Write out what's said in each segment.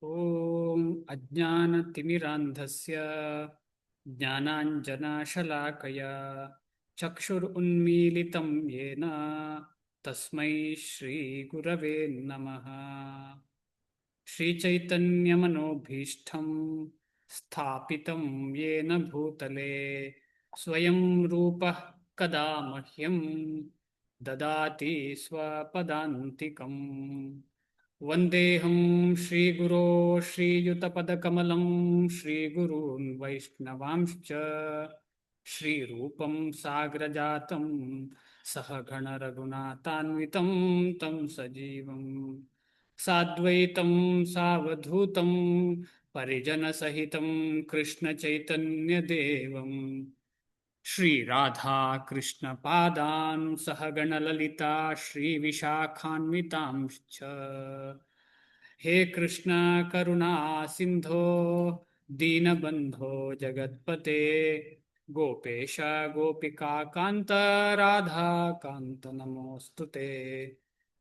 ॐ अज्ञानतिमिरान्धस्य ज्ञानाञ्जनशलाकया चक्षुरुन्मीलितं येन तस्मै श्रीगुरवे नमः। श्रीचैतन्यमनोभीष्टं स्थापितं येन भूतले स्वयं रूपः कदा मह्यं ददाति स्वपदान्तिकम्। वन्देऽहं श्रीगुरो श्रीयुतपदकमलं श्रीगुरून् वैष्णवांश्च श्रीरूपं साग्रजातं सहगणरघुनाथान्वितं तं सजीवं साद्वैतं सावधूतं परिजनसहितं कृष्णचैतन्यदेवं श्रीराधा कृष्णपादान् सहगणललिता श्रीविशाखान्वितांश्च। हे कृष्ण करुणा सिन्धो दीनबन्धो जगत्पते गोपेश गोपिका कान्त राधा कान्त नमोऽस्तु ते।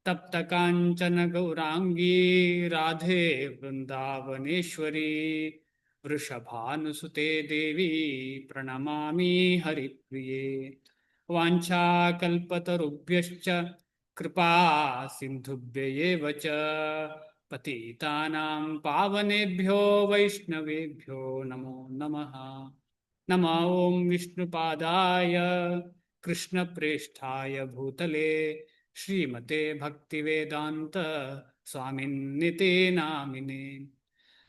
तप्त काञ्चन गौराङ्गी राधे वृन्दावनेश्वरी वृषभानुसुते देवी प्रणमामि हरिप्रिये। वाञ्छाकल्पतरुभ्यश्च कृपा सिन्धुभ्य एव च पतितानां पावनेभ्यो वैष्णवेभ्यो नमो नमः। नमो ॐ विष्णुपादाय कृष्णप्रेष्ठाय भूतले श्रीमते भक्तिवेदान्त स्वामिन्निते नामिने।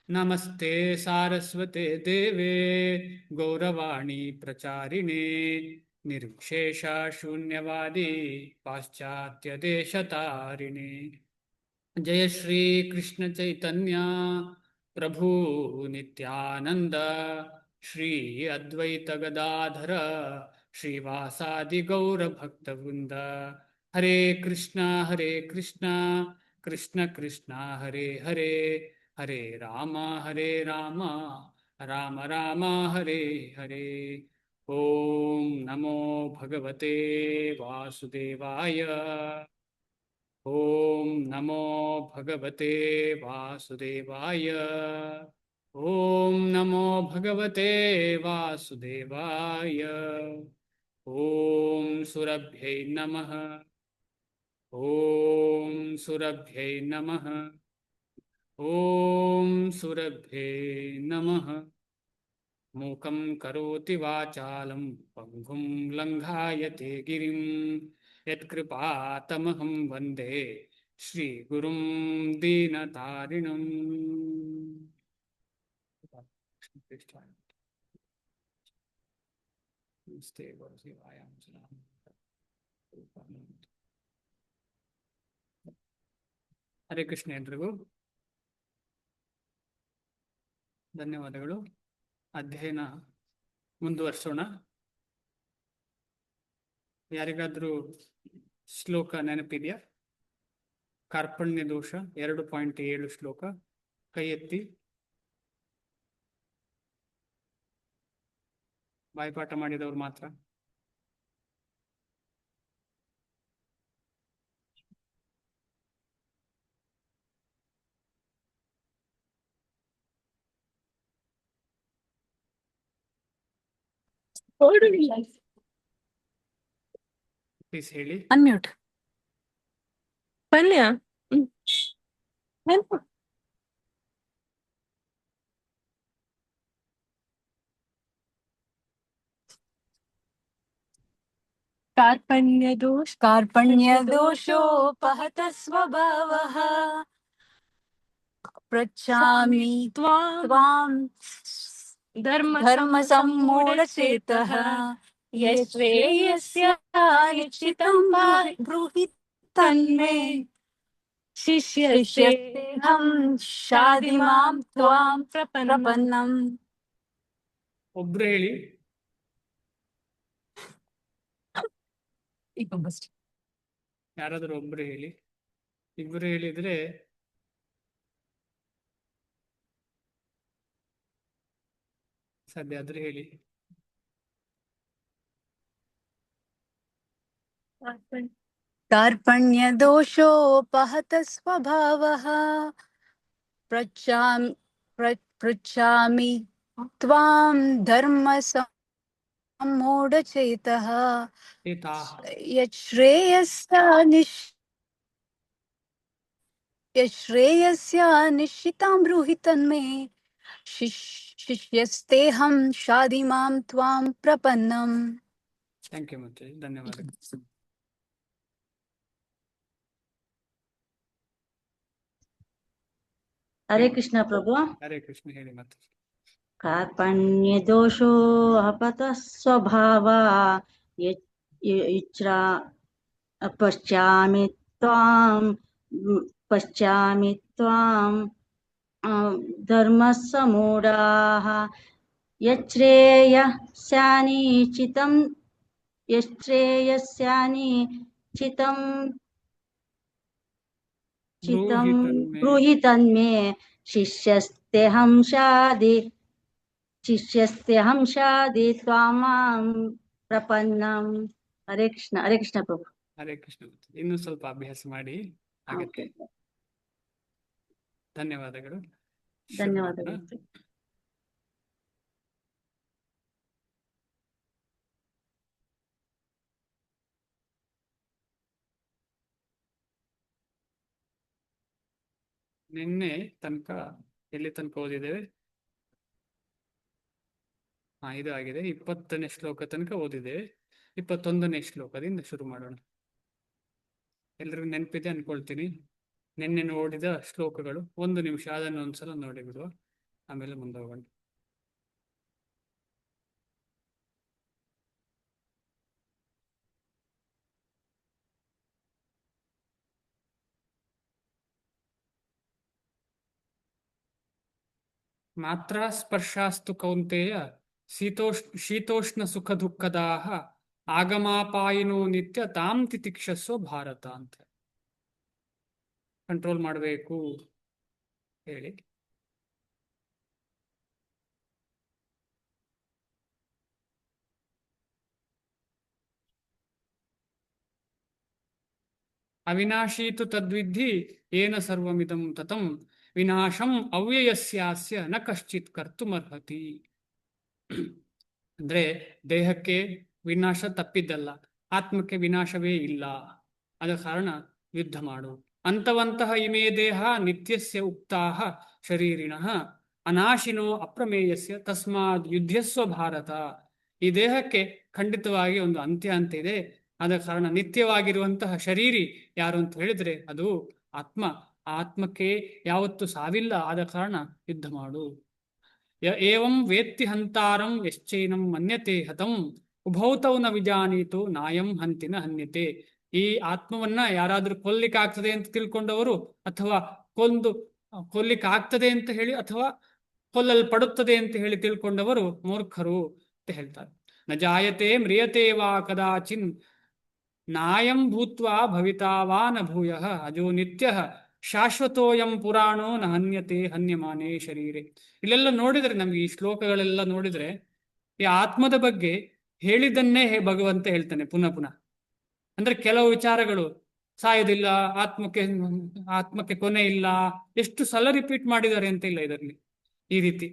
नमस्ते सारस्वते देवे गौरवाणी प्रचारिणे निर्विशेष शून्यवादी पाश्चात्यदेशतारिणे। जय श्री कृष्ण चैतन्य प्रभु नित्यानंद श्री अद्वैत गदाधर श्रीवासादि गौर भक्तवृंद। हरे कृष्णा कृष्ण कृष्ण हरे हरे हरे राम राम राम हरे हरे। ओम नमो भगवते वासुदेवाय। ओम नमो भगवते वासुदेवाय। ओम नमो भगवते वासुदेवाय। ओम सुरभ्यै नमः। ओम सुरभ्यै नमः। ओम सुरभ्ये नमः। मूकं करोति वाचालं पङ्गुं लङ्घायते गिरिं यत्कृपातमहं वन्दे श्रीगुरुं दीनतारिणम्। ಹರೇ ಕೃಷ್ಣ ಎಲ್ರಿಗೂ ಧನ್ಯವಾದಗಳು. ಅಧ್ಯಯನ ಮುಂದುವರ್ಸೋಣ. ಯಾರಿಗಾದ್ರೂ ಶ್ಲೋಕ ನೆನಪಿದೆಯಾ? ಕಾರ್ಪಣ್ಯ ದೋಷ 2.7 ಶ್ಲೋಕ ಕೈ ಎತ್ತಿ. ಬಾಯ್ಪಾಠ ಮಾಡಿದವರು ಮಾತ್ರ. ಪ್ಲೀಸ್ ಹೇಳಿ. ಅನ್ಮ್ಯೂಟ್ ಪಲ್ಯ ನೆನ್ಪು कार्पण्यदोषोपहत स्वभावः पृच्छामि त्वां धर्मसम्मूढचेतः यस्वेयस्य निश्चितं ब्रूहि तन्मे शिष्यस्तेऽहं शाधिमां त्वां प्रपन्नम्. ಒಬ್ರು ಹೇಳಿ. ಯಾರಾದ್ರೂ ಒಬ್ರು ಹೇಳಿ. ಇಬ್ರು ಹೇಳಿದ್ರೆ ಸದ್ಯ ಆದ್ರೆ ಹೇಳಿ. कार्पण्यदोषोपहत स्वभावः पृच्छामि पृच्छामि त्वां धर्म सम्मूढचेतः एताः यश्रेयस्य निश्चितां ब्रूहि तन्मे शिष्यस्तेऽहं शाधिमां त्वां प्रपन्नम्. ಥ್ಯಾಂಕ್ ಯು ಮತ್ತೆ ಧನ್ಯವಾದಗಳು. ಹರೇ ಕೃಷ್ಣ ಪ್ರಭು. ಹರೇ ಕೃಷ್ಣ. ಹೇಳಿ ಮತ್ತೆ. ಕಾರ್ಪಣ್ಯ ದೋಷೋ ಅಪತ ಸ್ವಭಾವ ಇಚ್ಛಾ ಪಶ್ಚಾಮಿ ತ್ವಾಂ ಧರ್ಮ ಸಮೂಢಾಃ ಯಚ್ಛ್ರೇಯಸ್ಯಾನಿ ಚಿತಂ ಚಿತಂ ಬ್ರೂಹಿ ತನ್ಮೇ ಶಿಷ್ಯಸ್ತೆಹಂ ಶಾದಿ ತ್ವಾಮಾಂ ಪ್ರಪನ್ನಂ. ಹರೇ ಕೃಷ್ಣ. ಹರೇ ಕೃಷ್ಣ ಪ್ರಭು. ಹರೇ ಕೃಷ್ಣ. ಇನ್ನೂ ಸ್ವಲ್ಪ ಅಭ್ಯಾಸ ಮಾಡಿ ಆಗತ್ತೆ. ಧನ್ಯವಾದಗಳು. ಧನ್ಯವಾದಗಳು. ನಿನ್ನೆ ತನಕ ಎಲ್ಲಿ ತನಕ ಓದಿದ್ದೇವೆ? ಇದು ಆಗಿದೆ. 20ನೇ ಶ್ಲೋಕ ತನಕ ಓದಿದ್ದೇವೆ. 21ನೇ ಶ್ಲೋಕದಿಂದ ಶುರು ಮಾಡೋಣ. ಎಲ್ರಿಗೂ ನೆನಪಿದೆ ಅನ್ಕೊಳ್ತೀನಿ. ನಿನ್ನೆ ನೋಡಿದ ಶ್ಲೋಕಗಳು 1 ನಿಮಿಷ ಅದನ್ನು ಒಂದ್ಸಲ ನೋಡಿ ಬಿಡುವ, ಆಮೇಲೆ ಮುಂದೆ ಹೋಗೋಣ. ಮಾತ್ರ ಸ್ಪರ್ಶಾಸ್ತು ಕೌಂತೆಯ ಶೀತೋಷ್ಣ ಸುಖ ದುಃಖದಾಹ ಆಗಮಾಪಾಯಿನೋ ನಿತ್ಯ ತಾಂ ತಿತಿಕ್ಷಸ್ವ ಭಾರತ ಅಂತ ಕಂಟ್ರೋಲ್ ಮಾಡಬೇಕು ಹೇಳಿ. ಅವಿನಾಶೀತು ತದ್ವಿಧಿ ಏನ ಸರ್ವಮಿದಂ ತತಂ ವಿನಾಶಂ ಅವ್ಯಯಸ್ಯಾಸ್ಯ ನ ಕಶ್ಚಿತ್ ಕರ್ತುಮರ್ಹತಿ. ಅಂದ್ರೆ ದೇಹಕ್ಕೆ ವಿನಾಶ ತಪ್ಪಿದ್ದಲ್ಲ, ಆತ್ಮಕ್ಕೆ ವಿನಾಶವೇ ಇಲ್ಲ. ಆದ ಕಾರಣ ಯುದ್ಧ ಮಾಡು. ಅಂತವಂತಹ ಇಮೇ ದೇಹ ನಿತ್ಯಸ್ಯ ಉಕ್ತಾಹ ಶರೀರಿಣಃ ಅನಾಶಿನೋ ಅಪ್ರಮೇಯಸ್ಯ ತಸ್ಮಾದ್ ಯುದ್ಧಸ್ವ ಭಾರತ. ಈ ದೇಹಕ್ಕೆ ಖಂಡಿತವಾಗಿ ಒಂದು ಅಂತ್ಯ ಅಂತ ಇದೆ. ಆದ ಕಾರಣ ನಿತ್ಯವಾಗಿರುವಂತಹ ಶರೀರಿ ಯಾರು ಅಂತ ಹೇಳಿದ್ರೆ ಅದು ಆತ್ಮ. ಆತ್ಮಕ್ಕೆ ಯಾವತ್ತು ಸಾವಿಲ್ಲ. ಆದ ಕಾರಣ ಯುದ್ಧ ಮಾಡು. ಏವಂ ವೇತ್ತಿ ಹಂತಾರಂ ಯಶ್ಚೈನಂ ಮನ್ಯತೆ ಹತಂ ಉಭೌತೌ ನ ವಿಜಾನೀತು ನಾಯಂ ಹಂತಿನ ಹನ್ಯತೆ. ಈ ಆತ್ಮವನ್ನ ಯಾರಾದ್ರೂ ಕೊಲ್ಲಿಕ್ಕಾಗ್ತದೆ ಅಂತ ತಿಳ್ಕೊಂಡವರು, ಅಥವಾ ಕೊಲ್ಲಿಕ್ಕಾಗ್ತದೆ ಅಂತ ಹೇಳಿ ಅಥವಾ ಕೊಲ್ಲಲ್ಪಡುತ್ತದೆ ಅಂತ ಹೇಳಿ ತಿಳ್ಕೊಂಡವರು ಮೂರ್ಖರು ಅಂತ ಹೇಳ್ತಾರೆ. ನ ಜಾಯತೆ ಮ್ರಿಯತೆ ವಾ ಕದಾಚಿನ್ ನಾಯಂ ಭೂತ್ವಾ ಭವಿತಾ ನ ಭೂಯಃ ಅಜೋ ನಿತ್ಯ ಶಾಶ್ವತೋಯಂ ಪುರಾಣೋ ನ ಹನ್ಯತೆ ಹನ್ಯಮಾನೇ ಶರೀರೆ. ಇಲ್ಲೆಲ್ಲ ನೋಡಿದ್ರೆ ನಮ್ಗೆ ಈ ಶ್ಲೋಕಗಳೆಲ್ಲ ನೋಡಿದ್ರೆ ಈ ಆತ್ಮದ ಬಗ್ಗೆ ಹೇಳಿದ್ದನ್ನೇ ಭಗವಂತ ಹೇಳ್ತಾನೆ ಪುನಃ ಪುನಃ. ಅಂದ್ರೆ ಕೆಲವು ವಿಚಾರಗಳು ಸಾಯೋದಿಲ್ಲ, ಆತ್ಮಕ್ಕೆ ಕೊನೆ ಇಲ್ಲ, ಎಷ್ಟು ಸಲ ರಿಪೀಟ್ ಮಾಡಿದ್ದಾರೆ ಅಂತ ಇಲ್ಲ ಇದರಲ್ಲಿ. ಈ ರೀತಿ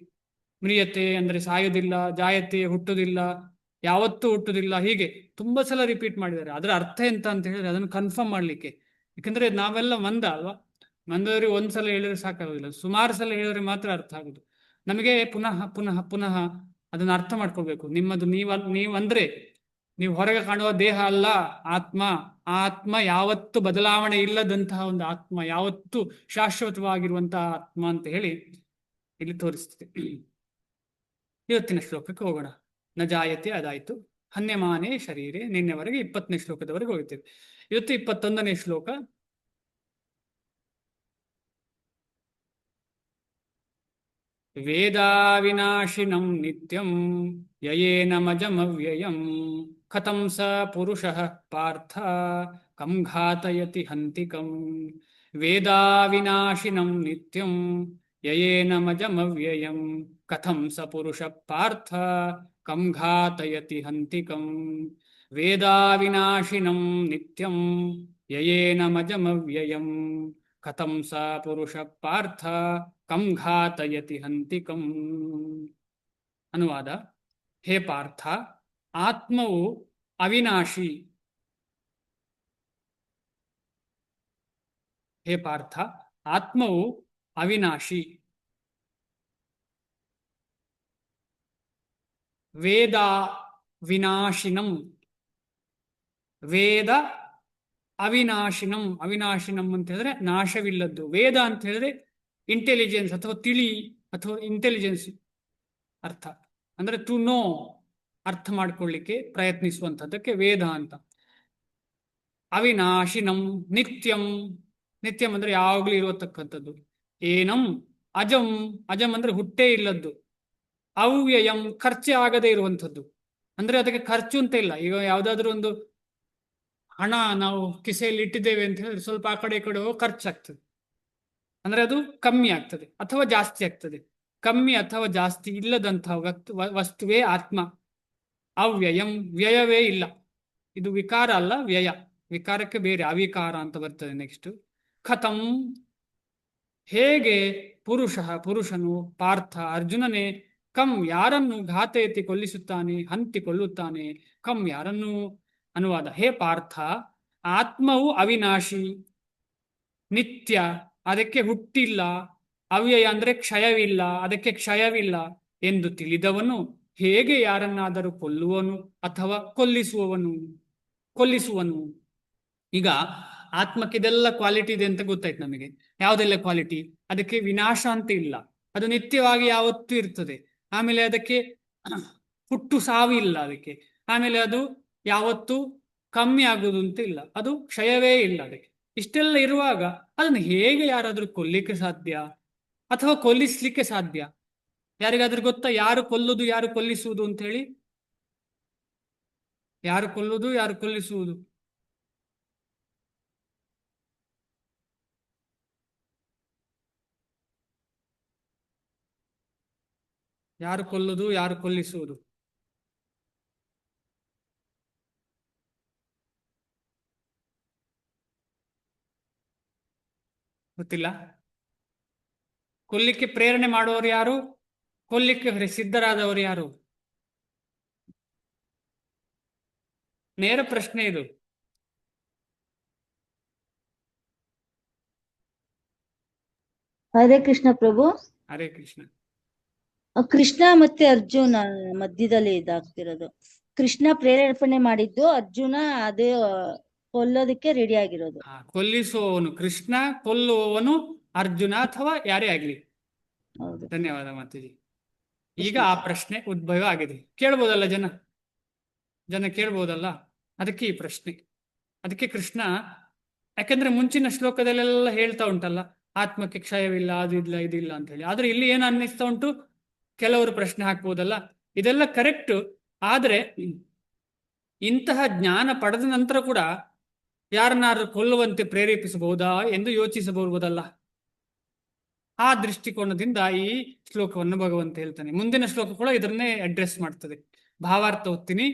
ಮ್ರಿಯತೆ ಅಂದ್ರೆ ಸಾಯೋದಿಲ್ಲ, ಜಾಯತೆ ಹುಟ್ಟುದಿಲ್ಲ, ಯಾವತ್ತೂ ಹುಟ್ಟುದಿಲ್ಲ, ಹೀಗೆ ತುಂಬಾ ಸಲ ರಿಪೀಟ್ ಮಾಡಿದ್ದಾರೆ. ಅದರ ಅರ್ಥ ಎಂತ ಅಂತ ಹೇಳಿದ್ರೆ ಅದನ್ನು ಕನ್ಫರ್ಮ್ ಮಾಡ್ಲಿಕ್ಕೆ. ಯಾಕಂದ್ರೆ ನಾವೆಲ್ಲ ಮಂದ ಅಲ್ವಾ, ಮಂದವರಿಗೆ ಒಂದ್ಸಲ ಹೇಳಿದ್ರೆ ಸಾಕಾಗೋದಿಲ್ಲ, ಸುಮಾರು ಸಲ ಹೇಳಿದ್ರೆ ಮಾತ್ರ ಅರ್ಥ ಆಗುದು. ನಮಗೆ ಪುನಃ ಪುನಃ ಪುನಃ ಅದನ್ನ ಅರ್ಥ ಮಾಡ್ಕೋಬೇಕು. ನಿಮ್ಮದು ನೀವಂದ್ರೆ ನೀವು ಹೊರಗೆ ಕಾಣುವ ದೇಹ ಅಲ್ಲ, ಆತ್ಮ. ಆತ್ಮ ಯಾವತ್ತು ಬದಲಾವಣೆ ಇಲ್ಲದಂತಹ ಒಂದು ಆತ್ಮ, ಯಾವತ್ತು ಶಾಶ್ವತವಾಗಿರುವಂತಹ ಆತ್ಮ ಅಂತ ಹೇಳಿ ಇಲ್ಲಿ ತೋರಿಸ್ತದೆ. ಇವತ್ತಿನ ಶ್ಲೋಕಕ್ಕೆ ಹೋಗೋಣ. ನ ಜಾಯತೆ ಅದಾಯ್ತು. ಹನ್ಯಮಾನೇ ಶರೀರೆ ನಿನ್ನೆವರೆಗೆ 20ನೇ ಶ್ಲೋಕದವರೆಗೆ ಹೋಗ್ತೇವೆ. ಇವತ್ತು 21ನೇ ಶ್ಲೋಕ. ವೇದಾವಿನಾಶಿನಂ ನಿತ್ಯಂ ಯಯೇನಮಜಮವ್ಯಯಂ ಕಥಂ ಸ ಪುರುಷಃ ಪಾರ್ಥ ಕಂ ಘಾತಯತಿ ಹಂತಿಕಂ. ವೇದಾವಿನಾಶಿನಂ ನಿತ್ಯಂ ಯಯೇನಮಜಮವ್ಯಯಂ ಕಥಂ ಸ ಪುರುಷಃ ಪಾರ್ಥ ಕಂ ಘಾತಯತಿ ಹಂತಿಕಂ. ವೇದಾವಿನಾಶಿನಂ ನಿತ್ಯಂ ಯಯೇನಮಜಮವ್ಯಯಂ ಕಥಂ ಸ ಪುರುಷ ಪಾರ್ಥ ಕಂ ಘಾತಯತಿ ಹಂತಿಕಂ. ಅನುವಾದ: ಹೇ ಪಾರ್ಥ, ಆತ್ಮವು ಅವಿನಾಶಿ. ಹೇ ಪಾರ್ಥ, ಆತ್ಮವು ಅವಿನಾಶಿ. ವೇದ ವಿನಾಶಿನಂ. ವೇದ ಅವಿನಾಶಿನಂ. ಅವಿನಾಶಿನಂ ಅಂತ ಹೇಳಿದ್ರೆ ನಾಶವಿಲ್ಲದ್ದು. ವೇದ ಅಂತ ಹೇಳಿದ್ರೆ ಇಂಟೆಲಿಜೆನ್ಸ್ ಅಥವಾ ತಿಳಿ ಅಥವಾ ಇಂಟೆಲಿಜೆನ್ಸ್ ಅರ್ಥ. ಅಂದ್ರೆ ಟು ನೋ, ಅರ್ಥ ಮಾಡ್ಕೊಳ್ಳಿಕ್ಕೆ ಪ್ರಯತ್ನಿಸುವಂಥದ್ದಕ್ಕೆ ವೇದ ಅಂತ. ಅವಿನಾಶಿನಂ ನಿತ್ಯಂ. ನಿತ್ಯಂ ಅಂದ್ರೆ ಯಾವಾಗಲೂ ಇರತಕ್ಕಂಥದ್ದು. ಏನಂ ಅಜಂ. ಅಜಂ ಅಂದ್ರೆ ಹುಟ್ಟೇ ಇಲ್ಲದ್ದು. ಅವ್ಯಯಂ ಖರ್ಚೆ ಆಗದೆ ಇರುವಂಥದ್ದು. ಅಂದ್ರೆ ಅದಕ್ಕೆ ಖರ್ಚು ಅಂತ ಇಲ್ಲ. ಈಗ ಯಾವುದಾದ್ರೂ ಒಂದು ಹಣ ನಾವು ಕಿಸೆಯಲ್ಲಿ ಇಟ್ಟಿದ್ದೇವೆ ಅಂತ ಹೇಳಿದ್ರೆ ಸ್ವಲ್ಪ ಆ ಕಡೆ ಈ ಕಡೆ ಹೋಗಿ ಖರ್ಚಾಗ್ತದೆ. ಅಂದ್ರೆ ಅದು ಕಮ್ಮಿ ಆಗ್ತದೆ ಅಥವಾ ಜಾಸ್ತಿ ಆಗ್ತದೆ. ಕಮ್ಮಿ ಅಥವಾ ಜಾಸ್ತಿ ಇಲ್ಲದಂತಹ ವಸ್ತುವೇ ಆತ್ಮ. ಅವ್ಯಯಂ, ವ್ಯಯವೇ ಇಲ್ಲ. ಇದು ವಿಕಾರ ಅಲ್ಲ, ವ್ಯಯ. ವಿಕಾರಕ್ಕೆ ಬೇರೆ ಅವಿಕಾರ ಅಂತ ಬರ್ತದೆ ನೆಕ್ಸ್ಟ್. ಕಥಂ ಹೇಗೆ, ಪುರುಷ ಪುರುಷನು, ಪಾರ್ಥ ಅರ್ಜುನನೇ, ಕಂ ಯಾರನ್ನು, ಘಾತಯತಿ ಕೊಲ್ಲಿಸುತ್ತಾನೆ, ಹಂತಿಕೊಳ್ಳುತ್ತಾನೆ, ಕಂ ಯಾರನ್ನು. ಅನುವಾದ: ಹೇ ಪಾರ್ಥ, ಆತ್ಮವು ಅವಿನಾಶಿ, ನಿತ್ಯ, ಅದಕ್ಕೆ ಹುಟ್ಟಿಲ್ಲ. ಅವ್ಯಯ ಅಂದ್ರೆ ಕ್ಷಯವಿಲ್ಲ, ಅದಕ್ಕೆ ಕ್ಷಯವಿಲ್ಲ ಎಂದು ತಿಳಿದವನು ಹೇಗೆ ಯಾರನ್ನಾದರೂ ಕೊಲ್ಲುವನು ಅಥವಾ ಕೊಲ್ಲಿಸುವನು. ಈಗ ಆತ್ಮಕ್ಕೆ ಇದೆಲ್ಲ ಕ್ವಾಲಿಟಿ ಇದೆ ಅಂತ ಗೊತ್ತಾಯ್ತು ನಮಗೆ. ಯಾವುದೆಲ್ಲ ಕ್ವಾಲಿಟಿ? ಅದಕ್ಕೆ ವಿನಾಶ ಅಂತ ಇಲ್ಲ, ಅದು ನಿತ್ಯವಾಗಿ ಯಾವತ್ತೂ ಇರ್ತದೆ. ಆಮೇಲೆ ಅದಕ್ಕೆ ಹುಟ್ಟು ಸಾವಿಲ್ಲ ಅದಕ್ಕೆ. ಆಮೇಲೆ ಅದು ಯಾವತ್ತೂ ಕಮ್ಮಿ ಆಗುವುದು ಅಂತ ಇಲ್ಲ, ಅದು ಕ್ಷಯವೇ ಇಲ್ಲ ಅದಕ್ಕೆ. ಇಷ್ಟೆಲ್ಲ ಇರುವಾಗ ಅದನ್ನು ಹೇಗೆ ಯಾರಾದ್ರೂ ಕೊಲ್ಲಿಕ್ಕೆ ಸಾಧ್ಯ ಅಥವಾ ಕೊಲ್ಲಿಸ್ಲಿಕ್ಕೆ ಸಾಧ್ಯ? ಯಾರಿಗಾದ್ರೂ ಗೊತ್ತಾ ಯಾರು ಕೊಲ್ಲುದು ಯಾರು ಕೊಲ್ಲಿಸುವುದು ಅಂತ ಹೇಳಿ? ಯಾರು ಕೊಲ್ಲುದು ಯಾರು ಕೊಲ್ಲಿಸುವುದು? ಯಾರು ಕೊಲ್ಲುದು ಯಾರು ಕೊಲ್ಲಿಸುವುದು? ಗೊತ್ತಿಲ್ಲ? ಕೊಲ್ಲಿಕ್ಕೆ ಪ್ರೇರಣೆ ಮಾಡುವವರು ಯಾರು? ಕೊಲ್ಲಿಕ್ಕೆ ಸಿದ್ಧರಾದವರು ಯಾರು? ನೇರ ಪ್ರಶ್ನೆ ಇದು. ಹರೇ ಕೃಷ್ಣ ಪ್ರಭು. ಹರೇ ಕೃಷ್ಣ. ಕೃಷ್ಣ ಮತ್ತೆ ಅರ್ಜುನ ಮಧ್ಯದಲ್ಲಿ ಇದಾಗ್ತಿರೋದು. ಕೃಷ್ಣ ಪ್ರೇರೇಪಣೆ ಮಾಡಿದ್ದು, ಅರ್ಜುನ ಅದೇ ಕೊಲ್ಲೋದಕ್ಕೆ ರೆಡಿ ಆಗಿರೋದು. ಕೊಲ್ಲಿಸುವವನು ಕೃಷ್ಣ, ಕೊಲ್ಲುವವನು ಅರ್ಜುನ ಅಥವಾ ಯಾರೇ ಆಗ್ಲಿ. ಹೌದು. ಧನ್ಯವಾದ ಮಾತಾಜಿ. ಈಗ ಆ ಪ್ರಶ್ನೆ ಉದ್ಭವ ಆಗಿದೆ. ಕೇಳ್ಬೋದಲ್ಲ ಜನ ಕೇಳ್ಬೋದಲ್ಲ, ಅದಕ್ಕೆ ಈ ಪ್ರಶ್ನೆ. ಅದಕ್ಕೆ ಕೃಷ್ಣ, ಯಾಕಂದ್ರೆ ಮುಂಚಿನ ಶ್ಲೋಕದಲ್ಲೆಲ್ಲ ಹೇಳ್ತಾ ಉಂಟಲ್ಲ, ಆತ್ಮಕ್ಕೆ ಕ್ಷಯವಿಲ್ಲ, ಅದು ಇಲ್ಲ ಇದಿಲ್ಲ ಅಂತ ಹೇಳಿ. ಆದ್ರೆ ಇಲ್ಲಿ ಏನು ಅನ್ನಿಸ್ತಾ ಉಂಟು, ಕೆಲವರು ಪ್ರಶ್ನೆ ಹಾಕ್ಬೋದಲ್ಲ, ಇದೆಲ್ಲ ಕರೆಕ್ಟ್. ಆದ್ರೆ ಇಂತಹ ಜ್ಞಾನ ಪಡೆದ ನಂತರ ಕೂಡ ಯಾರನ್ನಾರು ಕೊಲ್ಲುವಂತೆ ಪ್ರೇರೇಪಿಸಬಹುದಾ ಎಂದು ಯೋಚಿಸಬಹುದಲ್ಲ. ಆ ದೃಷ್ಟಿಕೋನದಿಂದ ಈ ಶ್ಲೋಕವನ್ನು ಭಗವಂತ ಹೇಳ್ತಾನೆ. ಮುಂದಿನ ಶ್ಲೋಕ ಕೂಡ ಇದನ್ನೇ ಅಡ್ರೆಸ್ ಮಾಡ್ತದೆ. ಭಾವಾರ್ಥ ಓದ್ತೀನಿ,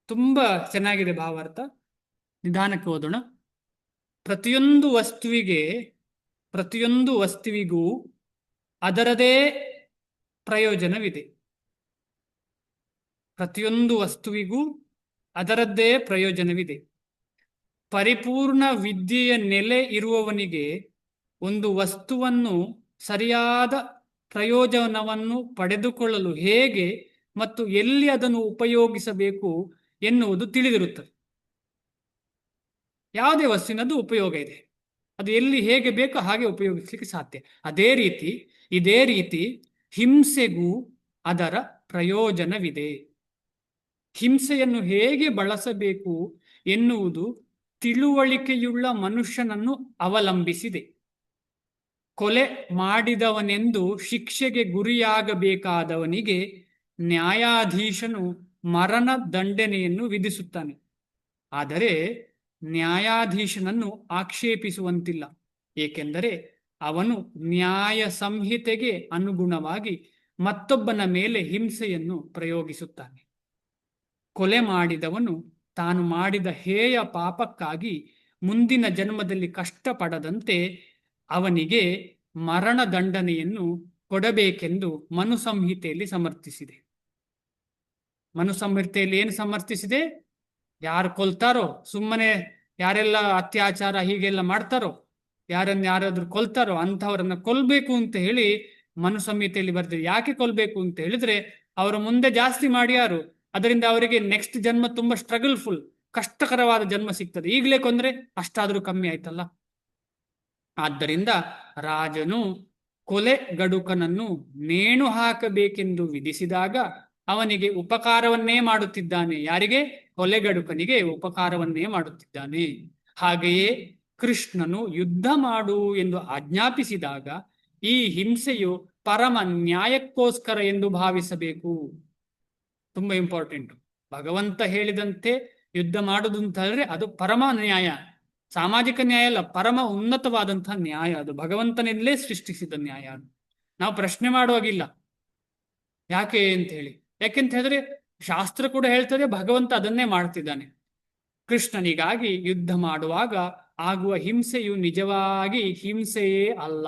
ತುಂಬಾ ಚೆನ್ನಾಗಿದೆ ಭಾವಾರ್ಥ. ನಿಧಾನಕ್ಕೆ ಓದೋಣ. ಪ್ರತಿಯೊಂದು ವಸ್ತುವಿಗೂ ಅದರದೇ ಪ್ರಯೋಜನವಿದೆ. ಪ್ರತಿಯೊಂದು ವಸ್ತುವಿಗೂ ಅದರದ್ದೇ ಪ್ರಯೋಜನವಿದೆ. ಪರಿಪೂರ್ಣ ವಿದ್ಯೆಯ ನೆಲೆ ಇರುವವನಿಗೆ ಒಂದು ವಸ್ತುವನ್ನು ಸರಿಯಾದ ಪ್ರಯೋಜನವನ್ನು ಪಡೆದುಕೊಳ್ಳಲು ಹೇಗೆ ಮತ್ತು ಎಲ್ಲಿ ಅದನ್ನು ಉಪಯೋಗಿಸಬೇಕು ಎನ್ನುವುದು ತಿಳಿದಿರುತ್ತದೆ. ಯಾವುದೇ ವಸ್ತುವಿನದು ಉಪಯೋಗ ಇದೆ, ಅದು ಎಲ್ಲಿ ಹೇಗೆ ಬೇಕೋ ಹಾಗೆ ಉಪಯೋಗಿಸಲಿಕ್ಕೆ ಸಾಧ್ಯ. ಇದೇ ರೀತಿ ಹಿಂಸೆಗೂ ಅದರ ಪ್ರಯೋಜನವಿದೆ. ಹಿಂಸೆಯನ್ನು ಹೇಗೆ ಬಳಸಬೇಕು ಎನ್ನುವುದು ತಿಳುವಳಿಕೆಯುಳ್ಳ ಮನುಷ್ಯನನ್ನು ಅವಲಂಬಿಸಿದೆ. ಕೊಲೆ ಮಾಡಿದವನೆಂದು ಶಿಕ್ಷೆಗೆ ಗುರಿಯಾಗಬೇಕಾದವನಿಗೆ ನ್ಯಾಯಾಧೀಶನು ಮರಣ ದಂಡನೆಯನ್ನು ವಿಧಿಸುತ್ತಾನೆ. ಆದರೆ ನ್ಯಾಯಾಧೀಶನನ್ನು ಆಕ್ಷೇಪಿಸುವಂತಿಲ್ಲ, ಏಕೆಂದರೆ ಅವನು ನ್ಯಾಯ ಸಂಹಿತೆಗೆ ಅನುಗುಣವಾಗಿ ಮತ್ತೊಬ್ಬನ ಮೇಲೆ ಹಿಂಸೆಯನ್ನು ಪ್ರಯೋಗಿಸುತ್ತಾನೆ. ಕೊಲೆ ಮಾಡಿದವನು ತಾನು ಮಾಡಿದ ಹೇಯ ಪಾಪಕ್ಕಾಗಿ ಮುಂದಿನ ಜನ್ಮದಲ್ಲಿ ಕಷ್ಟಪಡದಂತೆ ಅವನಿಗೆ ಮರಣದಂಡನೆಯನ್ನು ಕೊಡಬೇಕೆಂದು ಮನುಸಂಹಿತೆಯಲ್ಲಿ ಸಮರ್ಥಿಸಿದೆ. ಮನುಸಂಹಿತೆಯಲ್ಲಿ ಏನು ಸಮರ್ಥಿಸಿದೆ? ಯಾರು ಕೊಲ್ತಾರೋ, ಸುಮ್ಮನೆ ಯಾರೆಲ್ಲ ಅತ್ಯಾಚಾರ ಹೀಗೆಲ್ಲ ಮಾಡ್ತಾರೋ, ಯಾರಾದ್ರೂ ಕೊಲ್ತಾರೋ ಅಂಥವರನ್ನ ಕೊಲ್ಬೇಕು ಅಂತ ಹೇಳಿ ಮನುಸಂಹಿತೆಯಲ್ಲಿ ಬರ್ದಿದೆ. ಯಾಕೆ ಕೊಲ್ಬೇಕು ಅಂತ ಹೇಳಿದ್ರೆ, ಅವರ ಮುಂದೆ ಜಾಸ್ತಿ ಮಾಡ್ಯಾರು, ಅದರಿಂದ ಅವರಿಗೆ ನೆಕ್ಸ್ಟ್ ಜನ್ಮ ತುಂಬಾ ಸ್ಟ್ರಗಲ್ಫುಲ್, ಕಷ್ಟಕರವಾದ ಜನ್ಮ ಸಿಗ್ತದೆ. ಈಗಲೇ ಕೊಂದ್ರೆ ಅಷ್ಟಾದ್ರೂ ಕಮ್ಮಿ ಆಯ್ತಲ್ಲ. ಆದ್ದರಿಂದ ರಾಜನು ಕೊಲೆಗಡುಕನನ್ನು ನೇಣು ಹಾಕಬೇಕೆಂದು ವಿಧಿಸಿದಾಗ ಅವನಿಗೆ ಉಪಕಾರವನ್ನೇ ಮಾಡುತ್ತಿದ್ದಾನೆ. ಯಾರಿಗೆ? ಕೊಲೆಗಡುಕನಿಗೆ ಉಪಕಾರವನ್ನೇ ಮಾಡುತ್ತಿದ್ದಾನೆ. ಹಾಗೆಯೇ ಕೃಷ್ಣನು ಯುದ್ಧ ಮಾಡು ಎಂದು ಆಜ್ಞಾಪಿಸಿದಾಗ ಈ ಹಿಂಸೆಯು ಪರಮ ನ್ಯಾಯಕ್ಕೋಸ್ಕರ ಎಂದು ಭಾವಿಸಬೇಕು. ತುಂಬಾ ಇಂಪಾರ್ಟೆಂಟ್. ಭಗವಂತ ಹೇಳಿದಂತೆ ಯುದ್ಧ ಮಾಡುದು ಅಂತ ಹೇಳಿದ್ರೆ ಅದು ಪರಮ ನ್ಯಾಯ, ಸಾಮಾಜಿಕ ನ್ಯಾಯ ಅಲ್ಲ, ಪರಮ ಉನ್ನತವಾದಂತಹ ನ್ಯಾಯ. ಅದು ಭಗವಂತನಿಂದಲೇ ಸೃಷ್ಟಿಸಿದ ನ್ಯಾಯ. ನಾವು ಪ್ರಶ್ನೆ ಮಾಡುವಾಗಿಲ್ಲ ಯಾಕೆ ಅಂತ ಹೇಳಿ. ಯಾಕೆಂತ ಹೇಳಿದ್ರೆ ಶಾಸ್ತ್ರ ಕೂಡ ಹೇಳ್ತದೆ ಭಗವಂತ ಅದನ್ನೇ ಮಾಡ್ತಿದ್ದಾನೆ. ಕೃಷ್ಣನಿಗಾಗಿ ಯುದ್ಧ ಮಾಡುವಾಗ ಆಗುವ ಹಿಂಸೆಯು ನಿಜವಾಗಿ ಹಿಂಸೆಯೇ ಅಲ್ಲ.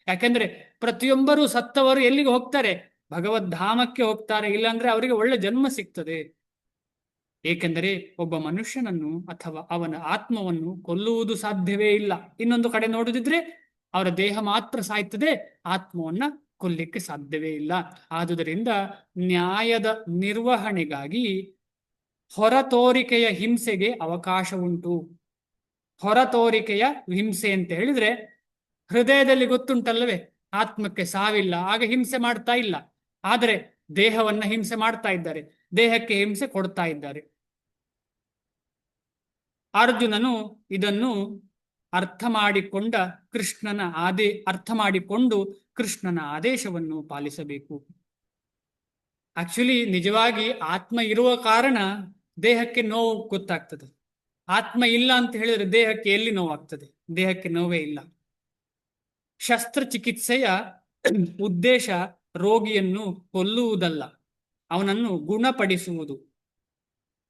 ಯಾಕೆಂದ್ರೆ ಪ್ರತಿಯೊಬ್ಬರು ಸತ್ತವರು ಎಲ್ಲಿಗೆ ಹೋಗ್ತಾರೆ? ಭಗವದ್ಧಾಮಕ್ಕೆ ಹೋಗ್ತಾರೆ, ಇಲ್ಲಾಂದ್ರೆ ಅವರಿಗೆ ಒಳ್ಳೆ ಜನ್ಮ ಸಿಗ್ತದೆ. ಏಕೆಂದರೆ ಒಬ್ಬ ಮನುಷ್ಯನನ್ನು ಅಥವಾ ಅವನ ಆತ್ಮವನ್ನು ಕೊಲ್ಲುವುದು ಸಾಧ್ಯವೇ ಇಲ್ಲ. ಇನ್ನೊಂದು ಕಡೆ ನೋಡುದಿದ್ರೆ ಅವರ ದೇಹ ಮಾತ್ರ ಸಾಯ್ತದೆ, ಆತ್ಮವನ್ನ ಕೊಲ್ಲಿಕ್ಕೆ ಸಾಧ್ಯವೇ ಇಲ್ಲ. ಆದುದರಿಂದ ನ್ಯಾಯದ ನಿರ್ವಹಣೆಗಾಗಿ ಹೊರತೋರಿಕೆಯ ಹಿಂಸೆಗೆ ಅವಕಾಶ ಉಂಟು. ಹೊರತೋರಿಕೆಯ ಹಿಂಸೆ ಅಂತ ಹೇಳಿದ್ರೆ ಹೃದಯದಲ್ಲಿ ಗೊತ್ತುಂಟಲ್ಲವೇ, ಆತ್ಮಕ್ಕೆ ಸಾವಿಲ್ಲ, ಆಗ ಹಿಂಸೆ ಮಾಡ್ತಾ ಇಲ್ಲ. ಆದರೆ ದೇಹವನ್ನ ಹಿಂಸೆ ಮಾಡ್ತಾ ಇದ್ದಾರೆ, ದೇಹಕ್ಕೆ ಹಿಂಸೆ ಕೊಡ್ತಾ ಇದ್ದಾರೆ. ಅರ್ಜುನನು ಇದನ್ನು ಅರ್ಥ ಮಾಡಿಕೊಂಡು ಕೃಷ್ಣನ ಆದೇಶವನ್ನು ಪಾಲಿಸಬೇಕು. ಆಕ್ಚುಲಿ ನಿಜವಾಗಿ ಆತ್ಮ ಇರುವ ಕಾರಣ ದೇಹಕ್ಕೆ ನೋವು ಗೊತ್ತಾಗ್ತದೆ. ಆತ್ಮ ಇಲ್ಲ ಅಂತ ಹೇಳಿದ್ರೆ ದೇಹಕ್ಕೆ ಎಲ್ಲಿ ನೋವಾಗ್ತದೆ? ದೇಹಕ್ಕೆ ನೋವೇ ಇಲ್ಲ. ಶಸ್ತ್ರಚಿಕಿತ್ಸೆಯ ಉದ್ದೇಶ ರೋಗಿಯನ್ನು ಕೊಲ್ಲುವುದಲ್ಲ, ಅವನನ್ನು ಗುಣಪಡಿಸುವುದು.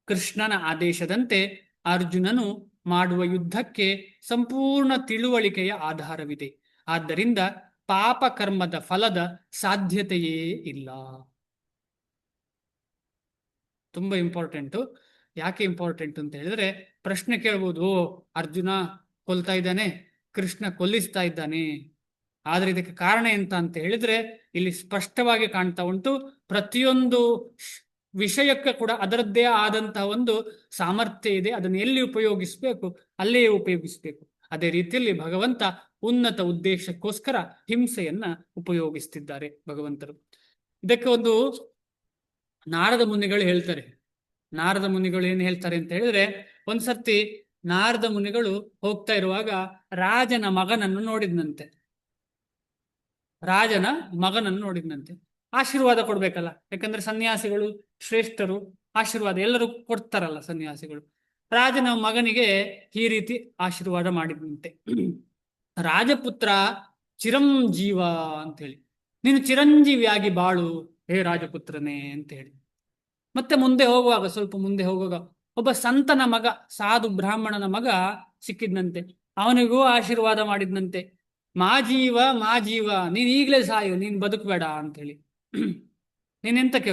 ಕೃಷ್ಣನ ಆದೇಶದಂತೆ ಅರ್ಜುನನು ಮಾಡುವ ಯುದ್ಧಕ್ಕೆ ಸಂಪೂರ್ಣ ತಿಳುವಳಿಕೆಯ ಆಧಾರವಿದೆ. ಆದ್ದರಿಂದ ಪಾಪ ಕರ್ಮದ ಫಲದ ಸಾಧ್ಯತೆಯೇ ಇಲ್ಲ. ತುಂಬಾ ಇಂಪಾರ್ಟೆಂಟು. ಯಾಕೆ ಇಂಪಾರ್ಟೆಂಟ್ ಅಂತ ಹೇಳಿದ್ರೆ ಪ್ರಶ್ನೆ ಕೇಳ್ಬೋದು, ಓ ಅರ್ಜುನ ಕೊಲ್ತಾ ಇದ್ದಾನೆ, ಕೃಷ್ಣ ಕೊಲ್ಲಿಸ್ತಾ ಇದ್ದಾನೆ, ಆದ್ರೆ ಇದಕ್ಕೆ ಕಾರಣ ಎಂತ ಅಂತ ಹೇಳಿದ್ರೆ ಇಲ್ಲಿ ಸ್ಪಷ್ಟವಾಗಿ ಕಾಣ್ತಾ ಉಂಟು. ಪ್ರತಿಯೊಂದು ವಿಷಯಕ್ಕೆ ಕೂಡ ಅದರದ್ದೇ ಆದಂತಹ ಒಂದು ಸಾಮರ್ಥ್ಯ ಇದೆ. ಅದನ್ನು ಎಲ್ಲಿ ಉಪಯೋಗಿಸ್ಬೇಕು ಅಲ್ಲೇ ಉಪಯೋಗಿಸ್ಬೇಕು. ಅದೇ ರೀತಿಯಲ್ಲಿ ಭಗವಂತ ಉನ್ನತ ಉದ್ದೇಶಕ್ಕೋಸ್ಕರ ಹಿಂಸೆಯನ್ನ ಉಪಯೋಗಿಸ್ತಿದ್ದಾರೆ ಭಗವಂತರು. ಇದಕ್ಕೆ ಒಂದು ನಾರದ ಮುನಿಗಳು ಹೇಳ್ತಾರೆ. ನಾರದ ಮುನಿಗಳು ಏನ್ ಹೇಳ್ತಾರೆ ಅಂತ ಹೇಳಿದ್ರೆ, ಒಂದ್ಸರ್ತಿ ನಾರದ ಮುನಿಗಳು ಹೋಗ್ತಾ ಇರುವಾಗ ರಾಜನ ಮಗನನ್ನು ನೋಡಿದ್ನಂತೆ. ಆಶೀರ್ವಾದ ಕೊಡ್ಬೇಕಲ್ಲ, ಯಾಕಂದ್ರೆ ಸನ್ಯಾಸಿಗಳು ಶ್ರೇಷ್ಠರು, ಆಶೀರ್ವಾದ ಎಲ್ಲರೂ ಕೊಡ್ತಾರಲ್ಲ ಸನ್ಯಾಸಿಗಳು. ರಾಜನ ಮಗನಿಗೆ ಈ ರೀತಿ ಆಶೀರ್ವಾದ ಮಾಡಿದಂತೆ, ರಾಜಪುತ್ರ ಚಿರಂಜೀವ ಅಂತ ಹೇಳಿ, ನೀನು ಚಿರಂಜೀವಿಯಾಗಿ ಬಾಳು ಹೇ ರಾಜಪುತ್ರನೇ ಅಂತ ಹೇಳಿ. ಮತ್ತೆ ಸ್ವಲ್ಪ ಮುಂದೆ ಹೋಗುವಾಗ ಒಬ್ಬ ಸಂತನ ಮಗ, ಸಾಧು ಬ್ರಾಹ್ಮಣನ ಮಗ ಸಿಕ್ಕಿದ್ನಂತೆ. ಅವನಿಗೂ ಆಶೀರ್ವಾದ ಮಾಡಿದ್ನಂತೆ, ಮಾ ಜೀವ ನೀನ್ ಈಗಲೇ ಸಾಯು, ನೀನ್ ಬದುಕಬೇಡ ಅಂತ ಹೇಳಿ. ನೀನೆಂತಕ್ಕೆ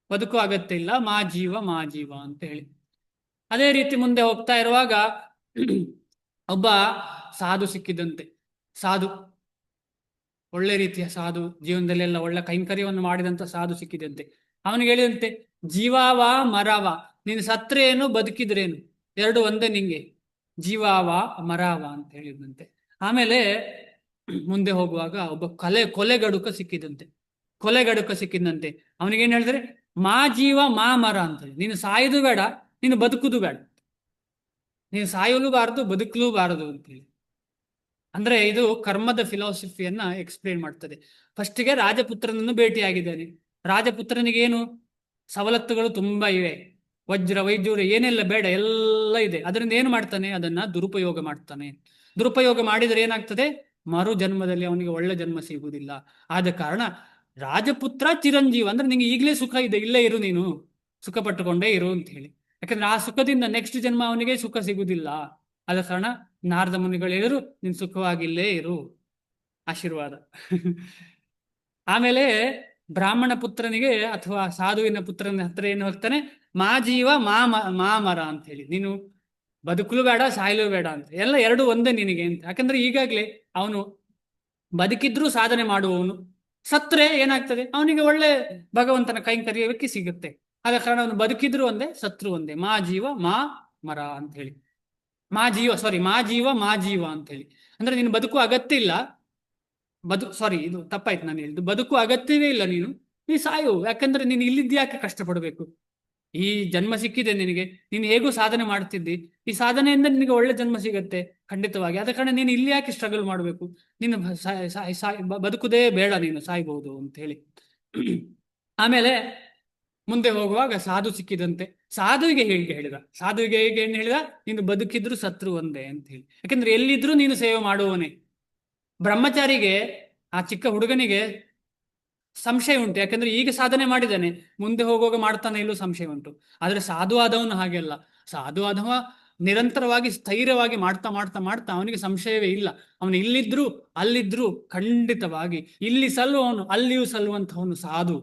ಬದುಕು ಅಗತ್ಯ ಇಲ್ಲ, ಮಾ ಜೀವ ಅಂತ ಹೇಳಿ. ಅದೇ ರೀತಿ ಮುಂದೆ ಹೋಗ್ತಾ ಇರುವಾಗ ಒಬ್ಬ ಸಾಧು ಸಿಕ್ಕಿದಂತೆ. ಸಾಧು, ಒಳ್ಳೆ ರೀತಿಯ ಸಾಧು, ಜೀವನದಲ್ಲೆಲ್ಲ ಒಳ್ಳೆ ಕೈಂಕರ್ಯವನ್ನು ಮಾಡಿದಂತ ಸಾಧು ಸಿಕ್ಕಿದಂತೆ. ಅವನಿಗೆ ಹೇಳಿದಂತೆ, ಜೀವಾವ ಮರಾವ, ನೀನು ಸತ್ರೇನು ಬದುಕಿದ್ರೇನು ಎರಡು ಒಂದೇ ನಿಂಗೆ, ಜೀವಾವ ಮರಾವ ಅಂತ ಹೇಳಿದಂತೆ. ಆಮೇಲೆ ಮುಂದೆ ಹೋಗುವಾಗ ಒಬ್ಬ ಕೊಲೆಗಡುಕ ಸಿಕ್ಕಿದಂತೆ. ಅವನಿಗೇನು ಹೇಳಿದ್ರೆ, ಮಾ ಜೀವ ಮಾ ಮರ ಅಂತ ಹೇಳಿ, ನೀನು ಸಾಯುದು ಬೇಡ, ನೀನು ಬದುಕುದು ಬೇಡ, ನೀನು ಸಾಯಲೂಬಾರದು ಬದುಕಲೂಬಾರದು ಅಂತೇಳಿ. ಅಂದ್ರೆ ಇದು ಕರ್ಮದ ಫಿಲಾಸಫಿಯನ್ನ ಎಕ್ಸ್ಪ್ಲೇನ್ ಮಾಡ್ತದೆ. ಫಸ್ಟಿಗೆ ರಾಜಪುತ್ರನನ್ನು ಭೇಟಿಯಾಗಿದ್ದಾನೆ. ರಾಜಪುತ್ರನಿಗೇನು ಸವಲತ್ತುಗಳು ತುಂಬಾ ಇವೆ, ವಜ್ರ ವೈಜೂರ್ಯ ಏನೆಲ್ಲ ಬೇಡ ಎಲ್ಲ ಇದೆ. ಅದರಿಂದ ಏನು ಮಾಡ್ತಾನೆ? ಅದನ್ನ ದುರುಪಯೋಗ ಮಾಡ್ತಾನೆ. ದುರುಪಯೋಗ ಮಾಡಿದರೆ ಏನಾಗ್ತದೆ? ಮರು ಜನ್ಮದಲ್ಲಿ ಅವನಿಗೆ ಒಳ್ಳೆ ಜನ್ಮ ಸಿಗುವುದಿಲ್ಲ. ಆದ ಕಾರಣ ರಾಜಪುತ್ರ ಚಿರಂಜೀವ ಅಂದ್ರೆ ನಿಂಗೆ ಈಗಲೇ ಸುಖ ಇದೆ, ಇಲ್ಲೇ ಇರು, ನೀನು ಸುಖ ಪಟ್ಟುಕೊಂಡೇ ಇರು ಅಂತ ಹೇಳಿ. ಯಾಕಂದ್ರೆ ಆ ಸುಖದಿಂದ ನೆಕ್ಸ್ಟ್ ಜನ್ಮ ಅವನಿಗೆ ಸುಖ ಸಿಗುವುದಿಲ್ಲ. ಆದ ಕಾರಣ ನಾರದ ಮುನಿಗಳು ಹೇಳಿದ್ರು, ನೀನು ಸುಖವಾಗಿಲ್ಲೇ ಇರು, ಆಶೀರ್ವಾದ. ಆಮೇಲೆ ಬ್ರಾಹ್ಮಣ ಪುತ್ರನಿಗೆ ಅಥವಾ ಸಾಧುವಿನ ಪುತ್ರನ ಹತ್ರ ಏನು ಹೋಗ್ತಾನೆ, ಮಾ ಜೀವ ಮಾ ಮರ ಅಂತ ಹೇಳಿ, ನೀನು ಬದುಕಲು ಬೇಡ ಸಾಯಲು ಬೇಡ ಅಂತ, ಎಲ್ಲ ಎರಡು ಒಂದೇ ನಿನಗೆ ಅಂತ. ಯಾಕಂದ್ರೆ ಈಗಾಗಲೇ ಅವನು ಬದುಕಿದ್ರೂ ಸಾಧನೆ ಮಾಡುವವನು, ಸತ್ರೆ ಏನಾಗ್ತದೆ ಅವನಿಗೆ ಒಳ್ಳೆ ಭಗವಂತನ ಕೈಂಕರ್ಯಕ್ಕೆ ಸಿಗುತ್ತೆ. ಆದ ಕಾರಣ ಅವನು ಬದುಕಿದ್ರು ಒಂದೇ ಸತ್ರು ಒಂದೇ. ಮಾ ಜೀವ ಮಾ ಮರ ಅಂತ ಹೇಳಿ, ಮಾ ಜೀವ ಮಾ ಜೀವ ಅಂತ ಹೇಳಿ. ಅಂದ್ರೆ ನೀನು ಬದುಕು ಅಗತ್ಯ ಇಲ್ಲ, ಇದು ತಪ್ಪಾಯ್ತು ನಾನು ಹೇಳಿದ್ದು, ಬದುಕು ಅಗತ್ಯವೇ ಇಲ್ಲ, ನೀ ಸಾಯು. ಯಾಕಂದ್ರೆ ನೀನು ಇಲ್ಲಿದ್ಯಾಕೆ ಕಷ್ಟಪಡಬೇಕು, ಈ ಜನ್ಮ ಸಿಕ್ಕಿದೆ ನಿನಗೆ, ನೀನು ಹೇಗೂ ಸಾಧನೆ ಮಾಡ್ತಿದ್ದಿ, ಈ ಸಾಧನೆಯಿಂದ ನಿನಗೆ ಒಳ್ಳೆ ಜನ್ಮ ಸಿಗತ್ತೆ ಖಂಡಿತವಾಗಿ. ಆದ ಕಾರಣ ನೀನು ಇಲ್ಲಿ ಯಾಕೆ ಸ್ಟ್ರಗಲ್ ಮಾಡಬೇಕು, ನೀನು ಬದುಕುದೇ ಬೇಡ, ನೀನು ಸಾಯ್ಬಹುದು ಅಂತ ಹೇಳಿ. ಆಮೇಲೆ ಮುಂದೆ ಹೋಗುವಾಗ ಸಾಧು ಸಿಕ್ಕಿದಂತೆ, ಸಾಧುವಿಗೆ ಹೇಗೆ ಹೇಳಿದ, ನೀನು ಬದುಕಿದ್ರು ಸತ್ರು ಒಂದೇ ಅಂತ ಹೇಳಿ. ಯಾಕಂದ್ರೆ ಎಲ್ಲಿದ್ರು ನೀನು ಸೇವೆ ಮಾಡುವವನೇ. ಬ್ರಹ್ಮಚಾರಿಗೆ, ಆ ಚಿಕ್ಕ ಹುಡುಗನಿಗೆ ಸಂಶಯ ಉಂಟು, ಯಾಕಂದ್ರೆ ಈಗ ಸಾಧನೆ ಮಾಡಿದ್ದಾನೆ, ಮುಂದೆ ಹೋಗುವಾಗ ಮಾಡ್ತಾನೆ ಇಲ್ಲೂ ಸಂಶಯ ಉಂಟು. ಆದ್ರೆ ಸಾಧು ಆದವನು ಹಾಗೆಲ್ಲ, ಸಾಧು ಆದವ ನಿರಂತರವಾಗಿ ಸ್ಥೈರ್ಯವಾಗಿ ಮಾಡ್ತಾ ಮಾಡ್ತಾ ಮಾಡ್ತಾ ಅವನಿಗೆ ಸಂಶಯವೇ ಇಲ್ಲ. ಅವನು ಇಲ್ಲಿದ್ರು ಅಲ್ಲಿದ್ರು ಖಂಡಿತವಾಗಿ, ಇಲ್ಲಿ ಸಲ್ಲುವವನು ಅಲ್ಲಿಯೂ ಸಲ್ಲುವಂತವನು ಸಾಧು.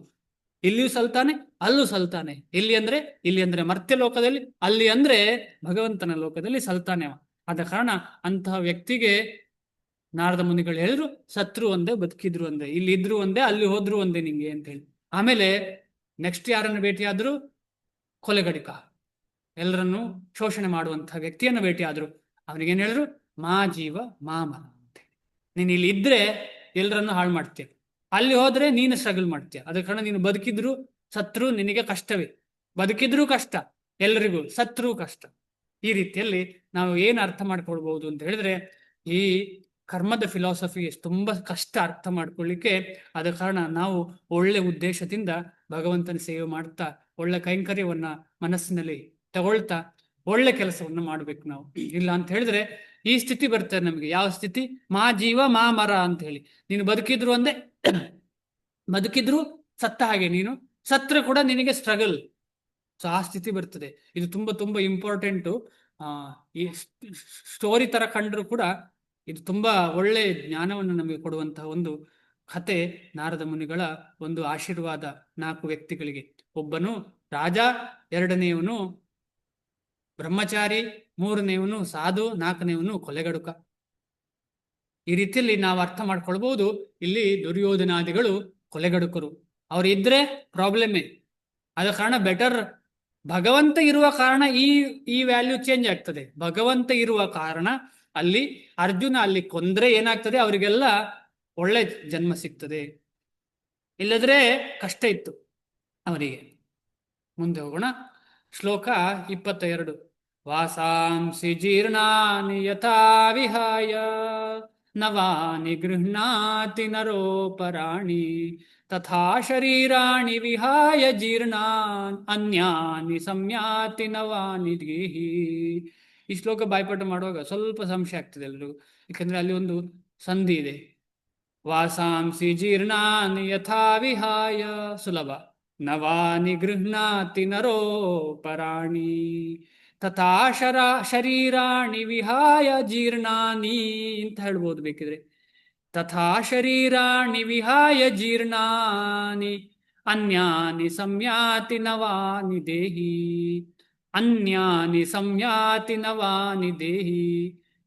ಇಲ್ಲಿಯೂ ಸಲ್ತಾನೆ ಅಲ್ಲೂ ಸಲ್ತಾನೆ. ಇಲ್ಲಿ ಅಂದ್ರೆ ಮರ್ತ್ಯ ಲೋಕದಲ್ಲಿ, ಅಲ್ಲಿ ಅಂದ್ರೆ ಭಗವಂತನ ಲೋಕದಲ್ಲಿ ಸಲ್ತಾನೆ ಅವ. ಆದ ಕಾರಣ ಅಂತಹ ವ್ಯಕ್ತಿಗೆ ನಾರದ ಮುನಿಗಳು ಹೇಳಿದ್ರು, ಸತ್ರು ಒಂದೇ ಬದುಕಿದ್ರು ಒಂದೇ, ಇಲ್ಲಿ ಇದ್ರು ಒಂದೇ ಅಲ್ಲಿ ಹೋದ್ರು ಒಂದೇ ನಿಂಗೆ ಅಂತ ಹೇಳಿ. ಆಮೇಲೆ ನೆಕ್ಸ್ಟ್ ಯಾರನ್ನು ಭೇಟಿಯಾದ್ರು, ಕೊಲೆಗಡಿಕ, ಎಲ್ಲರನ್ನು ಶೋಷಣೆ ಮಾಡುವಂತಹ ವ್ಯಕ್ತಿಯನ್ನು ಭೇಟಿಯಾದ್ರು. ಅವನಿಗೇನು ಹೇಳಿದ್ರು, ಮಾ ಜೀವ ಮಾ ಮರ ಅಂತ. ನೀನು ಇಲ್ಲಿ ಇದ್ರೆ ಎಲ್ಲರನ್ನು ಹಾಳು ಮಾಡ್ತೀಯ, ಅಲ್ಲಿ ಹೋದ್ರೆ ನೀನು ಸ್ಟ್ರಗಲ್ ಮಾಡ್ತೀಯ. ಅದ ಕಾರಣ ನೀನು ಬದುಕಿದ್ರು ಸತ್ರು ನಿನಗೆ ಕಷ್ಟವೇ, ಬದುಕಿದ್ರೂ ಕಷ್ಟ ಎಲ್ಲರಿಗೂ, ಸತ್ರು ಕಷ್ಟ. ಈ ರೀತಿಯಲ್ಲಿ ನಾವು ಏನು ಅರ್ಥ ಮಾಡ್ಕೊಳ್ಬಹುದು ಅಂತ ಹೇಳಿದ್ರೆ, ಈ ಕರ್ಮದ ಫಿಲಾಸಫಿ ತುಂಬಾ ಕಷ್ಟ ಅರ್ಥ ಮಾಡ್ಕೊಳ್ಳಿಕ್ಕೆ. ಆದ ಕಾರಣ ನಾವು ಒಳ್ಳೆ ಉದ್ದೇಶದಿಂದ ಭಗವಂತನ ಸೇವೆ ಮಾಡ್ತಾ, ಒಳ್ಳೆ ಕೈಂಕರ್ಯವನ್ನ ಮನಸ್ಸಿನಲ್ಲಿ ತಗೊಳ್ತಾ ಒಳ್ಳೆ ಕೆಲಸವನ್ನ ಮಾಡ್ಬೇಕು ನಾವು. ಇಲ್ಲ ಅಂತ ಹೇಳಿದ್ರೆ ಈ ಸ್ಥಿತಿ ಬರ್ತದೆ ನಮಗೆ. ಯಾವ ಸ್ಥಿತಿ? ಮಾ ಜೀವ ಮಾ ಮರ ಅಂತ ಹೇಳಿ. ನೀನು ಬದುಕಿದ್ರು ಒಂದೇ, ಬದುಕಿದ್ರು ಸತ್ತ ಹಾಗೆ, ನೀನು ಸತ್ರ ಕೂಡ ನಿನಗೆ ಸ್ಟ್ರಗಲ್. ಸೊ ಆ ಸ್ಥಿತಿ ಬರ್ತದೆ. ಇದು ತುಂಬಾ ತುಂಬಾ ಇಂಪಾರ್ಟೆಂಟು. ಈ ಸ್ಟೋರಿ ತರ ಕಂಡ್ರು ಕೂಡ ಇದು ತುಂಬಾ ಒಳ್ಳೆ ಜ್ಞಾನವನ್ನು ನಮಗೆ ಕೊಡುವಂತಹ ಒಂದು ಕತೆ. ನಾರದ ಮುನಿಗಳ ಒಂದು ಆಶೀರ್ವಾದ 4 ವ್ಯಕ್ತಿಗಳಿಗೆ. ಒಬ್ಬನು ರಾಜ, ಎರಡನೆಯವನು ಬ್ರಹ್ಮಚಾರಿ, ಮೂರನೆಯವನು ಸಾಧು, ನಾಲ್ಕನೆಯವನು ಕೊಲೆಗಡುಕ. ಈ ರೀತಿಯಲ್ಲಿ ನಾವು ಅರ್ಥ ಮಾಡ್ಕೊಳ್ಬಹುದು. ಇಲ್ಲಿ ದುರ್ಯೋಧನಾದಿಗಳು ಕೊಲೆಗಡುಕರು, ಅವ್ರು ಇದ್ರೆ ಪ್ರಾಬ್ಲಮ್ಮೇ. ಆದ ಕಾರಣ ಬೆಟರ್ ಭಗವಂತ ಇರುವ ಕಾರಣ ಈ ವ್ಯಾಲ್ಯೂ ಚೇಂಜ್ ಆಗ್ತದೆ. ಭಗವಂತ ಇರುವ ಕಾರಣ ಅಲ್ಲಿ ಅರ್ಜುನ ಅಲ್ಲಿ ಕೊಂದ್ರೆ ಏನಾಗ್ತದೆ, ಅವರಿಗೆಲ್ಲ ಒಳ್ಳೆ ಜನ್ಮ ಸಿಗ್ತದೆ. ಇಲ್ಲದ್ರೆ ಕಷ್ಟ ಇತ್ತು ಅವರಿಗೆ. ಮುಂದೆ ಹೋಗೋಣ. ಶ್ಲೋಕ 22. ವಾಸಾಂಸಿ ಜೀರ್ಣಾನಿ ಯಥಾ ವಿಹಾಯ ನವಾನಿ ಗೃಹ್ಣಾತಿ ನರೋಪರಾಣಿ ತಥಾ ಶರೀರಾಣಿ ವಿಹಾಯ ಜೀರ್ಣಾನ್ ಅನ್ಯಾನಿ ಸಂಯಾತಿ ನವಾನಿ ಗೀಹಿ. ಈ ಶ್ಲೋಕ ಬಾಯ್ಪಾಠ ಮಾಡುವಾಗ ಸ್ವಲ್ಪ ಸಂಶಯ ಆಗ್ತದೆ ಎಲ್ರಿಗೂ, ಯಾಕಂದ್ರೆ ಅಲ್ಲಿ ಒಂದು ಸಂಧಿ ಇದೆ. ವಾಸಾಂಸಿ ಜೀರ್ಣಾನಿ ಯಥಾ ವಿಹಾಯ ಸುಲಭ, ನವಾನಿ ಗೃಹ್ಣಾತಿ ನರೋಪರಾಣಿ ತಥಾ ಶರೀರಾಣಿ ವಿಹಾಯ ಜೀರ್ಣಾನಿ ಅಂತ ಹೇಳ್ಬೋದು ಬೇಕಿದ್ರೆ. ತಥಾ ಶರೀರಾಣಿ ವಿಹಾಯ ಜೀರ್ಣಾನಿ ಅನ್ಯಾನಿ ಸಂಯಾತಿ ನವಾನಿ ದೇಹಿ. ಅನ್ಯಾನಿ ಸಂಯಾತಿ ನವಾನಿ ದೇಹಿ.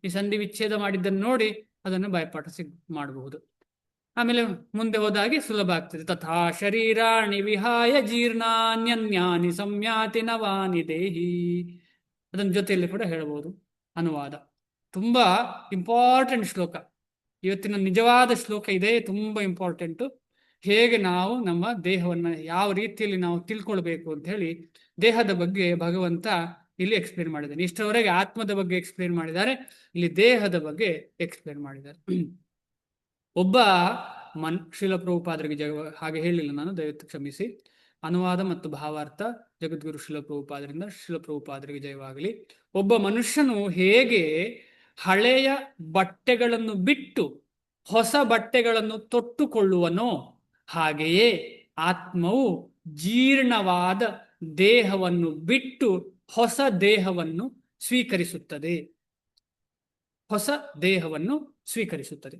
ಈ ಸಂಧಿ ವಿಚ್ಛೇದ ಮಾಡಿದ್ದನ್ನು ನೋಡಿ ಅದನ್ನು ಬಾಯ್ಪಾಠ ಮಾಡಬಹುದು. ಆಮೇಲೆ ಮುಂದೆ ಹೋದಾಗೆ ಸುಲಭ ಆಗ್ತದೆ. ತಥಾ ಶರೀರಾಣಿ ವಿಹಾಯ ಜೀರ್ಣಾನ್ಯನ್ಯಾನಿ ಸಂಯಾತಿ ನವಾನಿ ದೇಹಿ. ಅದನ್ನ ಜೊತೆಯಲ್ಲಿ ಕೂಡ ಹೇಳಬಹುದು. ಅನುವಾದ ತುಂಬಾ ಇಂಪಾರ್ಟೆಂಟ್ ಶ್ಲೋಕ. ಇವತ್ತಿನ ನಿಜವಾದ ಶ್ಲೋಕ ಇದೆ, ತುಂಬಾ ಇಂಪಾರ್ಟೆಂಟು. ಹೇಗೆ ನಾವು ನಮ್ಮ ದೇಹವನ್ನ ಯಾವ ರೀತಿಯಲ್ಲಿ ನಾವು ತಿಳ್ಕೊಳ್ಬೇಕು ಅಂತ ಹೇಳಿ ದೇಹದ ಬಗ್ಗೆ ಭಗವಂತ ಇಲ್ಲಿ ಎಕ್ಸ್ಪ್ಲೇನ್ ಮಾಡಿದ್ದಾನೆ. ಇಷ್ಟರವರೆಗೆ ಆತ್ಮದ ಬಗ್ಗೆ ಎಕ್ಸ್ಪ್ಲೇನ್ ಮಾಡಿದ್ದಾರೆ, ಇಲ್ಲಿ ದೇಹದ ಬಗ್ಗೆ ಎಕ್ಸ್ಪ್ಲೇನ್ ಮಾಡಿದ್ದಾರೆ. ಒಬ್ಬ ಶ್ರೀಲ ಪ್ರಭುಪಾದರಿಗೆ ಹಾಗೆ ಹೇಳಿಲ್ಲ ನಾನು, ದಯವಿಟ್ಟು ಕ್ಷಮಿಸಿ. ಅನುವಾದ ಮತ್ತು ಭಾವಾರ್ಥ ಜಗದ್ಗುರು ಶ್ರೀಲ ಪ್ರಭುಪಾದರಿಂದ ಶ್ರೀಲ ಪ್ರಭುಪಾದರಿಗೆ ಜಯವಾಗಲಿ. ಒಬ್ಬ ಮನುಷ್ಯನು ಹೇಗೆ ಹಳೆಯ ಬಟ್ಟೆಗಳನ್ನು ಬಿಟ್ಟು ಹೊಸ ಬಟ್ಟೆಗಳನ್ನು ತೊಟ್ಟುಕೊಳ್ಳುವನೋ ಹಾಗೆಯೇ ಆತ್ಮವು ಜೀರ್ಣವಾದ ದೇಹವನ್ನು ಬಿಟ್ಟು ಹೊಸ ದೇಹವನ್ನು ಸ್ವೀಕರಿಸುತ್ತದೆ. ಹೊಸ ದೇಹವನ್ನು ಸ್ವೀಕರಿಸುತ್ತದೆ.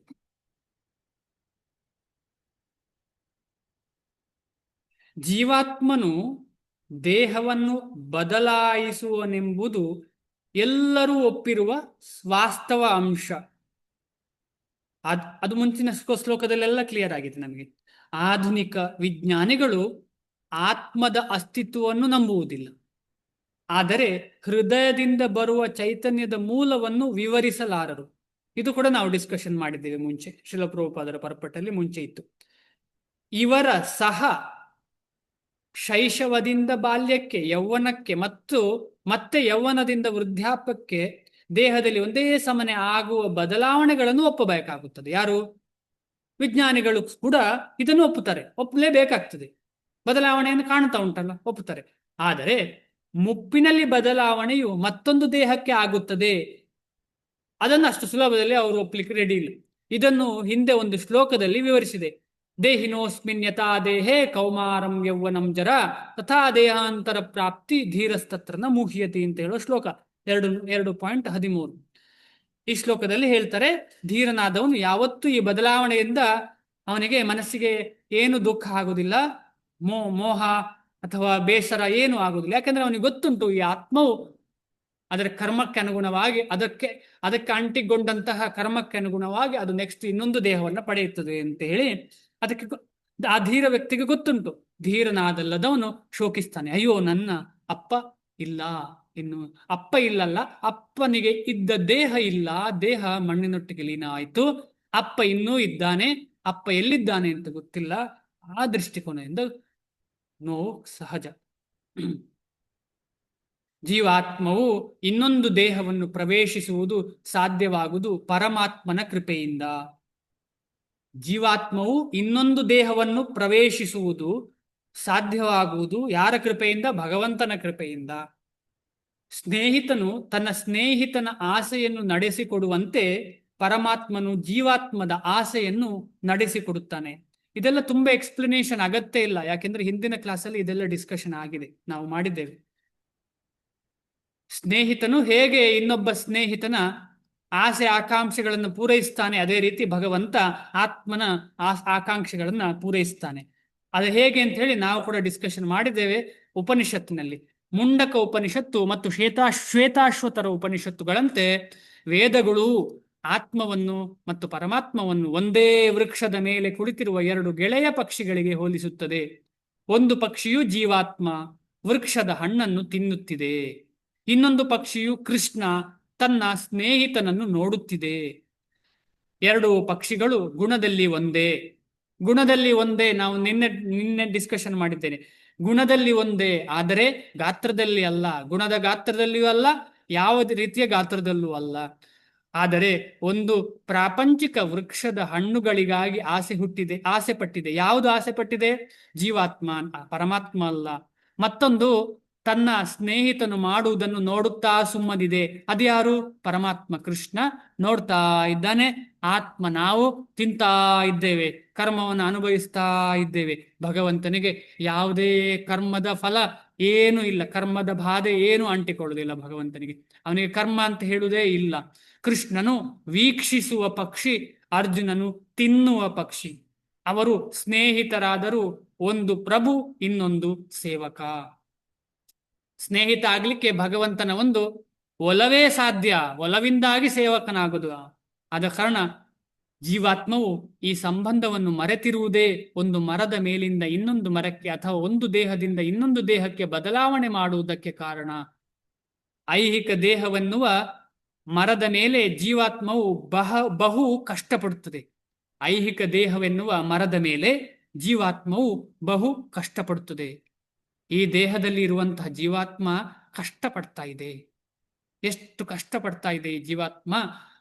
ಜೀವಾತ್ಮನು ದೇಹವನ್ನು ಬದಲಾಯಿಸುವನೆಂಬುದು ಎಲ್ಲರೂ ಒಪ್ಪಿರುವ ವಾಸ್ತವ ಅಂಶ. ಅದು ಮುಂಚಿನ ಶ್ಲೋಕದಲ್ಲೆಲ್ಲ ಕ್ಲಿಯರ್ ಆಗಿದೆ ನಮಗೆ. ಆಧುನಿಕ ವಿಜ್ಞಾನಿಗಳು ಆತ್ಮದ ಅಸ್ತಿತ್ವವನ್ನು ನಂಬುವುದಿಲ್ಲ, ಆದರೆ ಹೃದಯದಿಂದ ಬರುವ ಚೈತನ್ಯದ ಮೂಲವನ್ನು ವಿವರಿಸಲಾರರು. ಇದು ಕೂಡ ನಾವು ಡಿಸ್ಕಷನ್ ಮಾಡಿದ್ದೇವೆ ಮುಂಚೆ, ಶ್ರೀಲ ಪ್ರಭುಪಾದರ ಪರ್ಪಟ್ಟಲ್ಲಿ ಮುಂಚೆ ಇತ್ತು. ಇವರ ಸಹ ಶೈಶವದಿಂದ ಬಾಲ್ಯಕ್ಕೆ, ಯೌವನಕ್ಕೆ ಮತ್ತು ಮತ್ತೆ ಯೌವನದಿಂದ ವೃದ್ಧಾಪ್ಯಕ್ಕೆ ದೇಹದಲ್ಲಿ ಒಂದೇ ಸಮನೆ ಆಗುವ ಬದಲಾವಣೆಗಳನ್ನು ಒಪ್ಪಬೇಕಾಗುತ್ತದೆ. ಯಾರು? ವಿಜ್ಞಾನಿಗಳು ಕೂಡ ಇದನ್ನು ಒಪ್ಪುತ್ತಾರೆ, ಒಪ್ಪಲೇಬೇಕಾಗ್ತದೆ. ಬದಲಾವಣೆಯನ್ನು ಕಾಣ್ತಾ ಉಂಟಲ್ಲ, ಒಪ್ಪುತ್ತಾರೆ. ಆದರೆ ಮುಪ್ಪಿನಲ್ಲಿ ಬದಲಾವಣೆಯು ಮತ್ತೊಂದು ದೇಹಕ್ಕೆ ಆಗುತ್ತದೆ, ಅದನ್ನು ಅಷ್ಟು ಸುಲಭದಲ್ಲಿ ಅವರು ಒಪ್ಪಲಿಕ್ಕೆ ರೆಡಿ ಇಲ್ಲ. ಇದನ್ನು ಹಿಂದೆ ಒಂದು ಶ್ಲೋಕದಲ್ಲಿ ವಿವರಿಸಿದೆ. ದೇಹಿನೋಸ್ಮಿನ್ ಯಥಾ ದೇಹೇ ಕೌಮಾರಂ ಯೌವನಂ ಜರ ತಥಾ ದೇಹಾಂತರ ಪ್ರಾಪ್ತಿ ಧೀರಸ್ತತ್ರನ ಮುಹ್ಯತಿ ಅಂತ ಹೇಳೋ ಶ್ಲೋಕ 2.13. ಈ ಶ್ಲೋಕದಲ್ಲಿ ಹೇಳ್ತಾರೆ, ಧೀರನಾದವನು ಯಾವತ್ತೂ ಈ ಬದಲಾವಣೆಯಿಂದ ಅವನಿಗೆ ಮನಸ್ಸಿಗೆ ಏನು ದುಃಖ ಆಗುವುದಿಲ್ಲ, ಮೋಹ ಅಥವಾ ಬೇಸರ ಏನು ಆಗುವುದಿಲ್ಲ. ಯಾಕಂದ್ರೆ ಅವನಿಗೆ ಗೊತ್ತುಂಟು ಈ ಆತ್ಮವು ಅದರ ಕರ್ಮಕ್ಕೆ ಅನುಗುಣವಾಗಿ ಅದಕ್ಕೆ ಅಂಟಿಕೊಂಡಂತಹ ಕರ್ಮಕ್ಕೆ ಅನುಗುಣವಾಗಿ ಅದು ನೆಕ್ಸ್ಟ್ ಇನ್ನೊಂದು ದೇಹವನ್ನು ಪಡೆಯುತ್ತದೆ ಅಂತ ಹೇಳಿ ಅದಕ್ಕೆ ಆ ಧೀರ ವ್ಯಕ್ತಿಗೆ ಗೊತ್ತುಂಟು. ಧೀರನಾದಲ್ಲದವನು ಶೋಕಿಸ್ತಾನೆ, ಅಯ್ಯೋ ನನ್ನ ಅಪ್ಪ ಇಲ್ಲ, ಇನ್ನು ಅಪ್ಪ ಇಲ್ಲಲ್ಲ, ಅಪ್ಪನಿಗೆ ಇದ್ದ ದೇಹ ಇಲ್ಲ, ದೇಹ ಮಣ್ಣಿನೊಟ್ಟಿಗೆ ಲೀನ ಆಯ್ತು, ಅಪ್ಪ ಇನ್ನೂ ಇದ್ದಾನೆ, ಅಪ್ಪ ಎಲ್ಲಿದ್ದಾನೆ ಅಂತ ಗೊತ್ತಿಲ್ಲ. ಆ ದೃಷ್ಟಿಕೋನದಿಂದ ನೋವು ಸಹಜ. ಜೀವಾತ್ಮವು ಇನ್ನೊಂದು ದೇಹವನ್ನು ಪ್ರವೇಶಿಸುವುದು ಸಾಧ್ಯವಾಗುವುದು ಪರಮಾತ್ಮನ ಕೃಪೆಯಿಂದ. ಜೀವಾತ್ಮವು ಇನ್ನೊಂದು ದೇಹವನ್ನು ಪ್ರವೇಶಿಸುವುದು ಸಾಧ್ಯವಾಗುವುದು ಯಾರ ಕೃಪೆಯಿಂದ? ಭಗವಂತನ ಕೃಪೆಯಿಂದ. ಸ್ನೇಹಿತನು ತನ್ನ ಸ್ನೇಹಿತನ ಆಸೆಯನ್ನು ನಡೆಸಿಕೊಡುವಂತೆ ಪರಮಾತ್ಮನು ಜೀವಾತ್ಮದ ಆಸೆಯನ್ನು ನಡೆಸಿಕೊಡುತ್ತಾನೆ. ಇದೆಲ್ಲ ತುಂಬಾ ಎಕ್ಸ್ಪ್ಲನೇಷನ್ ಅಗತ್ಯ ಇಲ್ಲ, ಯಾಕೆಂದ್ರೆ ಹಿಂದಿನ ಕ್ಲಾಸಲ್ಲಿ ಇದೆಲ್ಲ ಡಿಸ್ಕಷನ್ ಆಗಿದೆ, ನಾವು ಮಾಡಿದ್ದೇವೆ. ಸ್ನೇಹಿತನು ಹೇಗೆ ಇನ್ನೊಬ್ಬ ಸ್ನೇಹಿತನ ಆಸೆ ಆಕಾಂಕ್ಷೆಗಳನ್ನು ಪೂರೈಸ್ತಾನೆ, ಅದೇ ರೀತಿ ಭಗವಂತ ಆತ್ಮನ ಆಕಾಂಕ್ಷೆಗಳನ್ನು ಪೂರೈಸ್ತಾನೆ. ಅದು ಹೇಗೆ ಅಂತ ಹೇಳಿ ನಾವು ಕೂಡ ಡಿಸ್ಕಷನ್ ಮಾಡಿದ್ದೇವೆ ಉಪನಿಷತ್ತಿನಲ್ಲಿ. ಮುಂಡಕ ಉಪನಿಷತ್ತು ಮತ್ತು ಶ್ವೇತಾಶ್ವತರ ಉಪನಿಷತ್ತುಗಳಂತೆ ವೇದಗಳು ಆತ್ಮವನ್ನು ಮತ್ತು ಪರಮಾತ್ಮವನ್ನು ಒಂದೇ ವೃಕ್ಷದ ಮೇಲೆ ಕುಳಿತಿರುವ ಎರಡು ಗೆಳೆಯ ಪಕ್ಷಿಗಳಿಗೆ ಹೋಲಿಸುತ್ತದೆ. ಒಂದು ಪಕ್ಷಿಯು ಜೀವಾತ್ಮ ವೃಕ್ಷದ ಹಣ್ಣನ್ನು ತಿನ್ನುತ್ತಿದೆ, ಇನ್ನೊಂದು ಪಕ್ಷಿಯು ಕೃಷ್ಣ ತನ್ನ ಸ್ನೇಹಿತನನ್ನು ನೋಡುತ್ತಿದೆ. ಎರಡು ಪಕ್ಷಿಗಳು ಗುಣದಲ್ಲಿ ಒಂದೇ. ನಾವು ನಿನ್ನೆ ಡಿಸ್ಕಷನ್ ಮಾಡಿದ್ದೇನೆ. ಗುಣದಲ್ಲಿ ಒಂದೇ, ಆದರೆ ಗಾತ್ರದಲ್ಲಿ ಅಲ್ಲ. ಗುಣದ ಗಾತ್ರದಲ್ಲಿಯೂ ಅಲ್ಲ, ಯಾವ ರೀತಿಯ ಗಾತ್ರದಲ್ಲೂ ಅಲ್ಲ. ಆದರೆ ಒಂದು ಪ್ರಾಪಂಚಿಕ ವೃಕ್ಷದ ಹಣ್ಣುಗಳಿಗಾಗಿ ಆಸೆ ಪಟ್ಟಿದೆ. ಯಾವುದು ಆಸೆ ಪಟ್ಟಿದೆ? ಜೀವಾತ್ಮ, ಪರಮಾತ್ಮ ಅಲ್ಲ. ಮತ್ತೊಂದು ತನ್ನ ಸ್ನೇಹಿತನು ಮಾಡುವುದನ್ನು ನೋಡುತ್ತಾ ಸುಮ್ಮನಿದೆ. ಅದ್ಯಾರು? ಪರಮಾತ್ಮ ಕೃಷ್ಣ ನೋಡ್ತಾ ಇದ್ದಾನೆ. ಆತ್ಮ ನಾವು ತಿಂತಾ ಇದ್ದೇವೆ, ಕರ್ಮವನ್ನು ಅನುಭವಿಸ್ತಾ ಇದ್ದೇವೆ. ಭಗವಂತನಿಗೆ ಯಾವುದೇ ಕರ್ಮದ ಫಲ ಏನೂ ಇಲ್ಲ, ಕರ್ಮದ ಬಾಧೆ ಏನು ಅಂಟಿಕೊಳ್ಳುವುದಿಲ್ಲ ಭಗವಂತನಿಗೆ. ಅವನಿಗೆ ಕರ್ಮ ಅಂತ ಹೇಳುವುದೇ ಇಲ್ಲ. ಕೃಷ್ಣನು ವೀಕ್ಷಿಸುವ ಪಕ್ಷಿ, ಅರ್ಜುನನು ತಿನ್ನುವ ಪಕ್ಷಿ. ಅವರು ಸ್ನೇಹಿತರಾದರೂ ಒಂದು ಪ್ರಭು, ಇನ್ನೊಂದು ಸೇವಕ. ಸ್ನೇಹಿತ ಆಗ್ಲಿಕ್ಕೆ ಭಗವಂತನ ಒಂದು ಒಲವೇ ಸಾಧ್ಯ, ಒಲವಿಂದಾಗಿ ಸೇವಕನಾಗುವುದು. ಆದ ಕಾರಣ ಜೀವಾತ್ಮವು ಈ ಸಂಬಂಧವನ್ನು ಮರೆತಿರುವುದೇ ಒಂದು ಮರದ ಮೇಲಿಂದ ಇನ್ನೊಂದು ಮರಕ್ಕೆ ಅಥವಾ ಒಂದು ದೇಹದಿಂದ ಇನ್ನೊಂದು ದೇಹಕ್ಕೆ ಬದಲಾವಣೆ ಮಾಡುವುದಕ್ಕೆ ಕಾರಣ. ಐಹಿಕ ದೇಹವೆನ್ನುವ ಮರದ ಮೇಲೆ ಜೀವಾತ್ಮವು ಬಹು ಕಷ್ಟಪಡುತ್ತದೆ. ಐಹಿಕ ದೇಹವೆನ್ನುವ ಮರದ ಮೇಲೆ ಜೀವಾತ್ಮವು ಬಹು ಕಷ್ಟಪಡುತ್ತದೆ. ಈ ದೇಹದಲ್ಲಿ ಇರುವಂತಹ ಜೀವಾತ್ಮ ಕಷ್ಟಪಡ್ತಾ ಇದೆ. ಎಷ್ಟು ಕಷ್ಟಪಡ್ತಾ ಇದೆ ಈ ಜೀವಾತ್ಮ.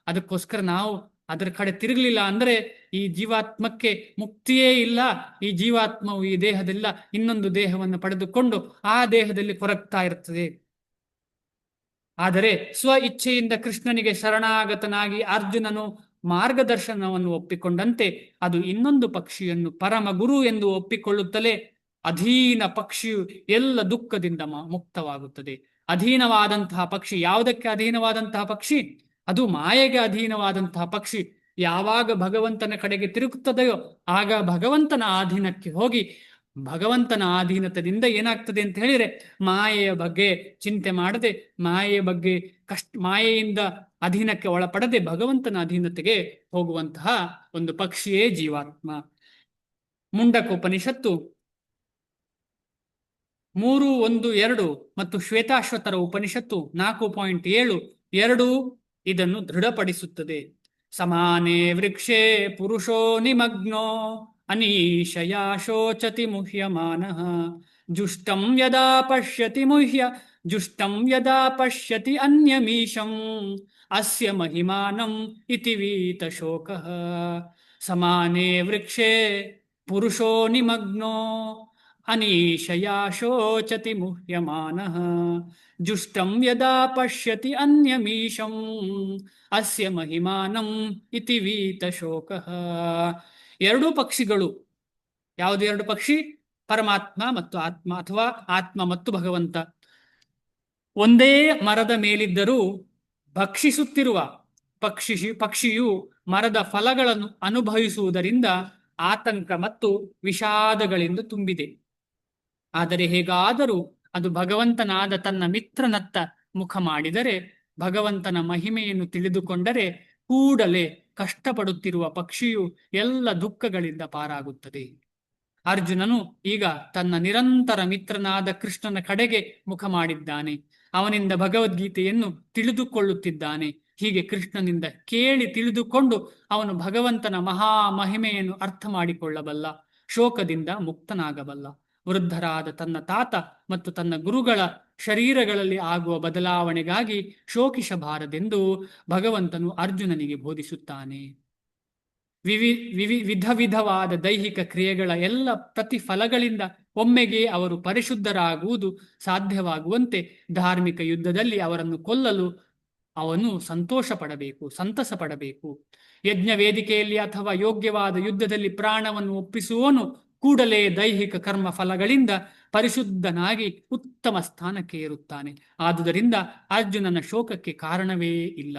ಅದಕ್ಕೋಸ್ಕರ ನಾವು ಅದರ ಕಡೆ ತಿರುಗಲಿಲ್ಲ ಅಂದ್ರೆ ಈ ಜೀವಾತ್ಮಕ್ಕೆ ಮುಕ್ತಿಯೇ ಇಲ್ಲ. ಈ ಜೀವಾತ್ಮವು ಈ ದೇಹದಲ್ಲ ಇನ್ನೊಂದು ದೇಹವನ್ನು ಪಡೆದುಕೊಂಡು ಆ ದೇಹದಲ್ಲಿ ಕೊರಗ್ತಾ ಇರ್ತದೆ. ಆದರೆ ಸ್ವ ಇಚ್ಛೆಯಿಂದ ಕೃಷ್ಣನಿಗೆ ಶರಣಾಗತನಾಗಿ ಅರ್ಜುನನು ಮಾರ್ಗದರ್ಶನವನ್ನು ಒಪ್ಪಿಕೊಂಡಂತೆ ಅದು ಇನ್ನೊಂದು ಪಕ್ಷಿಯನ್ನು ಪರಮ ಗುರು ಎಂದು ಒಪ್ಪಿಕೊಳ್ಳುತ್ತಲೇ ಅಧೀನ ಪಕ್ಷಿಯು ಎಲ್ಲ ದುಃಖದಿಂದ ಮುಕ್ತವಾಗುತ್ತದೆ. ಅಧೀನವಾದಂತಹ ಪಕ್ಷಿ ಯಾವುದಕ್ಕೆ ಅಧೀನವಾದಂತಹ ಪಕ್ಷಿ? ಅದು ಮಾಯೆಗೆ ಅಧೀನವಾದಂತಹ ಪಕ್ಷಿ ಯಾವಾಗ ಭಗವಂತನ ಕಡೆಗೆ ತಿರುಗುತ್ತದೆಯೋ ಆಗ ಭಗವಂತನ ಅಧೀನಕ್ಕೆ ಹೋಗಿ ಭಗವಂತನ ಅಧೀನತದಿಂದ ಏನಾಗ್ತದೆ ಅಂತ ಹೇಳಿದ್ರೆ ಮಾಯೆಯ ಬಗ್ಗೆ ಚಿಂತೆ ಮಾಡದೆ ಮಾಯೆಯ ಬಗ್ಗೆ ಮಾಯೆಯಿಂದ ಅಧೀನಕ್ಕೆ ಒಳಪಡದೆ ಭಗವಂತನ ಅಧೀನತೆಗೆ ಹೋಗುವಂತಹ ಒಂದು ಪಕ್ಷಿಯೇ ಜೀವಾತ್ಮ. ಮುಂಡಕೋಪನಿಷತ್ತು 3.1.2 ಮತ್ತು ಶ್ವೇತಾಶ್ವತರ ಉಪನಿಷತ್ತು 4.7 ಎರಡೂ ಇದನ್ನು ದೃಢಪಡಿಸುತ್ತದೆ. ಸಮಾನೇ ವೃಕ್ಷೇ ಪುರುಷೋ ನಿಮಗ್ನೋ ಅನೀಶಯಾ ಶೋಚತಿ ಮುಹ್ಯಮಾನಃ ಜುಷ್ಟಂ ಯದಾ ಪಶ್ಯತಿ ಜುಷ್ಟಂ ಯದಾ ಪಶ್ಯತಿ ಅನ್ಯಮೀಶಂ ಅಸ್ಯ ಮಹಿಮಾನಂ ಇತಿ ವೀತ ಶೋಕಃ. ಸಮಾನೇ ವೃಕ್ಷೇ ಪುರುಷೋ ನಿಮಗ್ನೋ ಅನೀಶಯಾ ಶೋಚತಿ ಮುಹ್ಯಮಾನಃ ಜುಷ್ಟಂ ಯದಾ ಪಶ್ಯತಿ ಅನ್ಯಮೀಶಂ ಅಸ್ಯ ಮಹಿಮಾನಂ ಇತಿ ವೀತ ಶೋಕಃ. ಎರಡೂ ಪಕ್ಷಿಗಳು, ಯಾವುದು ಎರಡು ಪಕ್ಷಿ? ಪರಮಾತ್ಮ ಮತ್ತು ಆತ್ಮ, ಅಥವಾ ಆತ್ಮ ಮತ್ತು ಭಗವಂತ. ಒಂದೇ ಮರದ ಮೇಲಿದ್ದರೂ ಭಕ್ಷಿಸುತ್ತಿರುವ ಪಕ್ಷಿಯು ಮರದ ಫಲಗಳನ್ನು ಅನುಭವಿಸುವುದರಿಂದ ಆತಂಕ ಮತ್ತು ವಿಷಾದಗಳಿಂದ ತುಂಬಿದೆ. ಆದರೆ ಹೇಗಾದರೂ ಅದು ಭಗವಂತನಾದ ತನ್ನ ಮಿತ್ರನತ್ತ ಮುಖ ಮಾಡಿದರೆ, ಭಗವಂತನ ಮಹಿಮೆಯನ್ನು ತಿಳಿದುಕೊಂಡರೆ ಕೂಡಲೇ ಕಷ್ಟಪಡುತ್ತಿರುವ ಪಕ್ಷಿಯು ಎಲ್ಲ ದುಃಖಗಳಿಂದ ಪಾರಾಗುತ್ತದೆ. ಅರ್ಜುನನು ಈಗ ತನ್ನ ನಿರಂತರ ಮಿತ್ರನಾದ ಕೃಷ್ಣನ ಕಡೆಗೆ ಮುಖ ಮಾಡಿದ್ದಾನೆ. ಅವನಿಂದ ಭಗವದ್ಗೀತೆಯನ್ನು ತಿಳಿದುಕೊಳ್ಳುತ್ತಿದ್ದಾನೆ. ಹೀಗೆ ಕೃಷ್ಣನಿಂದ ಕೇಳಿ ತಿಳಿದುಕೊಂಡು ಅವನು ಭಗವಂತನ ಮಹಾ ಮಹಿಮೆಯನ್ನು ಅರ್ಥ ಮಾಡಿಕೊಳ್ಳಬಲ್ಲ, ಶೋಕದಿಂದ ಮುಕ್ತನಾಗಬಲ್ಲ. ವೃದ್ಧರಾದ ತನ್ನ ತಾತ ಮತ್ತು ತನ್ನ ಗುರುಗಳ ಶರೀರಗಳಲ್ಲಿ ಆಗುವ ಬದಲಾವಣೆಗಾಗಿ ಶೋಕಿಸಬಾರದೆಂದು ಭಗವಂತನು ಅರ್ಜುನನಿಗೆ ಬೋಧಿಸುತ್ತಾನೆ. ವಿಧ ವಿಧವಾದ ದೈಹಿಕ ಕ್ರಿಯೆಗಳ ಎಲ್ಲ ಪ್ರತಿಫಲಗಳಿಂದ ಒಮ್ಮೆಗೆ ಅವರು ಪರಿಶುದ್ಧರಾಗುವುದು ಸಾಧ್ಯವಾಗುವಂತೆ ಧಾರ್ಮಿಕ ಯುದ್ಧದಲ್ಲಿ ಅವರನ್ನು ಕೊಲ್ಲಲು ಅವನು ಸಂತಸ ಪಡಬೇಕು. ಯಜ್ಞ ವೇದಿಕೆಯಲ್ಲಿ ಅಥವಾ ಯೋಗ್ಯವಾದ ಯುದ್ಧದಲ್ಲಿ ಪ್ರಾಣವನ್ನು ಒಪ್ಪಿಸುವವನು ಕೂಡಲೇ ದೈಹಿಕ ಕರ್ಮ ಫಲಗಳಿಂದ ಪರಿಶುದ್ಧನಾಗಿ ಉತ್ತಮ ಸ್ಥಾನಕ್ಕೆ ಏರುತ್ತಾನೆ. ಆದುದರಿಂದ ಅರ್ಜುನನ ಶೋಕಕ್ಕೆ ಕಾರಣವೇ ಇಲ್ಲ.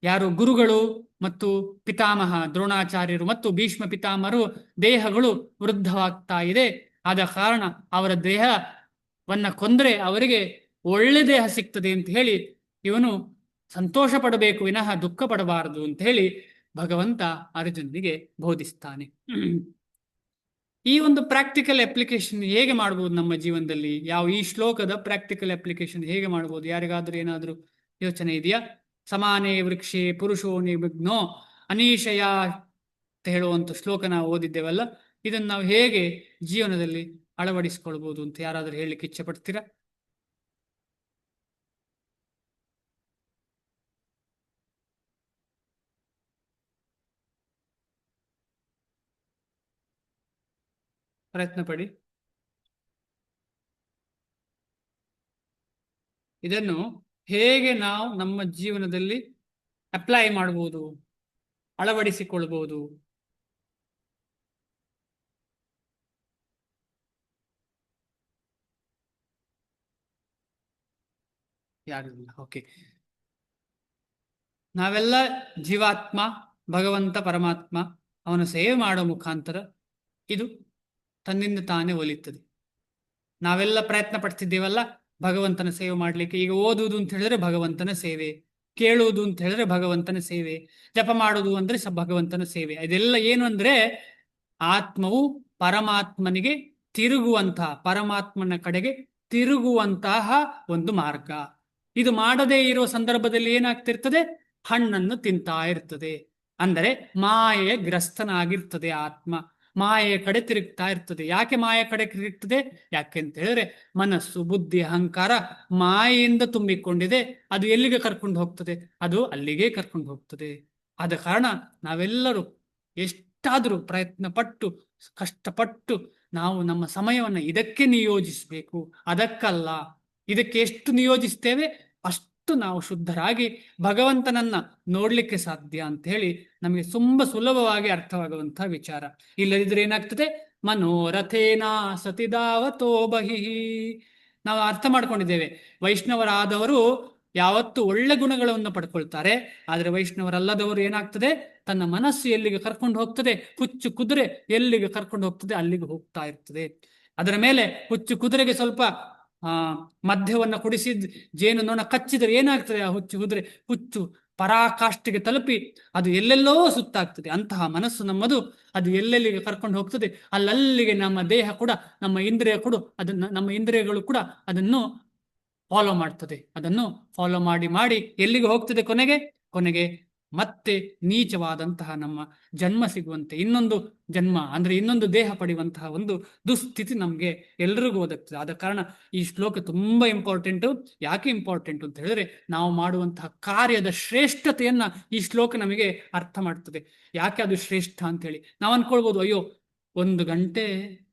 ಯಾರು ಗುರುಗಳು ಮತ್ತು ಪಿತಾಮಹ ದ್ರೋಣಾಚಾರ್ಯರು ಮತ್ತು ಭೀಷ್ಮ ಪಿತಾಮಹರು ದೇಹಗಳು ವೃದ್ಧವಾಗ್ತಾ ಇದೆ, ಆದ ಕಾರಣ ಅವರ ದೇಹವನ್ನ ಕೊಂದ್ರೆ ಅವರಿಗೆ ಒಳ್ಳೆ ದೇಹ ಸಿಗ್ತದೆ ಅಂತ ಹೇಳಿ ಇವನು ಸಂತೋಷ ಪಡಬೇಕು, ವಿನಃ ದುಃಖ ಪಡಬಾರದು ಅಂತ ಹೇಳಿ ಭಗವಂತ ಅರ್ಜುನನಿಗೆ ಬೋಧಿಸ್ತಾನೆ. ಈ ಒಂದು ಪ್ರಾಕ್ಟಿಕಲ್ ಅಪ್ಲಿಕೇಶನ್ ಹೇಗೆ ಮಾಡ್ಬೋದು ನಮ್ಮ ಜೀವನದಲ್ಲಿ? ಈ ಶ್ಲೋಕದ ಪ್ರಾಕ್ಟಿಕಲ್ ಅಪ್ಲಿಕೇಶನ್ ಹೇಗೆ ಮಾಡ್ಬೋದು? ಯಾರಿಗಾದ್ರೂ ಏನಾದ್ರೂ ಯೋಚನೆ ಇದೆಯಾ? ಸಮಾನೇ ವೃಕ್ಷೇ ಪುರುಷೋ ನಿಮಗ್ನೋ ಅನೀಶಯ ಅಂತ ಹೇಳುವಂತ ಶ್ಲೋಕ ನಾವು ಓದಿದ್ದೇವಲ್ಲ, ಇದನ್ನು ನಾವು ಹೇಗೆ ಜೀವನದಲ್ಲಿ ಅಳವಡಿಸಿಕೊಳ್ಬೋದು ಅಂತ ಯಾರಾದ್ರೂ ಹೇಳಲಿಕ್ಕೆ ಇಚ್ಛೆ ಪಡ್ತೀರಾ? ಪ್ರಯತ್ನ ಪಡಿ. ಇದನ್ನು ಹೇಗೆ ನಾವು ನಮ್ಮ ಜೀವನದಲ್ಲಿ ಅಪ್ಲೈ ಮಾಡಬಹುದು, ಅಳವಡಿಸಿಕೊಳ್ಬಹುದು? ಯಾರಿಲ್ಲ? ಓಕೆ. ನಾವೆಲ್ಲ ಜೀವಾತ್ಮ, ಭಗವಂತ ಪರಮಾತ್ಮ ಅವನ ಸೇವೆ ಮಾಡೋ ಮುಖಾಂತರ ಇದು ತನ್ನಿಂದ ತಾನೇ ಒಲಿತದೆ. ನಾವೆಲ್ಲ ಪ್ರಯತ್ನ ಪಡ್ತಿದ್ದೇವಲ್ಲ ಭಗವಂತನ ಸೇವೆ ಮಾಡ್ಲಿಕ್ಕೆ. ಈಗ ಓದುವುದು ಅಂತ ಹೇಳಿದ್ರೆ ಭಗವಂತನ ಸೇವೆ, ಕೇಳುವುದು ಅಂತ ಹೇಳಿದ್ರೆ ಭಗವಂತನ ಸೇವೆ, ಜಪ ಮಾಡುವುದು ಅಂದ್ರೆ ಭಗವಂತನ ಸೇವೆ. ಇದೆಲ್ಲ ಏನು ಅಂದ್ರೆ ಆತ್ಮವು ಪರಮಾತ್ಮನಿಗೆ ತಿರುಗುವಂತಹ, ಪರಮಾತ್ಮನ ಕಡೆಗೆ ತಿರುಗುವಂತಹ ಒಂದು ಮಾರ್ಗ. ಇದು ಮಾಡದೇ ಇರುವ ಸಂದರ್ಭದಲ್ಲಿ ಏನಾಗ್ತಿರ್ತದೆ? ಹಣ್ಣನ್ನು ತಿಂತಾ ಇರ್ತದೆ. ಅಂದರೆ ಮಾಯೆಯ ಗ್ರಸ್ತನಾಗಿರ್ತದೆ ಆತ್ಮ, ಮಾಯೆಯ ಕಡೆ ತಿರುಗ್ತಾ ಇರ್ತದೆ. ಯಾಕೆ ಮಾಯೆಯ ಕಡೆ ತಿರುಗ್ತದೆ? ಯಾಕೆಂತ ಹೇಳಿದ್ರೆ ಮನಸ್ಸು, ಬುದ್ಧಿ, ಅಹಂಕಾರ ಮಾಯೆಯಿಂದ ತುಂಬಿಕೊಂಡಿದೆ. ಅದು ಎಲ್ಲಿಗೆ ಕರ್ಕೊಂಡು ಹೋಗ್ತದೆ? ಅದು ಅಲ್ಲಿಗೆ ಕರ್ಕೊಂಡು ಹೋಗ್ತದೆ. ಆದ ಕಾರಣ ನಾವೆಲ್ಲರೂ ಎಷ್ಟಾದರೂ ಪ್ರಯತ್ನ ಪಟ್ಟು, ಕಷ್ಟಪಟ್ಟು ನಾವು ನಮ್ಮ ಸಮಯವನ್ನು ಇದಕ್ಕೆ ನಿಯೋಜಿಸಬೇಕು. ಅದಕ್ಕಲ್ಲ, ಇದಕ್ಕೆ ಎಷ್ಟು ನಿಯೋಜಿಸ್ತೇವೆ ಅಷ್ಟು ನಾವು ಶುದ್ಧರಾಗಿ ಭಗವಂತನನ್ನ ನೋಡ್ಲಿಕ್ಕೆ ಸಾಧ್ಯ ಅಂತ ಹೇಳಿ ನಮಗೆ ತುಂಬಾ ಸುಲಭವಾಗಿ ಅರ್ಥವಾಗುವಂತಹ ವಿಚಾರ. ಇಲ್ಲದಿದ್ರೆ ಏನಾಗ್ತದೆ? ಮನೋರಥೇನ ಸತಿದಾವತೋ ಬಹಿ. ನಾವು ಅರ್ಥ ಮಾಡ್ಕೊಂಡಿದ್ದೇವೆ, ವೈಷ್ಣವರಾದವರು ಯಾವತ್ತು ಒಳ್ಳೆ ಗುಣಗಳನ್ನು ಪಡ್ಕೊಳ್ತಾರೆ. ಆದರೆ ವೈಷ್ಣವರಲ್ಲದವರು ಏನಾಗ್ತದೆ, ತನ್ನ ಮನಸ್ಸು ಎಲ್ಲಿಗೆ ಕರ್ಕೊಂಡು ಹೋಗ್ತದೆ, ಹುಚ್ಚು ಕುದುರೆ ಎಲ್ಲಿಗೆ ಕರ್ಕೊಂಡು ಹೋಗ್ತದೆ ಅಲ್ಲಿಗೆ ಹೋಗ್ತಾ ಇರ್ತದೆ. ಅದರ ಮೇಲೆ ಹುಚ್ಚು ಕುದುರೆಗೆ ಸ್ವಲ್ಪ ಮದ್ಯವನ್ನ ಕುಡಿಸಿದ್ ಜೇನು ನೊಣ ಕಚ್ಚಿದರೆ ಏನಾಗ್ತದೆ, ಆ ಹುಚ್ಚು ಪರಾಕಾಷ್ಠೆಗೆ ತಲುಪಿ ಅದು ಎಲ್ಲೆಲ್ಲೋ ಸುತ್ತಾಗ್ತದೆ. ಅಂತಹ ಮನಸ್ಸು ನಮ್ಮದು, ಅದು ಎಲ್ಲೆಲ್ಲಿಗೆ ಕರ್ಕೊಂಡು ಹೋಗ್ತದೆ ಅಲ್ಲಲ್ಲಿಗೆ ನಮ್ಮ ದೇಹ ಕೂಡ, ನಮ್ಮ ಇಂದ್ರಿಯಗಳು ಕೂಡ ಅದನ್ನು ಫಾಲೋ ಮಾಡ್ತದೆ. ಅದನ್ನು ಫಾಲೋ ಮಾಡಿ ಎಲ್ಲಿಗೆ ಹೋಗ್ತದೆ, ಕೊನೆಗೆ ಮತ್ತೆ ನೀಚವಾದಂತಹ ನಮ್ಮ ಜನ್ಮ ಸಿಗುವಂತೆ, ಇನ್ನೊಂದು ಜನ್ಮ ಅಂದ್ರೆ ಇನ್ನೊಂದು ದೇಹ ಪಡೆಯುವಂತಹ ಒಂದು ದುಸ್ಥಿತಿ ನಮ್ಗೆ ಎಲ್ರಿಗೂ ಒದಗ್ತದೆ. ಆದ ಕಾರಣ ಈ ಶ್ಲೋಕ ತುಂಬಾ ಇಂಪಾರ್ಟೆಂಟು. ಯಾಕೆ ಇಂಪಾರ್ಟೆಂಟ್ ಅಂತ ಹೇಳಿದ್ರೆ, ನಾವು ಮಾಡುವಂತಹ ಕಾರ್ಯದ ಶ್ರೇಷ್ಠತೆಯನ್ನ ಈ ಶ್ಲೋಕ ನಮಗೆ ಅರ್ಥ ಮಾಡ್ತದೆ. ಯಾಕೆ ಅದು ಶ್ರೇಷ್ಠ ಅಂತೇಳಿ ನಾವು ಅನ್ಕೊಳ್ಬೋದು, ಅಯ್ಯೋ 1 ಗಂಟೆ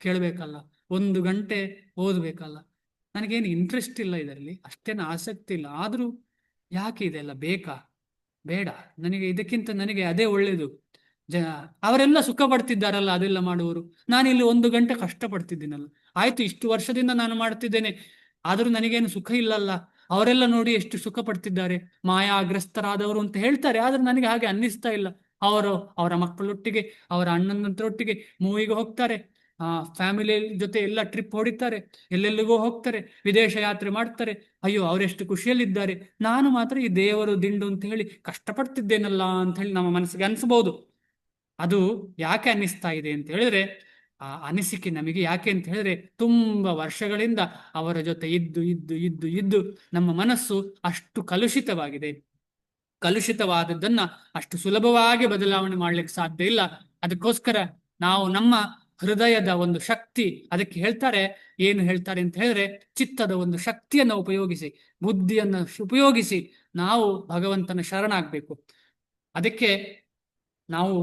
ಕೇಳಬೇಕಲ್ಲ, 1 ಗಂಟೆ ಓದಬೇಕಲ್ಲ, ನನಗೇನು ಇಂಟ್ರೆಸ್ಟ್ ಇಲ್ಲ ಇದರಲ್ಲಿ, ಅಷ್ಟೇನು ಆಸಕ್ತಿ ಇಲ್ಲ, ಆದರೂ ಯಾಕೆ ಇದೆಲ್ಲ ಬೇಕಾ, ಬೇಡ, ನನಗೆ ಅದೇ ಒಳ್ಳೇದು. ಅವರೆಲ್ಲ ಸುಖ ಪಡ್ತಿದ್ದಾರಲ್ಲ ಅದೆಲ್ಲ ಮಾಡುವವರು, ನಾನಿಲ್ಲಿ 1 ಗಂಟೆ ಕಷ್ಟಪಡ್ತಿದ್ದೀನಲ್ಲ, ಆಯ್ತು ಇಷ್ಟು ವರ್ಷದಿಂದ ನಾನು ಮಾಡ್ತಿದ್ದೇನೆ, ಆದರೂ ನನಗೇನು ಸುಖ ಇಲ್ಲಲ್ಲ, ಅವರೆಲ್ಲ ನೋಡಿ ಎಷ್ಟು ಸುಖ ಪಡ್ತಿದ್ದಾರೆ, ಮಾಯಾಗ್ರಸ್ತರಾದವರು ಅಂತ ಹೇಳ್ತಾರೆ, ಆದ್ರೆ ನನಗೆ ಹಾಗೆ ಅನ್ನಿಸ್ತಾ ಇಲ್ಲ. ಅವರ ಮಕ್ಕಳೊಟ್ಟಿಗೆ, ಅವರ ಅಣ್ಣನಂತರೊಟ್ಟಿಗೆ ಮೂವಿಗೆ ಹೋಗ್ತಾರೆ, ಫ್ಯಾಮಿಲಿ ಜೊತೆ ಎಲ್ಲ ಟ್ರಿಪ್ ಹೊಡಿತಾರೆ, ಎಲ್ಲೆಲ್ಲಿಗೋ ಹೋಗ್ತಾರೆ, ವಿದೇಶ ಯಾತ್ರೆ ಮಾಡ್ತಾರೆ, ಅಯ್ಯೋ ಅವರೆಷ್ಟು ಖುಷಿಯಲ್ಲಿದ್ದಾರೆ, ನಾನು ಮಾತ್ರ ಈ ದೇವರು ದಿಂಡು ಅಂತ ಹೇಳಿ ಕಷ್ಟಪಡ್ತಿದ್ದೇನಲ್ಲ ಅಂತ ಹೇಳಿ ನಮ್ಮ ಮನಸ್ಸಿಗೆ ಅನಿಸಬಹುದು. ಅದು ಯಾಕೆ ಅನ್ನಿಸ್ತಾ ಇದೆ ಅಂತ ಹೇಳಿದ್ರೆ, ಆ ಅನಿಸಿಕೆ ನಮಗೆ ಯಾಕೆ ಅಂತ ಹೇಳಿದ್ರೆ, ತುಂಬಾ ವರ್ಷಗಳಿಂದ ಅವರ ಜೊತೆ ಇದ್ದು ನಮ್ಮ ಮನಸ್ಸು ಅಷ್ಟು ಕಲುಷಿತವಾಗಿದೆ. ಕಲುಷಿತವಾದದ್ದನ್ನ ಅಷ್ಟು ಸುಲಭವಾಗಿ ಬದಲಾವಣೆ ಮಾಡ್ಲಿಕ್ಕೆ ಸಾಧ್ಯ ಇಲ್ಲ. ಅದಕ್ಕೋಸ್ಕರ ನಾವು ನಮ್ಮ ಹೃದಯದ ಒಂದು ಶಕ್ತಿ, ಅದಕ್ಕೆ ಏನು ಹೇಳ್ತಾರೆ ಅಂತ ಹೇಳಿದ್ರೆ, ಚಿತ್ತದ ಒಂದು ಶಕ್ತಿಯನ್ನು ಉಪಯೋಗಿಸಿ, ಬುದ್ಧಿಯನ್ನು ಉಪಯೋಗಿಸಿ ನಾವು ಭಗವಂತನ ಶರಣಾಗಬೇಕು. ಅದಕ್ಕೆ ನಾವು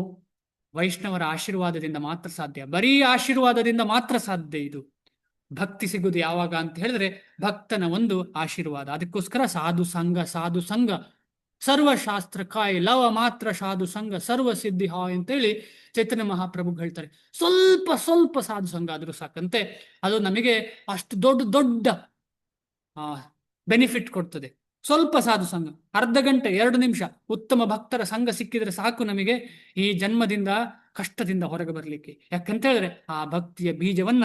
ವೈಷ್ಣವರ ಆಶೀರ್ವಾದದಿಂದ ಮಾತ್ರ ಸಾಧ್ಯ, ಬರೀ ಆಶೀರ್ವಾದದಿಂದ ಮಾತ್ರ ಸಾಧ್ಯ. ಇದು ಭಕ್ತಿ ಸಿಗುವುದು ಯಾವಾಗ ಅಂತ ಹೇಳಿದ್ರೆ, ಭಕ್ತನ ಒಂದು ಆಶೀರ್ವಾದ. ಅದಕ್ಕೋಸ್ಕರ ಸಾಧು ಸಂಘ ಸರ್ವಶಾಸ್ತ್ರ ಕಾಯಿ ಲವ ಮಾತ್ರ ಸಾಧು ಸಂಘ ಸರ್ವ ಸಿದ್ಧಿ ಹಾಯ್ ಅಂತೇಳಿ ಚೈತನ್ಯ ಮಹಾಪ್ರಭು ಹೇಳ್ತಾರೆ. ಸ್ವಲ್ಪ ಸಾಧು ಸಂಘ ಆದ್ರೂ ಸಾಕಂತೆ, ಅದು ನಮಗೆ ಅಷ್ಟು ದೊಡ್ಡ ಬೆನಿಫಿಟ್ ಕೊಡ್ತದೆ. ಸ್ವಲ್ಪ ಸಾಧು ಸಂಘ, ಅರ್ಧ ಗಂಟೆ 2 ನಿಮಿಷ ಉತ್ತಮ ಭಕ್ತರ ಸಂಘ ಸಿಕ್ಕಿದ್ರೆ ಸಾಕು ನಮಗೆ ಈ ಜನ್ಮದಿಂದ ಕಷ್ಟದಿಂದ ಹೊರಗೆ ಬರಲಿಕ್ಕೆ. ಯಾಕಂತ ಹೇಳಿದ್ರೆ ಆ ಭಕ್ತಿಯ ಬೀಜವನ್ನ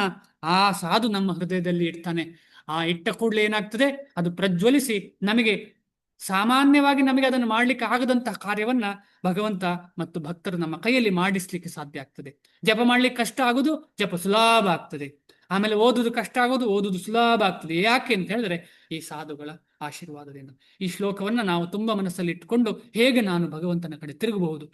ಆ ಸಾಧು ನಮ್ಮ ಹೃದಯದಲ್ಲಿ ಇಡ್ತಾನೆ. ಆ ಇಟ್ಟ ಕೂಡಲೇ ಏನಾಗ್ತದೆ, ಅದು ಪ್ರಜ್ವಲಿಸಿ ನಮಗೆ ಸಾಮಾನ್ಯವಾಗಿ ನಮಗೆ ಅದನ್ನು ಮಾಡ್ಲಿಕ್ಕೆ ಆಗದಂತಹ ಕಾರ್ಯವನ್ನ ಭಗವಂತ ಮತ್ತು ಭಕ್ತರು ನಮ್ಮ ಕೈಯಲ್ಲಿ ಮಾಡಿಸ್ಲಿಕ್ಕೆ ಸಾಧ್ಯ ಆಗ್ತದೆ. ಜಪ ಮಾಡ್ಲಿಕ್ಕೆ ಕಷ್ಟ ಆಗುದು, ಜಪ ಸುಲಭ ಆಗ್ತದೆ. ಆಮೇಲೆ ಓದುದು ಕಷ್ಟ ಆಗೋದು, ಓದುದು ಸುಲಭ ಆಗ್ತದೆ. ಯಾಕೆ ಅಂತ ಹೇಳಿದ್ರೆ ಈ ಸಾಧುಗಳ ಆಶೀರ್ವಾದದಿಂದ. ಈ ಶ್ಲೋಕವನ್ನ ನಾವು ತುಂಬಾ ಮನಸ್ಸಲ್ಲಿ ಇಟ್ಕೊಂಡು, ಹೇಗೆ ನಾನು ಭಗವಂತನ ಕಡೆ ತಿರುಗಬಹುದು,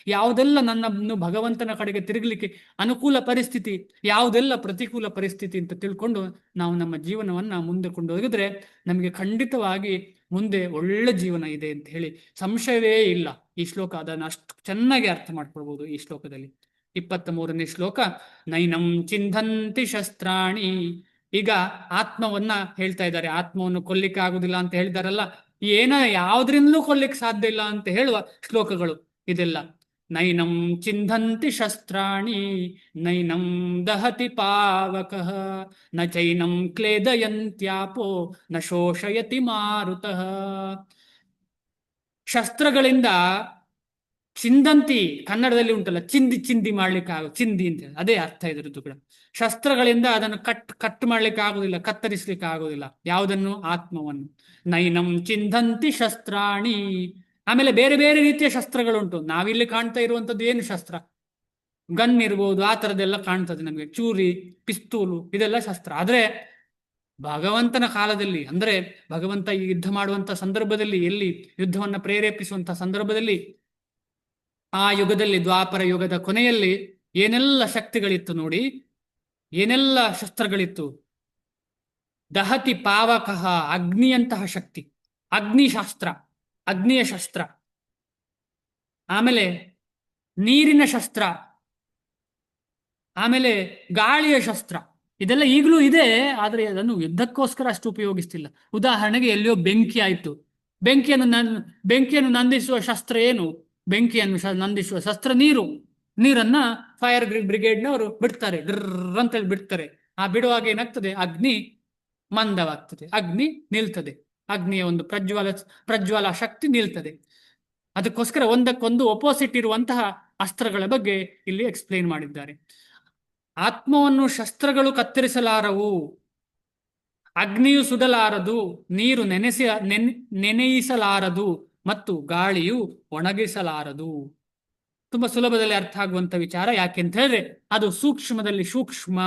ಯಾವುದೆಲ್ಲ ನನ್ನನ್ನು ಭಗವಂತನ ಕಡೆಗೆ ತಿರುಗಲಿಕ್ಕೆ ಅನುಕೂಲ ಪರಿಸ್ಥಿತಿ, ಯಾವುದೆಲ್ಲ ಪ್ರತಿಕೂಲ ಪರಿಸ್ಥಿತಿ ಅಂತ ತಿಳ್ಕೊಂಡು ನಾವು ನಮ್ಮ ಜೀವನವನ್ನ ಮುಂದೆ ಕೊಂಡೋಗಿದ್ರೆ ನಮಗೆ ಖಂಡಿತವಾಗಿ ಮುಂದೆ ಒಳ್ಳೆ ಜೀವನ ಇದೆ ಅಂತ ಹೇಳಿ ಸಂಶಯವೇ ಇಲ್ಲ. ಈ ಶ್ಲೋಕ ಅದನ್ನು ಅಷ್ಟು ಚೆನ್ನಾಗಿ ಅರ್ಥ ಮಾಡ್ಕೊಳ್ಬಹುದು. ಈ ಶ್ಲೋಕದಲ್ಲಿ 23ನೇ ಶ್ಲೋಕ, ನೈನಂ ಚಿಂಧಂತಿ ಶಸ್ತ್ರಾಣಿ. ಈಗ ಆತ್ಮವನ್ನ ಹೇಳ್ತಾ ಇದ್ದಾರೆ, ಆತ್ಮವನ್ನು ಕೊಲ್ಲಿಕ್ಕೆ ಆಗುದಿಲ್ಲ ಅಂತ ಹೇಳಿದಾರಲ್ಲ, ಯಾವುದ್ರಿಂದಲೂ ಕೊಲ್ಲಿಕ್ಕೆ ಸಾಧ್ಯ ಇಲ್ಲ ಅಂತ ಹೇಳುವ ಶ್ಲೋಕಗಳು ಇದೆಲ್ಲ. ನೈನಂ ಚಿಂಧಂತಿ ಶಸ್ತ್ರಾಣಿ ನೈನಂ ದಹತಿ ಪಾವಕಃ ನ ಚೈನಂ ಕ್ಲೇದಯಂತ್ಯಾಪೋ ನ ಶೋಷಯತಿ ಮಾರುತಃ. ಶಸ್ತ್ರಗಳಿಂದ ಚಿಂದಂತಿ, ಕನ್ನಡದಲ್ಲಿ ಉಂಟಲ್ಲ ಚಿಂದಿ ಮಾಡ್ಲಿಕ್ಕೆ ಚಿಂದಿ ಅಂತ ಹೇಳಿ, ಅದೇ ಅರ್ಥ ಇದ್ರದ್ದು ಕೂಡ. ಶಸ್ತ್ರಗಳಿಂದ ಅದನ್ನು ಕಟ್ ಮಾಡ್ಲಿಕ್ಕೆ ಆಗುದಿಲ್ಲ, ಕತ್ತರಿಸ್ಲಿಕ್ಕೆ ಆಗುದಿಲ್ಲ. ಯಾವುದನ್ನು? ಆತ್ಮವನ್ನು. ನೈನಂ ಚಿಂದಂತಿ ಶಸ್ತ್ರಾಣಿ. ಆಮೇಲೆ ಬೇರೆ ಬೇರೆ ರೀತಿಯ ಶಸ್ತ್ರಗಳುಂಟು. ನಾವಿಲ್ಲಿ ಕಾಣ್ತಾ ಇರುವಂತದ್ದು ಏನು ಶಸ್ತ್ರ? ಗನ್ ಇರ್ಬೋದು, ಆ ತರದೆಲ್ಲ ಕಾಣ್ತದೆ ನಮಗೆ, ಚೂರಿ, ಪಿಸ್ತೂಲು, ಇದೆಲ್ಲ ಶಸ್ತ್ರ. ಆದ್ರೆ ಭಗವಂತನ ಕಾಲದಲ್ಲಿ, ಅಂದ್ರೆ ಭಗವಂತ ಈ ಯುದ್ಧ ಮಾಡುವಂತ ಸಂದರ್ಭದಲ್ಲಿ, ಎಲ್ಲಿ ಯುದ್ಧವನ್ನ ಪ್ರೇರೇಪಿಸುವಂತ ಸಂದರ್ಭದಲ್ಲಿ, ಆ ಯುಗದಲ್ಲಿ, ದ್ವಾಪರ ಯುಗದ ಕೊನೆಯಲ್ಲಿ ಏನೆಲ್ಲ ಶಕ್ತಿಗಳಿತ್ತು ನೋಡಿ, ಏನೆಲ್ಲ ಶಸ್ತ್ರಗಳಿತ್ತು. ದಹತಿ ಪಾವಕಃ, ಅಗ್ನಿಯಂತಹ ಶಕ್ತಿ, ಅಗ್ನಿಶಾಸ್ತ್ರ, ಅಗ್ನಿಯ ಶಸ್ತ್ರ. ಆಮೇಲೆ ನೀರಿನ ಶಸ್ತ್ರ, ಆಮೇಲೆ ಗಾಳಿಯ ಶಸ್ತ್ರ. ಇದೆಲ್ಲ ಈಗಲೂ ಇದೆ, ಆದ್ರೆ ಅದನ್ನು ಯುದ್ಧಕ್ಕೋಸ್ಕರ ಅಷ್ಟು ಉಪಯೋಗಿಸ್ತಿಲ್ಲ. ಉದಾಹರಣೆಗೆ ಎಲ್ಲಿಯೋ ಬೆಂಕಿ ಆಯ್ತು, ಬೆಂಕಿಯನ್ನು ನಂದಿಸುವ ಶಸ್ತ್ರ ಏನು? ಬೆಂಕಿಯನ್ನು ನಂದಿಸುವ ಶಸ್ತ್ರ ನೀರನ್ನ ಫೈರ್ ಬ್ರಿಗೇಡ್ನವರು ಬಿಡ್ತಾರೆ, ಡ್ರರ್ ಅಂತೇಳಿ ಬಿಡ್ತಾರೆ. ಆ ಬಿಡುವಾಗ ಏನಾಗ್ತದೆ, ಅಗ್ನಿ ಮಂದವಾಗ್ತದೆ, ಅಗ್ನಿ ನಿಲ್ತದೆ, ಅಗ್ನಿಯ ಒಂದು ಪ್ರಜ್ವಲ ಶಕ್ತಿ ನಿಲ್ತದೆ. ಅದಕ್ಕೋಸ್ಕರ ಒಂದಕ್ಕೊಂದು ಒಪೋಸಿಟ್ ಇರುವಂತಹ ಅಸ್ತ್ರಗಳ ಬಗ್ಗೆ ಇಲ್ಲಿ ಎಕ್ಸ್ಪ್ಲೇನ್ ಮಾಡಿದ್ದಾರೆ. ಆತ್ಮವನ್ನು ಶಸ್ತ್ರಗಳು ಕತ್ತರಿಸಲಾರವು, ಅಗ್ನಿಯು ಸುಡಲಾರದು, ನೀರು ನೆನೆಯಿಸಲಾರದು ಮತ್ತು ಗಾಳಿಯು ಒಣಗಿಸಲಾರದು. ತುಂಬಾ ಸುಲಭದಲ್ಲಿ ಅರ್ಥ ಆಗುವಂತ ವಿಚಾರ. ಯಾಕೆಂತ ಹೇಳಿದ್ರೆ ಅದು ಸೂಕ್ಷ್ಮದಲ್ಲಿ ಸೂಕ್ಷ್ಮ,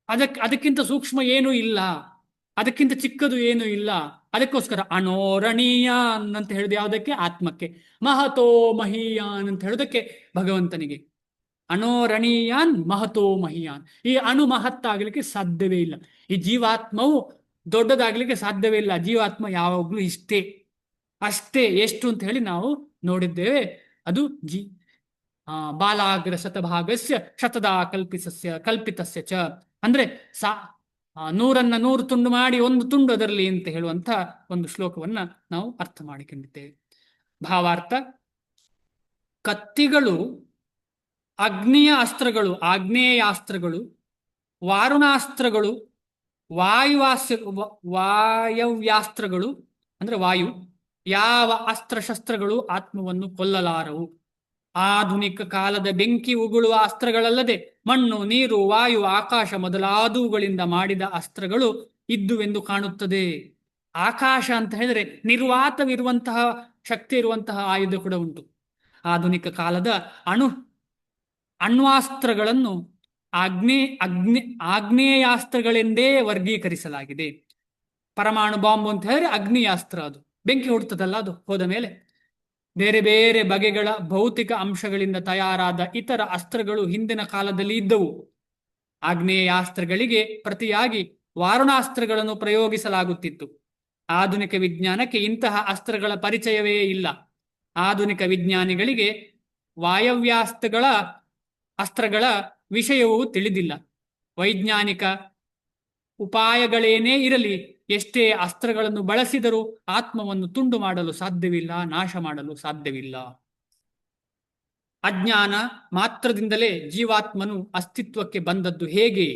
ಅದಕ್ಕಿಂತ ಸೂಕ್ಷ್ಮ ಏನೂ ಇಲ್ಲ, ಅದಕ್ಕಿಂತ ಚಿಕ್ಕದು ಏನೂ ಇಲ್ಲ. ಅದಕ್ಕೋಸ್ಕರ ಅಣೋರಣೀಯಾನ್ ಅಂತ ಹೇಳುದು ಯಾವುದಕ್ಕೆ? ಆತ್ಮಕ್ಕೆ. ಮಹತೋ ಮಹೀಯಾನ್ ಅಂತ ಹೇಳುದಕ್ಕೆ ಭಗವಂತನಿಗೆ. ಅಣೋರಣೀಯಾನ್ ಮಹತೋ ಮಹೀಯಾನ್. ಈ ಅಣು ಮಹತ್ತಾಗಲಿಕ್ಕೆ ಸಾಧ್ಯವೇ ಇಲ್ಲ. ಈ ಜೀವಾತ್ಮವು ದೊಡ್ಡದಾಗಲಿಕ್ಕೆ ಸಾಧ್ಯವೇ ಇಲ್ಲ. ಜೀವಾತ್ಮ ಯಾವಾಗಲೂ ಇಷ್ಟೇ, ಅಷ್ಟೇ. ಎಷ್ಟು ಅಂತ ಹೇಳಿ ನಾವು ನೋಡಿದ್ದೇವೆ. ಅದು ಬಾಲಾಗ್ರ ಶತಭಾಗಸ್ಯ ಶತದಾ ಕಲ್ಪಿತಸ್ಯ ಚ ಅಂದ್ರೆ 100 ತುಂಡು ಮಾಡಿ ಒಂದು ತುಂಡು ಅದರಲ್ಲಿ ಅಂತ ಹೇಳುವಂತ ಒಂದು ಶ್ಲೋಕವನ್ನ ನಾವು ಅರ್ಥ ಮಾಡಿಕೊಂಡಿದ್ದೇವೆ. ಭಾವಾರ್ಥ: ಕತ್ತಿಗಳು ಅಗ್ನಿಯ ಅಸ್ತ್ರಗಳು, ಆಗ್ನೇಯಾಸ್ತ್ರಗಳು, ವಾರುಣಾಸ್ತ್ರಗಳು, ವಾಯವ್ಯಾಸ್ತ್ರಗಳು ಅಂದ್ರೆ ವಾಯು, ಯಾವ ಅಸ್ತ್ರಶಸ್ತ್ರಗಳು ಆತ್ಮವನ್ನು ಕೊಲ್ಲಲಾರವು. ಆಧುನಿಕ ಕಾಲದ ಬೆಂಕಿ ಉಗುಳುವ ಅಸ್ತ್ರಗಳಲ್ಲದೆ ಮಣ್ಣು, ನೀರು, ವಾಯು, ಆಕಾಶ ಮೊದಲಾದವುಗಳಿಂದ ಮಾಡಿದ ಅಸ್ತ್ರಗಳು ಇದ್ದುವೆಂದು ಕಾಣುತ್ತದೆ. ಆಕಾಶ ಅಂತ ಹೇಳಿದ್ರೆ ನಿರ್ವಾತವಿರುವಂತಹ ಶಕ್ತಿ ಇರುವಂತಹ ಆಯುಧ ಕೂಡ ಉಂಟು. ಆಧುನಿಕ ಕಾಲದ ಅಣ್ವಾಸ್ತ್ರಗಳನ್ನು ಆಗ್ನೇಯಾಸ್ತ್ರಗಳೆಂದೇ ವರ್ಗೀಕರಿಸಲಾಗಿದೆ. ಪರಮಾಣು ಬಾಂಬ್ ಅಂತ ಹೇಳಿದ್ರೆ ಅಗ್ನಿಯಾಸ್ತ್ರ, ಅದು ಬೆಂಕಿ ಹುಡ್ತದಲ್ಲ, ಅದು ಹೋದ ಮೇಲೆ. ಬೇರೆ ಬೇರೆ ಬಗೆಗಳ ಭೌತಿಕ ಅಂಶಗಳಿಂದ ತಯಾರಾದ ಇತರ ಅಸ್ತ್ರಗಳು ಹಿಂದಿನ ಕಾಲದಲ್ಲಿ ಇದ್ದವು. ಆಗ್ನೇಯಾಸ್ತ್ರಗಳಿಗೆ ಪ್ರತಿಯಾಗಿ ವಾರುಣಾಸ್ತ್ರಗಳನ್ನು ಪ್ರಯೋಗಿಸಲಾಗುತ್ತಿತ್ತು. ಆಧುನಿಕ ವಿಜ್ಞಾನಕ್ಕೆ ಇಂತಹ ಅಸ್ತ್ರಗಳ ಪರಿಚಯವೇ ಇಲ್ಲ. ಆಧುನಿಕ ವಿಜ್ಞಾನಿಗಳಿಗೆ ಅಸ್ತ್ರಗಳ ವಿಷಯವೂ ತಿಳಿದಿಲ್ಲ. ವೈಜ್ಞಾನಿಕ ಉಪಾಯಗಳೇನೇ ಇರಲಿ, ಎಷ್ಟೇ ಅಸ್ತ್ರಗಳನ್ನು ಬಳಸಿದರೂ ಆತ್ಮವನ್ನು ತುಂಡು ಮಾಡಲು ಸಾಧ್ಯವಿಲ್ಲ, ನಾಶ ಮಾಡಲು ಸಾಧ್ಯವಿಲ್ಲ. ಅಜ್ಞಾನ ಮಾತ್ರದಿಂದಲೇ ಜೀವಾತ್ಮನು ಅಸ್ತಿತ್ವಕ್ಕೆ ಬಂದದ್ದು ಹೇಗೆ,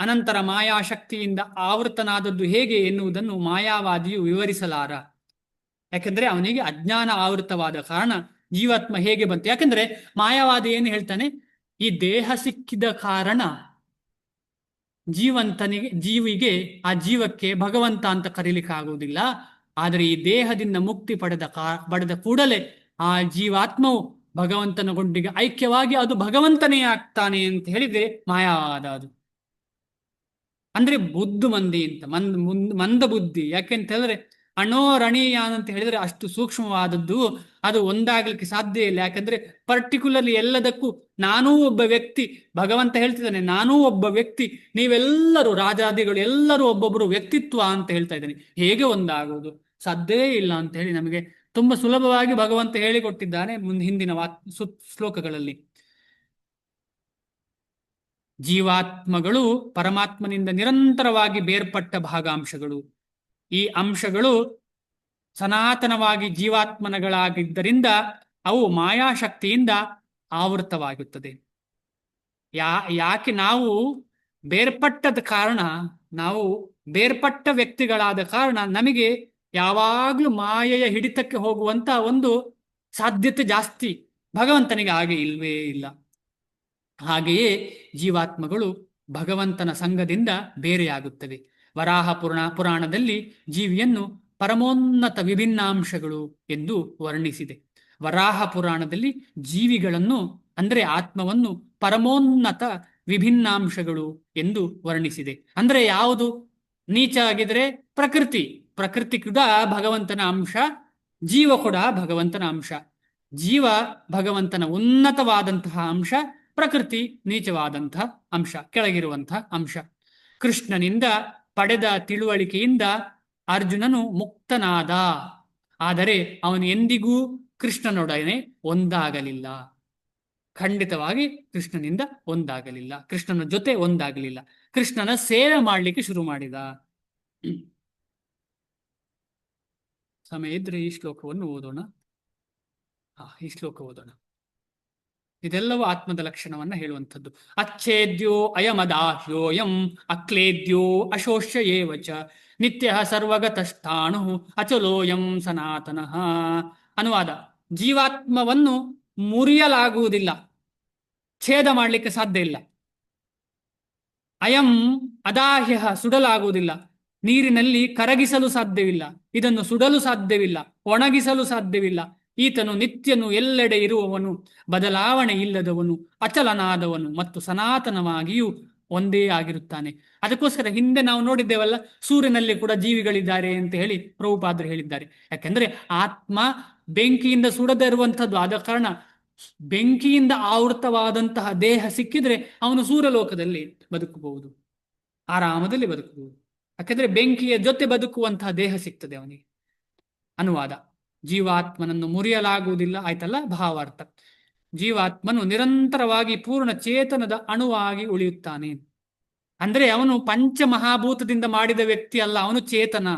ಅನಂತರ ಮಾಯಾಶಕ್ತಿಯಿಂದ ಆವೃತನಾದದ್ದು ಹೇಗೆ ಎನ್ನುವುದನ್ನು ಮಾಯಾವಾದಿಯು ವಿವರಿಸಲಾರ. ಯಾಕೆಂದ್ರೆ ಅವನಿಗೆ ಅಜ್ಞಾನ ಆವೃತವಾದ ಕಾರಣ ಜೀವಾತ್ಮ ಹೇಗೆ ಬಂತು. ಯಾಕೆಂದ್ರೆ ಮಾಯಾವಾದಿ ಏನು ಹೇಳ್ತಾನೆ, ಈ ದೇಹ ಸಿಕ್ಕಿದ ಕಾರಣ ಜೀವಿಗೆ ಆ ಜೀವಕ್ಕೆ ಭಗವಂತ ಅಂತ ಕರೀಲಿಕ್ಕೆ ಆಗುವುದಿಲ್ಲ. ಆದರೆ ಈ ದೇಹದಿಂದ ಮುಕ್ತಿ ಪಡೆದ ಕೂಡಲೇ ಆ ಜೀವಾತ್ಮವು ಭಗವಂತನ ಗುಂಡಿಗೆ ಐಕ್ಯವಾಗಿ ಅದು ಭಗವಂತನೇ ಆಗ್ತಾನೆ ಅಂತ ಹೇಳಿದ್ರೆ ಮಾಯಾವಾದ. ಅದು ಅಂದ್ರೆ ಮಂದಿ ಅಂತ ಮಂದ ಬುದ್ಧಿ. ಯಾಕೆಂತ ಹೇಳಿದ್ರೆ ಅಣೋರಣೀಯಾನ್ ಅಂತ ಹೇಳಿದ್ರೆ ಅಷ್ಟು ಸೂಕ್ಷ್ಮವಾದದ್ದು, ಅದು ಒಂದಾಗ್ಲಿಕ್ಕೆ ಸಾಧ್ಯ ಇಲ್ಲ. ಯಾಕಂದ್ರೆ ಪರ್ಟಿಕ್ಯುಲರ್ಲಿ ಎಲ್ಲದಕ್ಕೂ ನಾನೂ ಒಬ್ಬ ವ್ಯಕ್ತಿ, ಭಗವಂತ ಹೇಳ್ತಿದ್ದಾನೆ ನಾನೂ ಒಬ್ಬ ವ್ಯಕ್ತಿ, ನೀವೆಲ್ಲರೂ ರಾಜಾದಿಗಳು ಎಲ್ಲರೂ ಒಬ್ಬೊಬ್ಬರು ವ್ಯಕ್ತಿತ್ವ ಅಂತ ಹೇಳ್ತಾ ಇದ್ದಾನೆ. ಹೇಗೆ ಒಂದಾಗುವುದು? ಸಾಧ್ಯವೇ ಇಲ್ಲ ಅಂತ ಹೇಳಿ ನಮಗೆ ತುಂಬಾ ಸುಲಭವಾಗಿ ಭಗವಂತ ಹೇಳಿಕೊಟ್ಟಿದ್ದಾನೆ ಹಿಂದಿನ ಶ್ಲೋಕಗಳಲ್ಲಿ. ಜೀವಾತ್ಮಗಳು ಪರಮಾತ್ಮನಿಂದ ನಿರಂತರವಾಗಿ ಬೇರ್ಪಟ್ಟ ಭಾಗಾಂಶಗಳು. ಈ ಅಂಶಗಳು ಸನಾತನವಾಗಿ ಜೀವಾತ್ಮನಗಳಾಗಿದ್ದರಿಂದ ಅವು ಮಾಯಾಶಕ್ತಿಯಿಂದ ಆವೃತವಾಗುತ್ತದೆ. ಯಾಕೆ ನಾವು ಬೇರ್ಪಟ್ಟದ ಕಾರಣ, ನಾವು ಬೇರ್ಪಟ್ಟ ವ್ಯಕ್ತಿಗಳಾದ ಕಾರಣ ನಮಗೆ ಯಾವಾಗ್ಲೂ ಮಾಯೆಯ ಹಿಡಿತಕ್ಕೆ ಹೋಗುವಂತ ಒಂದು ಸಾಧ್ಯತೆ ಜಾಸ್ತಿ. ಭಗವಂತನಿಗೆ ಹಾಗೆ ಇಲ್ವೇ ಇಲ್ಲ. ಹಾಗೆಯೇ ಜೀವಾತ್ಮಗಳು ಭಗವಂತನ ಸಂಘದಿಂದ ಬೇರೆಯಾಗುತ್ತವೆ. ವರಾಹ ಪುರಾಣದಲ್ಲಿ ಜೀವಿಯನ್ನು ಪರಮೋನ್ನತ ವಿಭಿನ್ನಾಂಶಗಳು ಎಂದು ವರ್ಣಿಸಿದೆ. ವರಾಹ ಪುರಾಣದಲ್ಲಿ ಜೀವಿಗಳನ್ನು ಅಂದ್ರೆ ಆತ್ಮವನ್ನು ಪರಮೋನ್ನತ ವಿಭಿನ್ನಾಂಶಗಳು ಎಂದು ವರ್ಣಿಸಿದೆ. ಅಂದ್ರೆ ಯಾವುದು? ನೀಚ ಆಗಿದ್ರೆ ಪ್ರಕೃತಿ ಕೂಡ ಭಗವಂತನ ಅಂಶ, ಜೀವ ಕೂಡ ಭಗವಂತನ ಅಂಶ. ಜೀವ ಭಗವಂತನ ಉನ್ನತವಾದಂತಹ ಅಂಶ, ಪ್ರಕೃತಿ ನೀಚವಾದಂತಹ ಅಂಶ, ಕೆಳಗಿರುವಂತಹ ಅಂಶ. ಕೃಷ್ಣನಿಂದ ಪಡೆದ ತಿಳುವಳಿಕೆಯಿಂದ ಅರ್ಜುನನು ಮುಕ್ತನಾದ. ಆದರೆ ಅವನು ಎಂದಿಗೂ ಕೃಷ್ಣನೊಡನೆ ಒಂದಾಗಲಿಲ್ಲ. ಖಂಡಿತವಾಗಿ ಕೃಷ್ಣನಿಂದ ಒಂದಾಗಲಿಲ್ಲ, ಕೃಷ್ಣನ ಜೊತೆ ಒಂದಾಗಲಿಲ್ಲ. ಕೃಷ್ಣನ ಸೇವೆ ಮಾಡಲಿಕ್ಕೆ ಶುರು ಮಾಡಿದ. ಸಮಯ ಇದ್ರೆ ಈ ಶ್ಲೋಕವನ್ನು ಓದೋಣ. ಈ ಶ್ಲೋಕ ಓದೋಣ. ಇದೆಲ್ಲವೂ ಆತ್ಮದ ಲಕ್ಷಣವನ್ನ ಹೇಳುವಂಥದ್ದು. ಅಚ್ಛೇದ್ಯೋ ಅಯಮದಾಹ್ಯೋಯಂ ಅಕ್ಲೇದ್ಯೋ ಅಶೋಷ್ಯ ಏವಚ ನಿತ್ಯ ಸರ್ವಗತಸ್ಥಾಣು ಅಚಲೋಯಂ ಸನಾತನಃ. ಅನುವಾದ: ಜೀವಾತ್ಮವನ್ನು ಮುರಿಯಲಾಗುವುದಿಲ್ಲ, ಛೇದ ಮಾಡಲಿಕ್ಕೆ ಸಾಧ್ಯ ಇಲ್ಲ. ಅಯಂ ಅದಾಹ್ಯ, ಸುಡಲಾಗುವುದಿಲ್ಲ, ನೀರಿನಲ್ಲಿ ಕರಗಿಸಲು ಸಾಧ್ಯವಿಲ್ಲ, ಇದನ್ನು ಸುಡಲು ಸಾಧ್ಯವಿಲ್ಲ, ಒಣಗಿಸಲು ಸಾಧ್ಯವಿಲ್ಲ. ಈತನು ನಿತ್ಯನು, ಎಲ್ಲೆಡೆ ಇರುವವನು, ಬದಲಾವಣೆ ಇಲ್ಲದವನು, ಅಚಲನಾದವನು ಮತ್ತು ಸನಾತನವಾಗಿಯೂ ಒಂದೇ ಆಗಿರುತ್ತಾನೆ. ಅದಕ್ಕೋಸ್ಕರ ಹಿಂದೆ ನಾವು ನೋಡಿದ್ದೇವಲ್ಲ, ಸೂರ್ಯನಲ್ಲಿ ಕೂಡ ಜೀವಿಗಳಿದ್ದಾರೆ ಅಂತ ಹೇಳಿ ಪ್ರಭುಪಾದರು ಹೇಳಿದ್ದಾರೆ. ಯಾಕೆಂದ್ರೆ ಆತ್ಮ ಬೆಂಕಿಯಿಂದ ಸುಡದೇ ಇರುವಂಥದ್ದು. ಆದ ಕಾರಣ ಬೆಂಕಿಯಿಂದ ಆವೃತವಾದಂತಹ ದೇಹ ಸಿಕ್ಕಿದ್ರೆ ಅವನು ಸೂರ್ಯಲೋಕದಲ್ಲಿ ಬದುಕಬಹುದು, ಆರಾಮದಲ್ಲಿ ಬದುಕಬಹುದು. ಯಾಕೆಂದ್ರೆ ಬೆಂಕಿಯ ಜೊತೆ ಬದುಕುವಂತಹ ದೇಹ ಸಿಗ್ತದೆ ಅವನಿಗೆ. ಅನುವಾದ: ಜೀವಾತ್ಮನನ್ನು ಮುರಿಯಲಾಗುವುದಿಲ್ಲ ಆಯ್ತಲ್ಲ. ಭಾವಾರ್ಥ: ಜೀವಾತ್ಮನು ನಿರಂತರವಾಗಿ ಪೂರ್ಣ ಚೇತನದ ಅಣುವಾಗಿ ಉಳಿಯುತ್ತಾನೆ. ಅಂದ್ರೆ ಅವನು ಪಂಚಮಹಾಭೂತದಿಂದ ಮಾಡಿದ ವ್ಯಕ್ತಿ ಅಲ್ಲ, ಅವನು ಚೇತನ.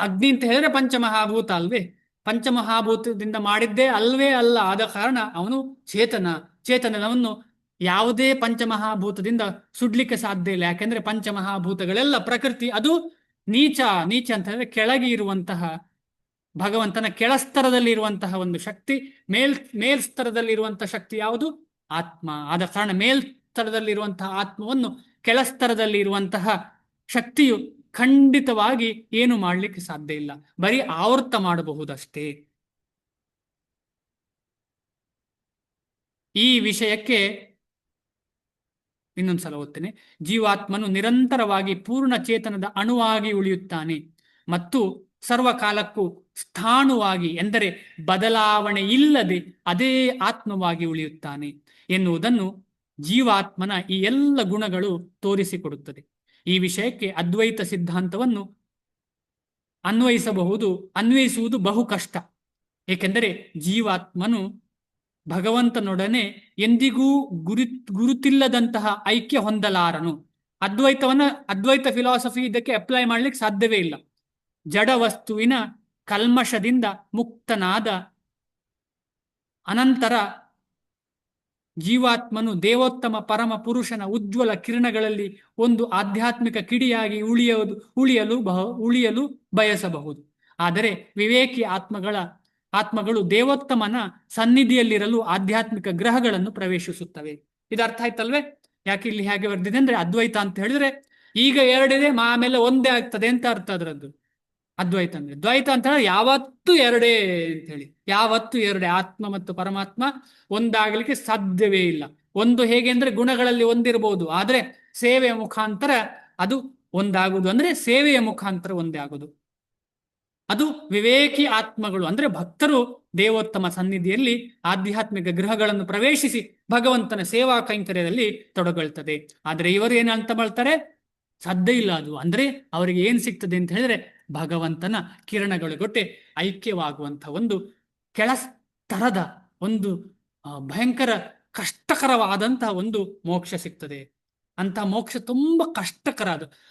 ಅಗ್ನಿ ಅಂತ ಹೇಳಿದ್ರೆ ಪಂಚಮಹಾಭೂತ ಅಲ್ವೇ? ಪಂಚಮಹಾಭೂತದಿಂದ ಮಾಡಿದ್ದೇ ಅಲ್ವೇ ಅಲ್ಲ. ಆದ ಕಾರಣ ಅವನು ಚೇತನ. ಚೇತನವನ್ನು ಯಾವುದೇ ಪಂಚಮಹಾಭೂತದಿಂದ ಸುಡ್ಲಿಕ್ಕೆ ಸಾಧ್ಯ ಇಲ್ಲ. ಯಾಕೆಂದ್ರೆ ಪಂಚಮಹಾಭೂತಗಳೆಲ್ಲ ಪ್ರಕೃತಿ, ಅದು ನೀಚ. ನೀಚ ಅಂತ ಹೇಳಿದ್ರೆ ಕೆಳಗೆ ಇರುವಂತಹ, ಭಗವಂತನ ಕೆಳಸ್ತರದಲ್ಲಿ ಇರುವಂತಹ ಒಂದು ಶಕ್ತಿ. ಮೇಲ್ಸ್ತರದಲ್ಲಿ ಇರುವಂತಹ ಶಕ್ತಿ ಯಾವುದು? ಆತ್ಮ. ಆದ ಕಾರಣ ಮೇಲ್ಸ್ತರದಲ್ಲಿರುವಂತಹ ಆತ್ಮವನ್ನು ಕೆಳಸ್ತರದಲ್ಲಿ ಇರುವಂತಹ ಶಕ್ತಿಯು ಖಂಡಿತವಾಗಿ ಏನು ಮಾಡಲಿಕ್ಕೆ ಸಾಧ್ಯ ಇಲ್ಲ, ಬರೀ ಆವೃತ್ತ ಮಾಡಬಹುದಷ್ಟೇ. ಈ ವಿಷಯಕ್ಕೆ ಇನ್ನೊಂದ್ಸಲ ಓದ್ತೇನೆ. ಜೀವಾತ್ಮನು ನಿರಂತರವಾಗಿ ಪೂರ್ಣ ಚೇತನದ ಅಣುವಾಗಿ ಉಳಿಯುತ್ತಾನೆ ಮತ್ತು ಸರ್ವಕಾಲಕ್ಕೂ ಸ್ಥಾಣುವಾಗಿ, ಎಂದರೆ ಬದಲಾವಣೆ ಇಲ್ಲದೆ ಅದೇ ಆತ್ಮವಾಗಿ ಉಳಿಯುತ್ತಾನೆ ಎನ್ನುವುದನ್ನು ಜೀವಾತ್ಮನ ಈ ಎಲ್ಲ ಗುಣಗಳು ತೋರಿಸಿಕೊಡುತ್ತದೆ. ಈ ವಿಷಯಕ್ಕೆ ಅದ್ವೈತ ಸಿದ್ಧಾಂತವನ್ನು ಅನ್ವಯಿಸುವುದು ಬಹು ಕಷ್ಟ. ಏಕೆಂದರೆ ಜೀವಾತ್ಮನು ಭಗವಂತನೊಡನೆ ಎಂದಿಗೂ ಗುರುತಿಲ್ಲದಂತಹ ಐಕ್ಯ ಹೊಂದಲಾರನು. ಅದ್ವೈತ ಫಿಲಾಸಫಿ ಇದಕ್ಕೆ ಅಪ್ಲೈ ಮಾಡ್ಲಿಕ್ಕೆ ಸಾಧ್ಯವೇ ಇಲ್ಲ. ಜಡ ವಸ್ತುವಿನ ಕಲ್ಮಶದಿಂದ ಮುಕ್ತನಾದ ಅನಂತರ ಜೀವಾತ್ಮನು ದೇವೋತ್ತಮ ಪರಮ ಪುರುಷನ ಉಜ್ವಲ ಕಿರಣಗಳಲ್ಲಿ ಒಂದು ಆಧ್ಯಾತ್ಮಿಕ ಕಿಡಿಯಾಗಿ ಉಳಿಯಲು ಬಯಸಬಹುದು. ಆದರೆ ವಿವೇಕಿ ಆತ್ಮಗಳು ದೇವೋತ್ತಮನ ಸನ್ನಿಧಿಯಲ್ಲಿರಲು ಆಧ್ಯಾತ್ಮಿಕ ಗ್ರಹಗಳನ್ನು ಪ್ರವೇಶಿಸುತ್ತವೆ. ಇದು ಅರ್ಥ ಆಯ್ತಲ್ವೇ? ಯಾಕೆ ಇಲ್ಲಿ ಹೇಗೆ ಬರ್ದಿದೆ ಅಂದ್ರೆ, ಅದ್ವೈತ ಅಂತ ಹೇಳಿದ್ರೆ ಈಗ ಎರಡಿದೆ, ಆಮೇಲೆ ಒಂದೇ ಆಗ್ತದೆ ಅಂತ ಅರ್ಥ ಅದರದ್ದು. ಅದ್ವೈತ ಅಂದ್ರೆ, ದ್ವೈತ ಅಂತ ಹೇಳಿದ್ರೆ ಯಾವತ್ತೂ ಎರಡೇ ಅಂತ ಹೇಳಿ. ಯಾವತ್ತೂ ಎರಡೇ, ಆತ್ಮ ಮತ್ತು ಪರಮಾತ್ಮ ಒಂದಾಗಲಿಕ್ಕೆ ಸಾಧ್ಯವೇ ಇಲ್ಲ. ಒಂದು ಹೇಗೆ ಅಂದ್ರೆ ಗುಣಗಳಲ್ಲಿ ಒಂದಿರಬಹುದು, ಆದ್ರೆ ಸೇವೆಯ ಮುಖಾಂತರ ಅದು ಒಂದಾಗುವುದು. ಅಂದ್ರೆ ಸೇವೆಯ ಮುಖಾಂತರ ಒಂದೇ ಆಗುದು. ಅದು ವಿವೇಕಿ ಆತ್ಮಗಳು ಅಂದ್ರೆ ಭಕ್ತರು ದೇವೋತ್ತಮ ಸನ್ನಿಧಿಯಲ್ಲಿ ಆಧ್ಯಾತ್ಮಿಕ ಗೃಹಗಳನ್ನು ಪ್ರವೇಶಿಸಿ ಭಗವಂತನ ಸೇವಾ ಕೈಂಕರ್ಯದಲ್ಲಿ ತೊಡಗೊಳ್ತದೆ. ಆದ್ರೆ ಇವರು ಏನು ಅಂತ ಮಾಡ್ತಾರೆ? ಸಾಧ್ಯ ಇಲ್ಲ ಅದು. ಅಂದ್ರೆ ಅವರಿಗೆ ಏನ್ ಸಿಗ್ತದೆ ಅಂತ ಹೇಳಿದ್ರೆ ಭಗವಂತನ ಕಿರಣಗಳು ಗೊಟ್ಟೆ ಐಕ್ಯವಾಗುವಂತಹ ಒಂದು ಕೆಳಸ್ತರದ ಒಂದು ಭಯಂಕರ ಕಷ್ಟಕರವಾದಂತಹ ಒಂದು ಮೋಕ್ಷ ಸಿಗ್ತದೆ. ಅಂತ ಮೋಕ್ಷ ತುಂಬಾ ಕಷ್ಟಕರ.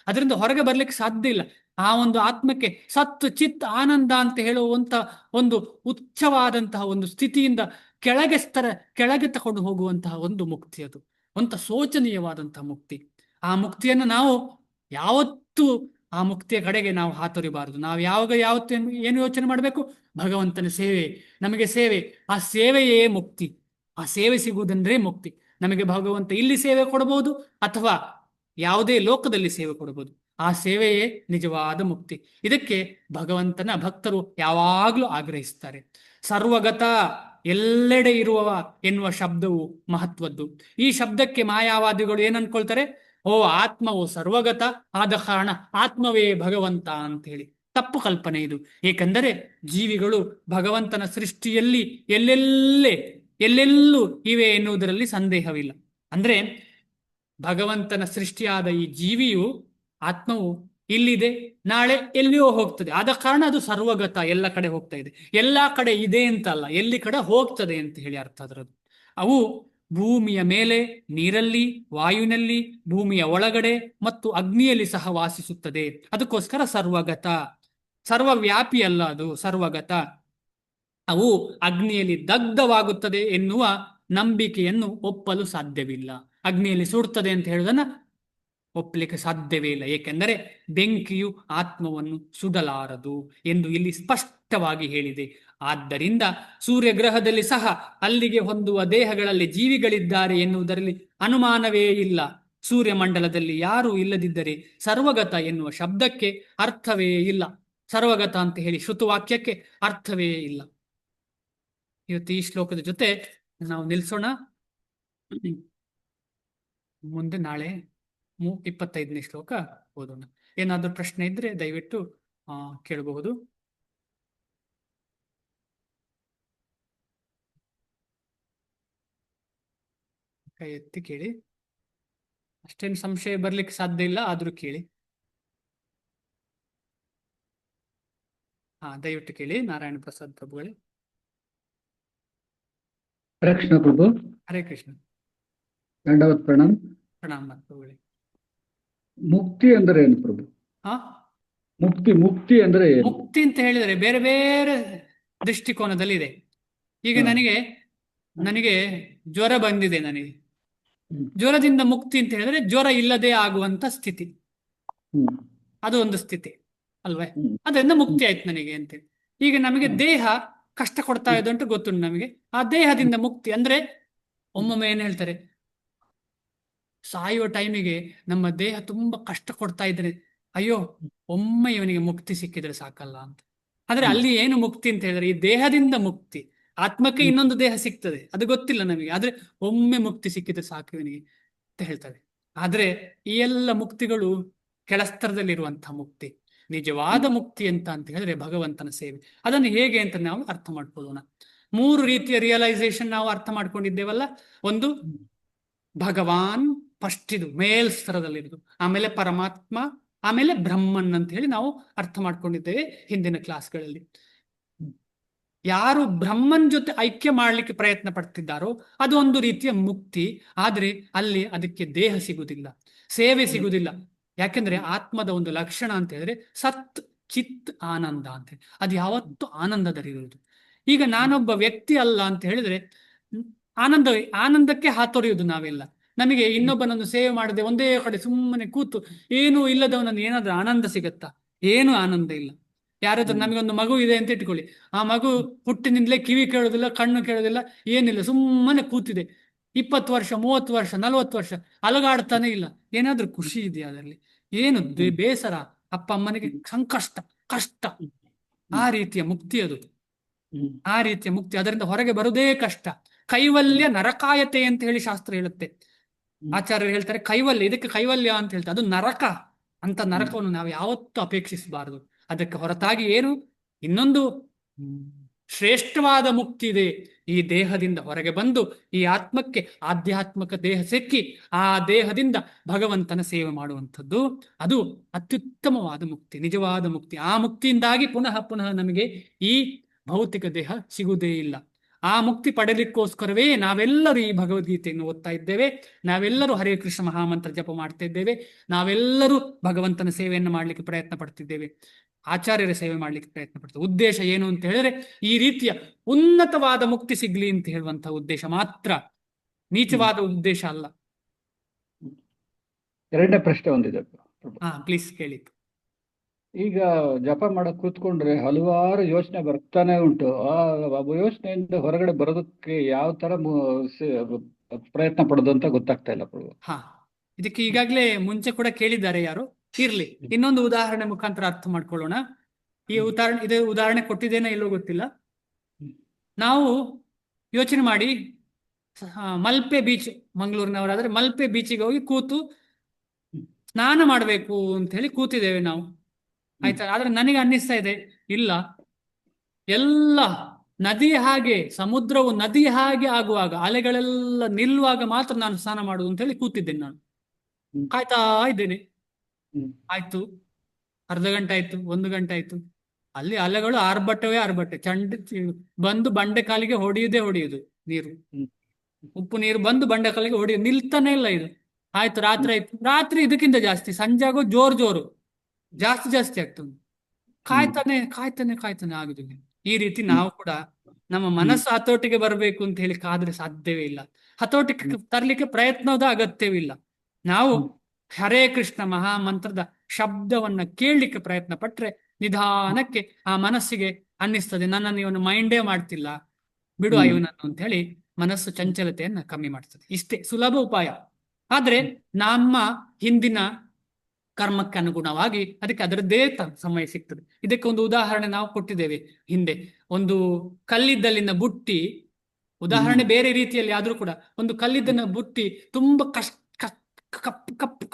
ಅದರಿಂದ ಹೊರಗೆ ಬರ್ಲಿಕ್ಕೆ ಸಾಧ್ಯ ಇಲ್ಲ. ಆ ಒಂದು ಆತ್ಮಕ್ಕೆ ಸತ್ ಚಿತ್ ಆನಂದ ಅಂತ ಹೇಳುವಂತ ಒಂದು ಉಚ್ಚವಾದಂತಹ ಒಂದು ಸ್ಥಿತಿಯಿಂದ ಕೆಳಗೆ ತಕೊಂಡು ಹೋಗುವಂತಹ ಒಂದು ಮುಕ್ತಿ. ಅದು ಒಂದು ಶೋಚನೀಯವಾದಂತಹ ಮುಕ್ತಿ. ಆ ಮುಕ್ತಿಯನ್ನು ನಾವು ಯಾವತ್ತೂ ಆ ಮುಕ್ತಿಯ ಕಡೆಗೆ ನಾವು ಹಾತೊರಿಬಾರದು. ನಾವು ಯಾವತ್ತು ಏನು ಯೋಚನೆ ಮಾಡಬೇಕು? ಭಗವಂತನ ಸೇವೆ, ನಮಗೆ ಸೇವೆ. ಆ ಸೇವೆಯೇ ಮುಕ್ತಿ. ಆ ಸೇವೆ ಸಿಗುವುದಂದ್ರೆ ಮುಕ್ತಿ. ನಮಗೆ ಭಗವಂತ ಇಲ್ಲಿ ಸೇವೆ ಕೊಡಬಹುದು ಅಥವಾ ಯಾವುದೇ ಲೋಕದಲ್ಲಿ ಸೇವೆ ಕೊಡಬಹುದು. ಆ ಸೇವೆಯೇ ನಿಜವಾದ ಮುಕ್ತಿ. ಇದಕ್ಕೆ ಭಗವಂತನ ಭಕ್ತರು ಯಾವಾಗಲೂ ಆಗ್ರಹಿಸ್ತಾರೆ. ಸರ್ವಗತ, ಎಲ್ಲೆಡೆ ಇರುವವ ಎನ್ನುವ ಶಬ್ದವು ಮಹತ್ವದ್ದು. ಈ ಶಬ್ದಕ್ಕೆ ಮಾಯಾವಾದಿಗಳು ಏನ್ ಅನ್ಕೊಳ್ತಾರೆ? ಆತ್ಮವು ಸರ್ವಗತ, ಆದ ಕಾರಣ ಆತ್ಮವೇ ಭಗವಂತ ಅಂತ ಹೇಳಿ. ತಪ್ಪು ಕಲ್ಪನೆ ಇದು. ಏಕೆಂದರೆ ಜೀವಿಗಳು ಭಗವಂತನ ಸೃಷ್ಟಿಯಲ್ಲಿ ಎಲ್ಲೆಲ್ಲೂ ಇವೆ ಎನ್ನುವುದರಲ್ಲಿ ಸಂದೇಹವಿಲ್ಲ. ಅಂದ್ರೆ ಭಗವಂತನ ಸೃಷ್ಟಿಯಾದ ಈ ಜೀವಿಯು, ಆತ್ಮವು ಇಲ್ಲಿದೆ, ನಾಳೆ ಎಲ್ಲಿಯೋ ಹೋಗ್ತದೆ. ಆದ ಕಾರಣ ಅದು ಸರ್ವಗತ, ಎಲ್ಲ ಕಡೆ ಹೋಗ್ತಾ ಇದೆ. ಎಲ್ಲಾ ಕಡೆ ಇದೆ ಅಂತ ಅಲ್ಲ, ಎಲ್ಲಿ ಕಡೆ ಹೋಗ್ತದೆ ಅಂತ ಹೇಳಿ ಅರ್ಥ ಅದರದ್ದು. ಅವು ಭೂಮಿಯ ಮೇಲೆ, ನೀರಲ್ಲಿ, ವಾಯುವಿನಲ್ಲಿ, ಭೂಮಿಯ ಒಳಗಡೆ ಮತ್ತು ಅಗ್ನಿಯಲ್ಲಿ ಸಹ ವಾಸಿಸುತ್ತದೆ. ಅದಕ್ಕೋಸ್ಕರ ಸರ್ವಗತ. ಸರ್ವವ್ಯಾಪಿ ಅಲ್ಲ, ಅದು ಸರ್ವಗತ. ಅವು ಅಗ್ನಿಯಲ್ಲಿ ದಗ್ಧವಾಗುತ್ತದೆ ಎನ್ನುವ ನಂಬಿಕೆಯನ್ನು ಒಪ್ಪಲು ಸಾಧ್ಯವಿಲ್ಲ. ಅಗ್ನಿಯಲ್ಲಿ ಸುಡುತ್ತದೆ ಅಂತ ಹೇಳುವುದನ್ನ ಒಪ್ಪಲಿಕ್ಕೆ ಸಾಧ್ಯವೇ ಇಲ್ಲ. ಏಕೆಂದರೆ ಬೆಂಕಿಯು ಆತ್ಮವನ್ನು ಸುಡಲಾರದು ಎಂದು ಇಲ್ಲಿ ಸ್ಪಷ್ಟವಾಗಿ ಹೇಳಿದೆ. ಆದ್ದರಿಂದ ಸೂರ್ಯಗ್ರಹದಲ್ಲಿ ಸಹ ಅಲ್ಲಿಗೆ ಹೊಂದುವ ದೇಹಗಳಲ್ಲಿ ಜೀವಿಗಳಿದ್ದಾರೆ ಎನ್ನುವುದರಲ್ಲಿ ಅನುಮಾನವೇ ಇಲ್ಲ. ಸೂರ್ಯಮಂಡಲದಲ್ಲಿ ಯಾರೂ ಇಲ್ಲದಿದ್ದರೆ ಸರ್ವಗತ ಎನ್ನುವ ಶಬ್ದಕ್ಕೆ ಅರ್ಥವೇ ಇಲ್ಲ. ಸರ್ವಗತ ಅಂತ ಹೇಳಿ ಶ್ರುತವಾಕ್ಯಕ್ಕೆ ಅರ್ಥವೇ ಇಲ್ಲ. ಇವತ್ತು ಈ ಶ್ಲೋಕದ ಜೊತೆ ನಾವು ನಿಲ್ಲಿಸೋಣ. ಮುಂದೆ ನಾಳೆ 25ನೇ ಶ್ಲೋಕ ಓದೋಣ. ಏನಾದರೂ ಪ್ರಶ್ನೆ ಇದ್ರೆ ದಯವಿಟ್ಟು ಕೇಳಬಹುದು. ಕೈ ಎತ್ತಿ ಕೇಳಿ. ಅಷ್ಟೇನು ಸಂಶಯ ಬರ್ಲಿಕ್ಕೆ ಸಾಧ್ಯ ಇಲ್ಲ, ಆದ್ರೂ ಕೇಳಿ. ದಯವಿಟ್ಟು ಕೇಳಿ. ನಾರಾಯಣ ಪ್ರಸಾದ್ ಪ್ರಭುಗಳೇ. ಹರೇ ಕೃಷ್ಣ ಪ್ರಭು. ಹರೇ ಕೃಷ್ಣ. ದಂಡವತ್ ಪ್ರಣಾಮ್. ಪ್ರಣಾಮ ಪ್ರಭುಗಳೇ. ಮುಕ್ತಿ ಅಂದ್ರೆ ಏನು ಪ್ರಭು? ಮುಕ್ತಿ ಅಂದ್ರೆ ಏನು? ಮುಕ್ತಿ ಅಂತ ಹೇಳಿದರೆ ಬೇರೆ ಬೇರೆ ದೃಷ್ಟಿಕೋನದಲ್ಲಿ ಇದೆ. ಈಗ ನನಗೆ ಜ್ವರ ಬಂದಿದೆ. ನನಗೆ ಜ್ವರದಿಂದ ಮುಕ್ತಿ ಅಂತ ಹೇಳಿದ್ರೆ ಜ್ವರ ಇಲ್ಲದೆ ಆಗುವಂತ ಸ್ಥಿತಿ, ಅದು ಒಂದು ಸ್ಥಿತಿ ಅಲ್ವೇ? ಅದರಿಂದ ಮುಕ್ತಿ ಆಯ್ತು ನನಗೆ ಅಂತೇಳಿ. ಈಗ ನಮಗೆ ದೇಹ ಕಷ್ಟ ಕೊಡ್ತಾ ಇದೆ ಅಂತ ಗೊತ್ತುಂಟು ನಮಗೆ. ಆ ದೇಹದಿಂದ ಮುಕ್ತಿ ಅಂದ್ರೆ ಒಮ್ಮೊಮ್ಮೆ ಏನ್ ಹೇಳ್ತಾರೆ, ಸಾಯುವ ಟೈಮಿಗೆ ನಮ್ಮ ದೇಹ ತುಂಬಾ ಕಷ್ಟ ಕೊಡ್ತಾ ಇದ್ರೆ ಅಯ್ಯೋ ಒಮ್ಮೆ ಇವನಿಗೆ ಮುಕ್ತಿ ಸಿಕ್ಕಿದ್ರೆ ಸಾಕಲ್ಲ ಅಂತ. ಆದ್ರೆ ಅಲ್ಲಿ ಏನು ಮುಕ್ತಿ ಅಂತ ಹೇಳಿದ್ರೆ ಈ ದೇಹದಿಂದ ಮುಕ್ತಿ. ಆತ್ಮಕ್ಕೆ ಇನ್ನೊಂದು ದೇಹ ಸಿಗ್ತದೆ, ಅದು ಗೊತ್ತಿಲ್ಲ ನಮಗೆ. ಆದ್ರೆ ಒಮ್ಮೆ ಮುಕ್ತಿ ಸಿಕ್ಕಿದ್ರೆ ಸಾಕು ಇವನಿಗೆ ಅಂತ ಹೇಳ್ತಾರೆ. ಆದ್ರೆ ಈ ಎಲ್ಲ ಮುಕ್ತಿಗಳು ಕೆಳಸ್ತರದಲ್ಲಿರುವಂತಹ ಮುಕ್ತಿ. ನಿಜವಾದ ಮುಕ್ತಿ ಅಂತ ಹೇಳಿದ್ರೆ ಭಗವಂತನ ಸೇವೆ. ಅದನ್ನು ಹೇಗೆ ಅಂತ ನಾವು ಅರ್ಥ ಮಾಡ್ಕೊಳ್ಳೋಣ. 3 ರೀತಿಯ ರಿಯಲೈಸೇಷನ್ ನಾವು ಅರ್ಥ ಮಾಡ್ಕೊಂಡಿದ್ದೇವಲ್ಲ. ಒಂದು ಭಗವಾನ್, ಫಸ್ಟ್ ಇದು ಮೇಲ್ಸ್ತರದಲ್ಲಿರುವುದು. ಆಮೇಲೆ ಪರಮಾತ್ಮ, ಆಮೇಲೆ ಬ್ರಹ್ಮನ್ ಅಂತ ಹೇಳಿ ನಾವು ಅರ್ಥ ಮಾಡ್ಕೊಂಡಿದ್ದೇವೆ ಹಿಂದಿನ ಕ್ಲಾಸ್ಗಳಲ್ಲಿ. ಯಾರು ಬ್ರಹ್ಮನ್ ಜೊತೆ ಐಕ್ಯ ಮಾಡ್ಲಿಕ್ಕೆ ಪ್ರಯತ್ನ ಪಡ್ತಿದ್ದಾರೋ ಅದು ಒಂದು ರೀತಿಯ ಮುಕ್ತಿ. ಆದ್ರೆ ಅಲ್ಲಿ ಅದಕ್ಕೆ ದೇಹ ಸಿಗುವುದಿಲ್ಲ, ಸೇವೆ ಸಿಗುವುದಿಲ್ಲ. ಯಾಕೆಂದ್ರೆ ಆತ್ಮದ ಒಂದು ಲಕ್ಷಣ ಅಂತ ಹೇಳಿದ್ರೆ ಸತ್ ಚಿತ್ ಆನಂದ ಅಂತ ಹೇಳಿ, ಅದು ಯಾವತ್ತೂ ಆನಂದದಲ್ಲಿರುವುದು. ಈಗ ನಾನೊಬ್ಬ ವ್ಯಕ್ತಿ ಅಲ್ಲ ಅಂತ ಹೇಳಿದ್ರೆ ಆನಂದಕ್ಕೆ ಹಾತೊರೆಯುವುದು ನಾವೆಲ್ಲ. ನಮಗೆ ಇನ್ನೊಬ್ಬನನ್ನು ಸೇವೆ ಮಾಡದೆ ಒಂದೇ ಕಡೆ ಸುಮ್ಮನೆ ಕೂತು ಏನೂ ಇಲ್ಲದವನನ್ನು ಏನಾದ್ರೂ ಆನಂದ ಸಿಗತ್ತಾ? ಏನು ಆನಂದ ಇಲ್ಲ. ಯಾರಾದ್ರೂ ನಮಗೊಂದು ಮಗು ಇದೆ ಅಂತ ಇಟ್ಕೊಳ್ಳಿ, ಆ ಮಗು ಹುಟ್ಟಿನಿಂದಲೇ ಕಿವಿ ಕೇಳೋದಿಲ್ಲ, ಕಣ್ಣು ಕೇಳೋದಿಲ್ಲ, ಏನಿಲ್ಲ, ಸುಮ್ಮನೆ ಕೂತಿದೆ. 20 ವರ್ಷ 30 ವರ್ಷ 40 ವರ್ಷ ಅಲಗಾಡ್ತಾನೆ ಇಲ್ಲ. ಏನಾದ್ರೂ ಖುಷಿ ಇದೆಯಾ ಅದರಲ್ಲಿ? ಏನು ಬೇಸರ, ಅಪ್ಪ ಅಮ್ಮನಿಗೆ ಸಂಕಷ್ಟ, ಕಷ್ಟ. ಆ ರೀತಿಯ ಮುಕ್ತಿ ಅದು. ಆ ರೀತಿಯ ಮುಕ್ತಿ, ಅದರಿಂದ ಹೊರಗೆ ಬರುವುದೇ ಕಷ್ಟ. ಕೈವಲ್ಯ ನರಕಾಯತೆ ಅಂತ ಹೇಳಿ ಶಾಸ್ತ್ರ ಹೇಳುತ್ತೆ. ಆಚಾರ್ಯರು ಹೇಳ್ತಾರೆ ಕೈವಲ್ಯ, ಇದಕ್ಕೆ ಕೈವಲ್ಯ ಅಂತ ಹೇಳ್ತಾರೆ. ಅದು ನರಕ. ಅಂತ ನರಕವನ್ನು ನಾವು ಯಾವತ್ತೂ ಅಪೇಕ್ಷಿಸಬಾರದು. ಅದಕ್ಕೆ ಹೊರತಾಗಿ ಏನು ಇನ್ನೊಂದು ಶ್ರೇಷ್ಠವಾದ ಮುಕ್ತಿ ಇದೆ. ಈ ದೇಹದಿಂದ ಹೊರಗೆ ಬಂದು ಈ ಆತ್ಮಕ್ಕೆ ಆಧ್ಯಾತ್ಮಿಕ ದೇಹ ಸಿಕ್ಕಿ ಆ ದೇಹದಿಂದ ಭಗವಂತನ ಸೇವೆ ಮಾಡುವಂಥದ್ದು, ಅದು ಅತ್ಯುತ್ತಮವಾದ ಮುಕ್ತಿ, ನಿಜವಾದ ಮುಕ್ತಿ. ಆ ಮುಕ್ತಿಯಿಂದಾಗಿ ಪುನಃ ಪುನಃ ನಮಗೆ ಈ ಭೌತಿಕ ದೇಹ ಸಿಗುವುದೇ ಇಲ್ಲ. ಆ ಮುಕ್ತಿ ಪಡೆಯಲಿಕ್ಕೋಸ್ಕರವೇ ನಾವೆಲ್ಲರೂ ಈ ಭಗವದ್ಗೀತೆಯನ್ನು ಓದ್ತಾ ಇದ್ದೇವೆ. ನಾವೆಲ್ಲರೂ ಹರೇ ಕೃಷ್ಣ ಮಹಾಮಂತ್ರ ಜಪ ಮಾಡ್ತಾ ಇದ್ದೇವೆ. ನಾವೆಲ್ಲರೂ ಭಗವಂತನ ಸೇವೆಯನ್ನು ಮಾಡಲಿಕ್ಕೆ ಪ್ರಯತ್ನ ಪಡ್ತಿದ್ದೇವೆ, ಆಚಾರ್ಯರ ಸೇವೆ ಮಾಡ್ಲಿಕ್ಕೆ ಪ್ರಯತ್ನ ಪಡ್ತೇವೆ. ಉದ್ದೇಶ ಏನು ಅಂತ ಹೇಳಿದ್ರೆ ಈ ರೀತಿಯ ಉನ್ನತವಾದ ಮುಕ್ತಿ ಸಿಗ್ಲಿ ಅಂತ ಹೇಳುವಂತಹ ಉದ್ದೇಶ ಮಾತ್ರ, ನೀಚವಾದ ಉದ್ದೇಶ ಅಲ್ಲ. ಎರಡನೇ ಪ್ರಶ್ನೆ ಒಂದಿದೆ. ಪ್ಲೀಸ್ ಕೇಳಿ. ಈಗ ಜಪ ಮಾಡಕ್ ಕೂತ್ಕೊಂಡ್ರೆ ಹಲವಾರು ಯೋಚನೆ ಬರ್ತಾನೆ ಉಂಟು. ಆ ಯೋಚನೆಯಿಂದ ಹೊರಗಡೆ ಬರೋದಕ್ಕೆ ಯಾವ ತರ ಪ್ರಯತ್ನ ಪಡೋದು ಅಂತ ಗೊತ್ತಾಗ್ತಾ ಇಲ್ಲ ಪ್ರಭು. ಇದಕ್ಕೆ ಈಗಾಗಲೇ ಮುಂಚೆ ಕೂಡ ಕೇಳಿದ್ದಾರೆ ಯಾರು. ಇರ್ಲಿ, ಇನ್ನೊಂದು ಉದಾಹರಣೆ ಮುಖಾಂತರ ಅರ್ಥ ಮಾಡ್ಕೊಳ್ಳೋಣ. ಇದು ಉದಾಹರಣೆ ಕೊಟ್ಟಿದ್ದೇನೆ ಇಲ್ಲೋ ಗೊತ್ತಿಲ್ಲ. ನಾವು ಯೋಚನೆ ಮಾಡಿ, ಮಲ್ಪೆ ಬೀಚ್, ಮಂಗಳೂರಿನವರಾದ್ರೆ ಮಲ್ಪೆ ಬೀಚಿಗೆ ಹೋಗಿ ಕೂತು ಸ್ನಾನ ಮಾಡಬೇಕು ಅಂತ ಹೇಳಿ ಕೂತಿದ್ದೇವೆ ನಾವು, ಆಯ್ತಾ? ಆದ್ರೆ ನನಗೆ ಅನ್ನಿಸ್ತಾ ಇದೆ, ಇಲ್ಲ, ಎಲ್ಲ ನದಿ ಹಾಗೆ, ಸಮುದ್ರವು ನದಿ ಹಾಗೆ ಆಗುವಾಗ, ಅಲೆಗಳೆಲ್ಲ ನಿಲ್ಲುವಾಗ ಮಾತ್ರ ನಾನು ಸ್ನಾನ ಮಾಡುದು ಅಂತ ಹೇಳಿ ಕೂತಿದ್ದೇನೆ. ನಾನು ಕಾಯ್ತಾ ಇದ್ದೇನೆ. ಆಯ್ತು, ಅರ್ಧ ಗಂಟೆ ಆಯ್ತು, 1 ಗಂಟೆ ಆಯ್ತು. ಅಲ್ಲಿ ಅಲೆಗಳು ಆರ್ಭಟವೇ ಬಂದು ಬಂಡೆ ಕಾಲಿಗೆ ಹೊಡೆಯುವುದು ನೀರು, ಉಪ್ಪು ನೀರು ಬಂದು ಬಂಡೆ ಕಾಲಿಗೆ ಹೊಡೆಯುದು, ನಿಲ್ತಾನೆ ಇಲ್ಲ ಇದು. ಆಯ್ತು, ರಾತ್ರಿ ಆಯ್ತು. ರಾತ್ರಿ ಇದಕ್ಕಿಂತ ಜಾಸ್ತಿ, ಸಂಜೆ ಆಗೋ ಜೋರು ಜಾಸ್ತಿ ಆಗ್ತದೆ. ಕಾಯ್ತಾನೆ ಆಗುದಿಲ್ಲ. ಈ ರೀತಿ ನಾವು ಕೂಡ ನಮ್ಮ ಮನಸ್ಸು ಹತೋಟಿಗೆ ಬರಬೇಕು ಅಂತ ಹೇಳಿ ಕಾದ್ರೆ ಸಾಧ್ಯವೇ ಇಲ್ಲ. ಹತೋಟಿಗೆ ತರಲಿಕ್ಕೆ ಪ್ರಯತ್ನದ ಅಗತ್ಯವಿಲ್ಲ. ನಾವು ಹರೇ ಕೃಷ್ಣ ಮಹಾಮಂತ್ರದ ಶಬ್ದವನ್ನ ಕೇಳಲಿಕ್ಕೆ ಪ್ರಯತ್ನ ಪಟ್ರೆ ನಿಧಾನಕ್ಕೆ ಆ ಮನಸ್ಸಿಗೆ ಅನ್ನಿಸ್ತದೆ, ನನ್ನನ್ನು ಇವನು ಮೈಂಡೇ ಮಾಡ್ತಿಲ್ಲ, ಬಿಡು ಇವನನ್ನು ಅಂತ ಹೇಳಿ ಮನಸ್ಸು ಚಂಚಲತೆಯನ್ನ ಕಮ್ಮಿ ಮಾಡ್ತದೆ. ಇಷ್ಟೇ ಸುಲಭ ಉಪಾಯ. ಆದ್ರೆ ನಮ್ಮ ಹಿಂದಿನ ಕರ್ಮಕ್ಕೆ ಅನುಗುಣವಾಗಿ ಅದಕ್ಕೆ ಅದರದ್ದೇ ಸಮಯ ಸಿಗ್ತದೆ. ಇದಕ್ಕೆ ಒಂದು ಉದಾಹರಣೆ ನಾವು ಕೊಟ್ಟಿದ್ದೇವೆ ಹಿಂದೆ. ಒಂದು ಕಲ್ಲಿದ್ದಲಿನ ಬುಟ್ಟಿ, ಉದಾಹರಣೆ ಬೇರೆ ರೀತಿಯಲ್ಲಿ ಆದ್ರೂ ಕೂಡ, ಒಂದು ಕಲ್ಲಿದ್ದಲಿನ ಬುಟ್ಟಿ ತುಂಬಾ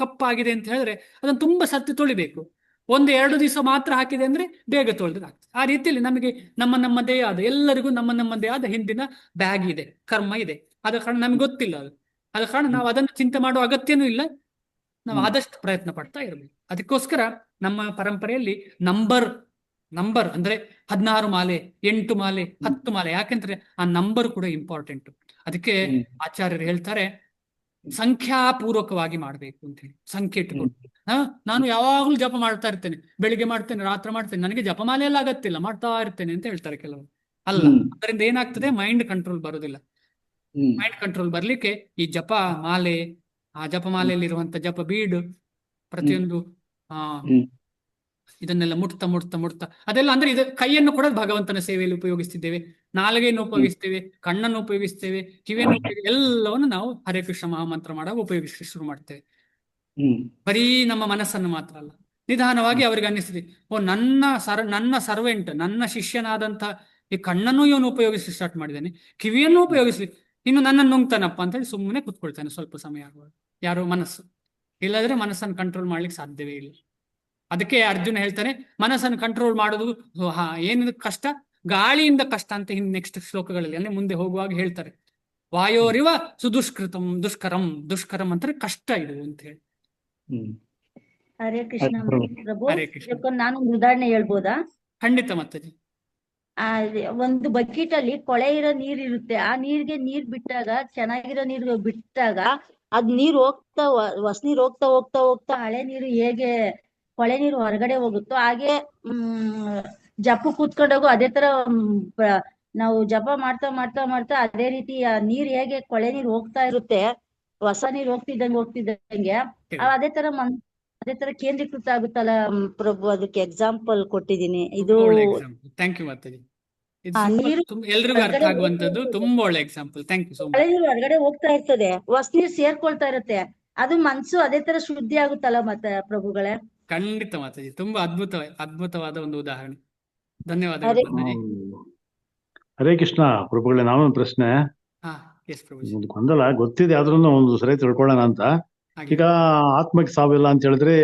ಕಪ್ಪಾಗಿದೆ ಅಂತ ಹೇಳಿದ್ರೆ ಅದನ್ನು ತುಂಬಾ ಸರ್ತಿ ತೊಳಿಬೇಕು. 1-2 ದಿವಸ ಮಾತ್ರ ಹಾಕಿದೆ ಅಂದ್ರೆ ಬೇಗ ತೊಳೆದ್ರೆ ಆಗ್ತದೆ. ಆ ರೀತಿಯಲ್ಲಿ ನಮಗೆ ನಮ್ಮದೇ ಆದ, ಎಲ್ಲರಿಗೂ ನಮ್ಮದೇ ಆದ ಹಿಂದಿನ ಬ್ಯಾಗ್ ಇದೆ, ಕರ್ಮ ಇದೆ. ಆದ ಕಾರಣ ನಮ್ಗೆ ಗೊತ್ತಿಲ್ಲ ಅದು. ಆದ ಕಾರಣ ನಾವು ಅದನ್ನು ಚಿಂತೆ ಮಾಡುವ ಅಗತ್ಯನೂ ಇಲ್ಲ. ನಾವು ಆದಷ್ಟು ಪ್ರಯತ್ನ ಪಡ್ತಾ ಇರಬೇಕು. ಅದಕ್ಕೋಸ್ಕರ ನಮ್ಮ ಪರಂಪರೆಯಲ್ಲಿ ನಂಬರ್ ಅಂದ್ರೆ 16 ಮಾಲೆ, 8 ಮಾಲೆ, 10 ಮಾಲೆ, ಯಾಕೆಂದ್ರೆ ಆ ನಂಬರ್ ಕೂಡ ಇಂಪಾರ್ಟೆಂಟ್. ಅದಕ್ಕೆ ಆಚಾರ್ಯರು ಹೇಳ್ತಾರೆ ಸಂಖ್ಯಾಪೂರ್ವಕವಾಗಿ ಮಾಡ್ಬೇಕು ಅಂತ ಹೇಳಿ, ಸಂಖ್ಯೆ ಇಟ್ಟುಕೊಂಡು. ನಾನು ಯಾವಾಗ್ಲೂ ಜಪ ಮಾಡ್ತಾ ಇರ್ತೇನೆ, ಬೆಳಿಗ್ಗೆ ಮಾಡ್ತೇನೆ, ರಾತ್ರಿ ಮಾಡ್ತೇನೆ, ನನಗೆ ಜಪಮಾಲೆ ಎಲ್ಲ ಅಗತ್ಯ ಇಲ್ಲ, ಮಾಡ್ತಾ ಇರ್ತೇನೆ ಅಂತ ಹೇಳ್ತಾರೆ ಕೆಲವರು. ಅಲ್ಲ, ಅದರಿಂದ ಏನಾಗ್ತದೆ, ಮೈಂಡ್ ಕಂಟ್ರೋಲ್ ಬರೋದಿಲ್ಲ. ಮೈಂಡ್ ಕಂಟ್ರೋಲ್ ಬರ್ಲಿಕ್ಕೆ ಈ ಜಪ ಮಾಲೆ, ಆ ಜಪಮಾಲೆಯಲ್ಲಿರುವಂತ ಜಪ ಬೀಡು, ಪ್ರತಿಯೊಂದು ಇದನ್ನೆಲ್ಲ ಮುಟ್ತಾ ಅದೆಲ್ಲ ಅಂದ್ರೆ ಇದು ಕೈಯನ್ನು ಕೂಡ ಭಗವಂತನ ಸೇವೆಯಲ್ಲಿ ಉಪಯೋಗಿಸ್ತಿದ್ದೇವೆ, ನಾಲಿಗೆಯನ್ನು ಉಪಯೋಗಿಸ್ತೇವೆ, ಕಣ್ಣನ್ನು ಉಪಯೋಗಿಸ್ತೇವೆ, ಕಿವಿಯನ್ನು ಎಲ್ಲವನ್ನು ನಾವು ಹರೇ ಕೃಷ್ಣ ಮಹಾಮಂತ್ರ ಮಾಡುವಾಗ ಉಪಯೋಗಿಸಿ ಶುರು ಮಾಡ್ತೇವೆ. ಬರೀ ನಮ್ಮ ಮನಸ್ಸನ್ನು ಮಾತ್ರ ಅಲ್ಲ. ನಿಧಾನವಾಗಿ ಅವರಿಗೆ ಅನ್ನಿಸ್ತದೆ, ನನ್ನ ಸರ್ವೆಂಟ್, ನನ್ನ ಶಿಷ್ಯನಾದಂತ ಈ ಕಣ್ಣನ್ನು ಇವನು ಉಪಯೋಗಿಸಿ ಸ್ಟಾರ್ಟ್ ಮಾಡಿದ್ದಾನೆ, ಕಿವಿಯನ್ನು ಉಪಯೋಗಿಸಿ ಇನ್ನು ನನ್ನನ್ನು ನುಂಗ್ತಾನಪ್ಪ ಅಂತ ಹೇಳಿ ಸುಮ್ಮನೆ ಕೂತ್ಕೊಳ್ತಾನೆ ಸ್ವಲ್ಪ ಸಮಯ ಆಗುವಾಗ. ಯಾರು ಮನಸ್ಸು, ಇಲ್ಲದ್ರೆ ಮನಸ್ಸನ್ನು ಕಂಟ್ರೋಲ್ ಮಾಡ್ಲಿಕ್ಕೆ ಸಾಧ್ಯವೇ ಇಲ್ಲ. ಅದಕ್ಕೆ ಅರ್ಜುನ ಹೇಳ್ತಾನೆ, ಮನಸ್ಸನ್ನು ಕಂಟ್ರೋಲ್ ಮಾಡೋದು ಏನು ಕಷ್ಟ, ಗಾಳಿಯಿಂದ ಕಷ್ಟ ಅಂತ ಹಿಂದೆ ನೆಕ್ಸ್ಟ್ ಶ್ಲೋಕಗಳಲ್ಲಿ ಅಂದ್ರೆ ಮುಂದೆ ಹೋಗುವಾಗ ಹೇಳ್ತಾರೆ. ವಾಯೋರಿವ ಸುದುಷ್ಕೃತಂ ದುಷ್ಕರಂ ಅಂದ್ರೆ ಕಷ್ಟ ಇದು ಅಂತ ಹೇಳಿ. ಹರೇ ಕೃಷ್ಣ ಪ್ರಭು. ಹರೇ ಕೃಷ್ಣ. ನಾನೊಂದು ಉದಾಹರಣೆ ಹೇಳ್ಬೋದಾ? ಖಂಡಿತ ಮಾತಾಜಿ. ಒಂದು ಬಕೆಟ್ ಅಲ್ಲಿ ಕೊಳೆ ಇರೋ ನೀರ್ ಇರುತ್ತೆ. ಆ ನೀರ್ಗೆ ನೀರ್ ಬಿಟ್ಟಾಗ, ಚೆನ್ನಾಗಿರೋ ನೀರು ಬಿಟ್ಟಾಗ ಅದ್ ನೀರ್ ಹೋಗ್ತಾ ಹೊಸ ನೀರ್ ಹೋಗ್ತಾ ಹಳೆ ನೀರು ಹೇಗೆ ಕೊಳೆ ನೀರು ಹೊರಗಡೆ ಹೋಗುತ್ತೋ ಹಾಗೆ ಜಪ ಕೂತ್ಕೊಂಡಾಗು ಅದೇ ತರ ನಾವು ಜಪ ಮಾಡ್ತಾ ಅದೇ ರೀತಿ ಆ ನೀರ್ ಹೇಗೆ ಕೊಳೆ ನೀರ್ ಹೋಗ್ತಾ ಇರುತ್ತೆ, ಹೊಸ ನೀರ್ ಹೋಗ್ತಿದ್ದಂಗೆ ಅದೇ ತರ ಕೇಂದ್ರೀಕೃತ ಆಗುತ್ತಲ್ಲ ಪ್ರಭು. ಅದಕ್ಕೆ ಎಕ್ಸಾಂಪಲ್ ಕೊಟ್ಟಿದ್ದೀನಿ. ಇದು ಥ್ಯಾಂಕ್ ಯು ಮಾತಾಜಿ. ಎಲ್ರಿಗೂ ಅರ್ಥ ಆಗುವಂತದ್ದು ತುಂಬಾ ಒಳ್ಳೆ example. Thank you so much. ಹಳೆ ನೀರು ಹೊರಗಡೆ ಹೋಗ್ತಾ ಇರ್ತದೆ, ಹೊಸ ನೀರು ಸೇರ್ಕೊಳ್ತಾ ಇರುತ್ತೆ, ಅದು ಮನ್ಸು ಅದೇ ತರ ಶುದ್ಧಿ ಆಗುತ್ತಲ್ಲ ಮತ್ತೆ ಪ್ರಭುಗಳೇ. ಖಂಡಿತ ಮಾತಾಜಿ, ತುಂಬಾ ಅದ್ಭುತವಾದ ಒಂದು ಉದಾಹರಣೆ. ಧನ್ಯವಾದಗಳು ಮಾತಾಜಿ. ಹರೇ ಕೃಷ್ಣ ಪ್ರಭುಗಳೇ, ನಾನೊಂದು ಪ್ರಶ್ನೆ. ಒಂದು ಗೊಂದಲ ಗೊತ್ತಿದೆ, ಆದ್ರೂ ಒಂದು ಸರಿ ತಿಳ್ಕೊಳ್ಳೋಣ ಅಂತ. ಈಗ ಆತ್ಮಕ್ಕೆ ಸಾವಿಲ್ಲ ಅಂತ ಹೇಳಿದ್ರೆ,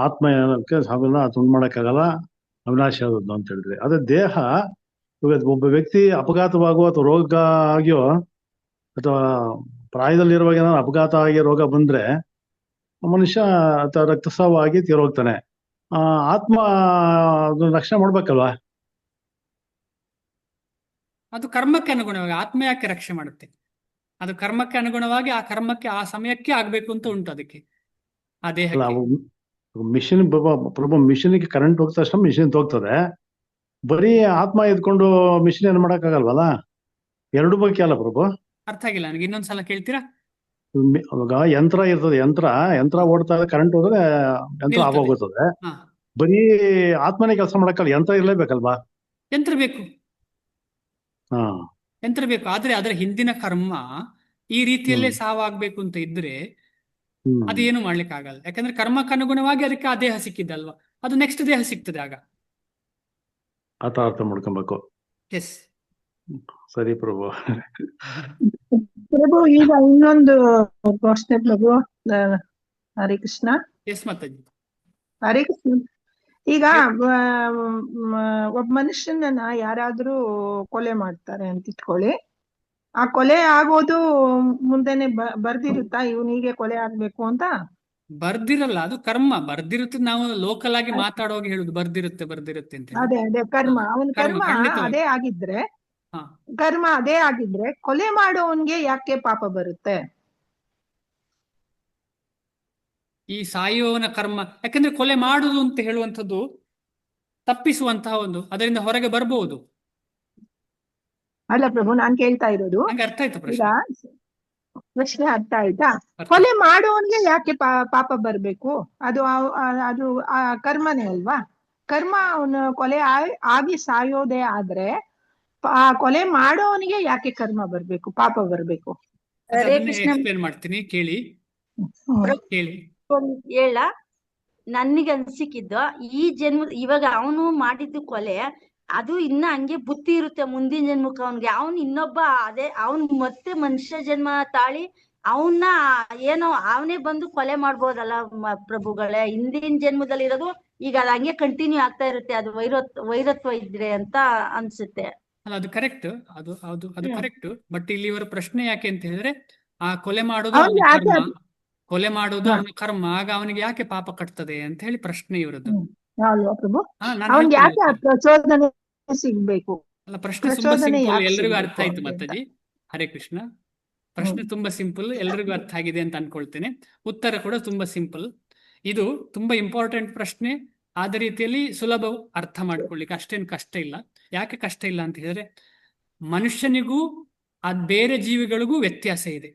ಆತ್ಮಕ್ಕೆ ಸಾವಿಲ್ಲ, ತುಂಡು ಮಾಡಕ್ಕಾಗಲ್ಲ, ಅವಿನಾಶಿ ಆದದ್ದು ಅಂತ ಹೇಳಿದ್ರೆ, ಅದೇ ದೇಹ ಒಬ್ಬ ವ್ಯಕ್ತಿ ಅಪಘಾತವಾಗುವ ಅಥವಾ ರೋಗ ಆಗಿಯೋ ಅಥವಾ ಪ್ರಾಯದಲ್ಲಿರುವಾಗ ಏನಾದ್ರು ಅಪಘಾತ ಆಗಿ ರೋಗ ಬಂದ್ರೆ ಮನುಷ್ಯ ಅಥವಾ ರಕ್ತಸ್ರಾವ ಆಗಿ ತೀರೋಗ್ತಾನೆ. ಆತ್ಮ ಅದನ್ನ ರಕ್ಷಣೆ ಮಾಡ್ಬೇಕಲ್ವಾ? ಅದು ಕರ್ಮಕ್ಕೆ ಅನುಗುಣವಾಗಿ ಆತ್ಮ ಯಾಕೆ ರಕ್ಷೆ ಮಾಡುತ್ತೆ? ಅದು ಕರ್ಮಕ್ಕೆ ಅನುಗುಣವಾಗಿ ಆ ಕರ್ಮಕ್ಕೆ ಆ ಸಮಯಕ್ಕೆ ಆಗ್ಬೇಕು ಅಂತ ಉಂಟು. ಅದಕ್ಕೆ ಆ ದೇಹಕ್ಕೆ ಮಿಷಿನ್ ಪ್ರಭು, ಮಿಷಿನ್ಗೆ ಕರೆಂಟ್ ಹೋಗ್ತಾ ಅಷ್ಟೇ ಮಿಷಿನ್ ಹೋಗ್ತದೆ. ಬರೀ ಆತ್ಮ ಎದ್ಕೊಂಡು ಮಿಷಿನ್ ಏನ್ ಮಾಡಕ್ ಆಗಲ್ವಲ್ಲ? ಎರಡು ಬಗ್ಗೆ ಅಲ್ಲ ಪ್ರಭು? ಅರ್ಥ ಆಗಿಲ್ಲ ನನಗೆ, ಇನ್ನೊಂದ್ಸಲ ಕೇಳ್ತೀರಾ? ಅವಾಗ ಯಂತ್ರ ಇರ್ತದೆ, ಯಂತ್ರ ಓಡ್ತಾ ಇದೆ, ಕರೆಂಟ್ ಹೋದ್ರೆ ಯಂತ್ರ ಆಗೋಗುತ್ತದೆ. ಬರೀ ಆತ್ಮನೇ ಕೆಲಸ ಮಾಡಕ್ಕಲ್ಲ, ಯಂತ್ರ ಇರ್ಲೇಬೇಕಲ್ವಾ? ಯಂತ್ರ ಬೇಕು. ಆದ್ರೆ ಅದರ ಹಿಂದಿನ ಕರ್ಮ ಈ ರೀತಿಯಲ್ಲೇ ಸಾವಾಗ್ಬೇಕು ಅಂತ ಇದ್ರೆ ಅದೇನು ಮಾಡ್ಲಿಕ್ಕೆ ಆಗಲ್ಲ. ಯಾಕಂದ್ರೆ ಕರ್ಮಕ್ಕೆ ಅನುಗುಣವಾಗಿ ಅದಕ್ಕೆ ಆ ದೇಹ ಸಿಕ್ಕಿದ್ದಲ್ವಾ, ಅದು ನೆಕ್ಸ್ಟ್ ದೇಹ ಸಿಗ್ತದೆ ಆಗ. ಅರ್ಥ ಮಾಡ್ಕೊಬೇಕು. ಎಸ್, ಸರಿ ಪ್ರಭು. ಪ್ರಭು, ಈಗ ಇನ್ನೊಂದು ಪ್ರಶ್ನೆ ಪ್ರಭು. ಹರೇ ಕೃಷ್ಣ. ಎಸ್ ಮಾತಾಜಿ. ಹರೇ ಕೃಷ್ಣ. ಈಗ ಒಬ್ಬ ಮನುಷ್ಯನನ್ನ ಯಾರಾದ್ರೂ ಕೊಲೆ ಮಾಡ್ತಾರೆ ಅಂತ ಇಟ್ಕೊಳ್ಳಿ, ಆ ಕೊಲೆ ಆಗೋದು ಮುಂದೆನೆ ಬರ್ದಿರುತ್ತಾ ಇವನಿಗೆ ಕೊಲೆ ಆಗ್ಬೇಕು ಅಂತ? ಬರ್ದಿರಲ್ಲ, ಅದು ಕರ್ಮ. ಬರ್ದಿರುತ್ತೆ, ನಾವು ಲೋಕಲ್ ಆಗಿ ಮಾತಾಡುವಾಗ ಹೇಳುದು ಬರ್ದಿರುತ್ತೆ ಅಂತ. ಅದೇ ಕರ್ಮ. ಅವನ ಕರ್ಮ ಅದೇ ಆಗಿದ್ರೆ ಕೊಲೆ ಮಾಡೋವನ್ಗೆ ಯಾಕೆ ಪಾಪ ಬರುತ್ತೆ? ಈ ಸಾಯುವವನ ಕರ್ಮ, ಯಾಕಂದ್ರೆ ಕೊಲೆ ಮಾಡುದು ಅಂತ ಹೇಳುವಂಥದ್ದು ತಪ್ಪಿಸುವಂತಹ ಒಂದು, ಅದರಿಂದ ಹೊರಗೆ ಬರ್ಬಹುದು. ಅಲ್ಲ ಪ್ರಭು, ನಾನ್ ಕೇಳ್ತಾ ಇರೋದು ನಂಗೆ ಅರ್ಥ ಆಯ್ತು ಈಗ ಪ್ರಶ್ನೆ. ಪ್ರಶ್ನೆ ಅರ್ಥ ಆಯ್ತಾ? ಅರ್ಥ ಕೊಲೆ ಮಾಡೋನ್ಗೆ ಯಾಕೆ ಪಾಪ ಬರ್ಬೇಕು? ಅದು ಆ ಕರ್ಮನೇ ಅಲ್ವಾ? ಕರ್ಮ ಅವನು ಕೊಲೆ ಆಗಿ ಸಾಯೋದೇ ಆದ್ರೆ ಆ ಕೊಲೆ ಮಾಡೋನಿಗೆ ಯಾಕೆ ಕರ್ಮ ಬರ್ಬೇಕು, ಪಾಪ ಬರ್ಬೇಕು? ಹರೇ ಅದನ್ನೇ ಕೃಷ್ಣ. ಎಕ್ಸ್ಪ್ಲೇನ್ ಮಾಡ್ತೀನಿ ಕೇಳಿ. ಕೇಳಿ. ಹೇಳ, ನನಗೆ ಅನ್ಸಿಕ್ಕಿದ್ದು ಈ ಇವಾಗ ಅವನು ಮಾಡಿದ್ದು ಕೊಲೆ, ಅದು ಇನ್ನ ಹಂಗೆ ಬುದ್ಧಿ ಇರುತ್ತೆ ಮುಂದಿನ ಜನ್ಮಕ್ಕೆ ಅವನ್ಗೆ. ಅವನ್ ಇನ್ನೊಬ್ಬ ಅವನ್ ಮತ್ತೆ ಮನುಷ್ಯ ಜನ್ಮ ತಾಳಿ ಅವನ್ನ ಏನೋ ಅವನೇ ಬಂದು ಕೊಲೆ ಮಾಡ್ಬೋದಲ್ಲ ಪ್ರಭುಗಳೇ. ಹಿಂದಿನ ಜನ್ಮದಲ್ಲಿ ಇರೋದು ಈಗ ಅದು ಹಂಗೆ ಕಂಟಿನ್ಯೂ ಆಗ್ತಾ ಇರುತ್ತೆ, ಅದು ವೈರತ್ವ ಇದ್ರೆ ಅಂತ ಅನ್ಸುತ್ತೆ. ಅಲ್ಲ, ಅದು ಕರೆಕ್ಟ್, ಅದು ಕರೆಕ್ಟ್. ಬಟ್ ಇಲ್ಲಿ ಇವರ ಪ್ರಶ್ನೆ ಯಾಕೆ ಅಂತ ಹೇಳಿದ್ರೆ, ಆ ಕೊಲೆ ಮಾಡೋದು ಅವ್ನ್ ಅವನ ಯಾಕೆ ಕರ್ಮ, ಕೊಲೆ ಮಾಡೋದು ಅವನ ಕರ್ಮ, ಆಗ ಅವನಿಗೆ ಯಾಕೆ ಪಾಪ ಕಟ್ತದೆ ಅಂತ ಹೇಳಿ ಪ್ರಶ್ನೆ ಇವರದ್ದು. ಅಲ್ವಾ ಪ್ರಭು? ನಾನು ಅವ್ನ್ಗೆ ಯಾಕೆ ಆ ಹೇಳ್ತೀನಿ. ಪ್ರಚೋದನೆ ಸಿಗ್ಬೇಕು? ಅಲ್ಲ, ಪ್ರಶ್ನೆ ತುಂಬಾ ಪ್ರಚೋದನೆ ಸಿಂಪಲ್, ಯಾಕೆ ಎಲ್ರಿಗೂ ಅರ್ಥ ಸಿಗ್ಬೇಕು ಆಯ್ತು ಅಂತ? ಮಾತಾಜಿ. ಹರೇ ಕೃಷ್ಣ. ಪ್ರಶ್ನೆ ತುಂಬಾ ಸಿಂಪಲ್, ಎಲ್ರಿಗೂ ಅರ್ಥ ಆಗಿದೆ ಅಂತ ಅನ್ಕೊಳ್ತೇನೆ. ಉತ್ತರ ಕೂಡ ತುಂಬಾ ಸಿಂಪಲ್. ಇದು ತುಂಬಾ ಇಂಪಾರ್ಟೆಂಟ್ ಪ್ರಶ್ನೆ. ಆದ ರೀತಿಯಲ್ಲಿ ಸುಲಭ ಅರ್ಥ ಮಾಡ್ಕೊಳ್ಳಿಕ್ಕೆ ಅಷ್ಟೇನು ಕಷ್ಟ ಇಲ್ಲ. ಯಾಕೆ ಕಷ್ಟ ಇಲ್ಲ ಅಂತ ಹೇಳಿದ್ರೆ, ಮನುಷ್ಯನಿಗೂ ಬೇರೆ ಜೀವಿಗಳಿಗೂ ವ್ಯತ್ಯಾಸ ಇದೆ.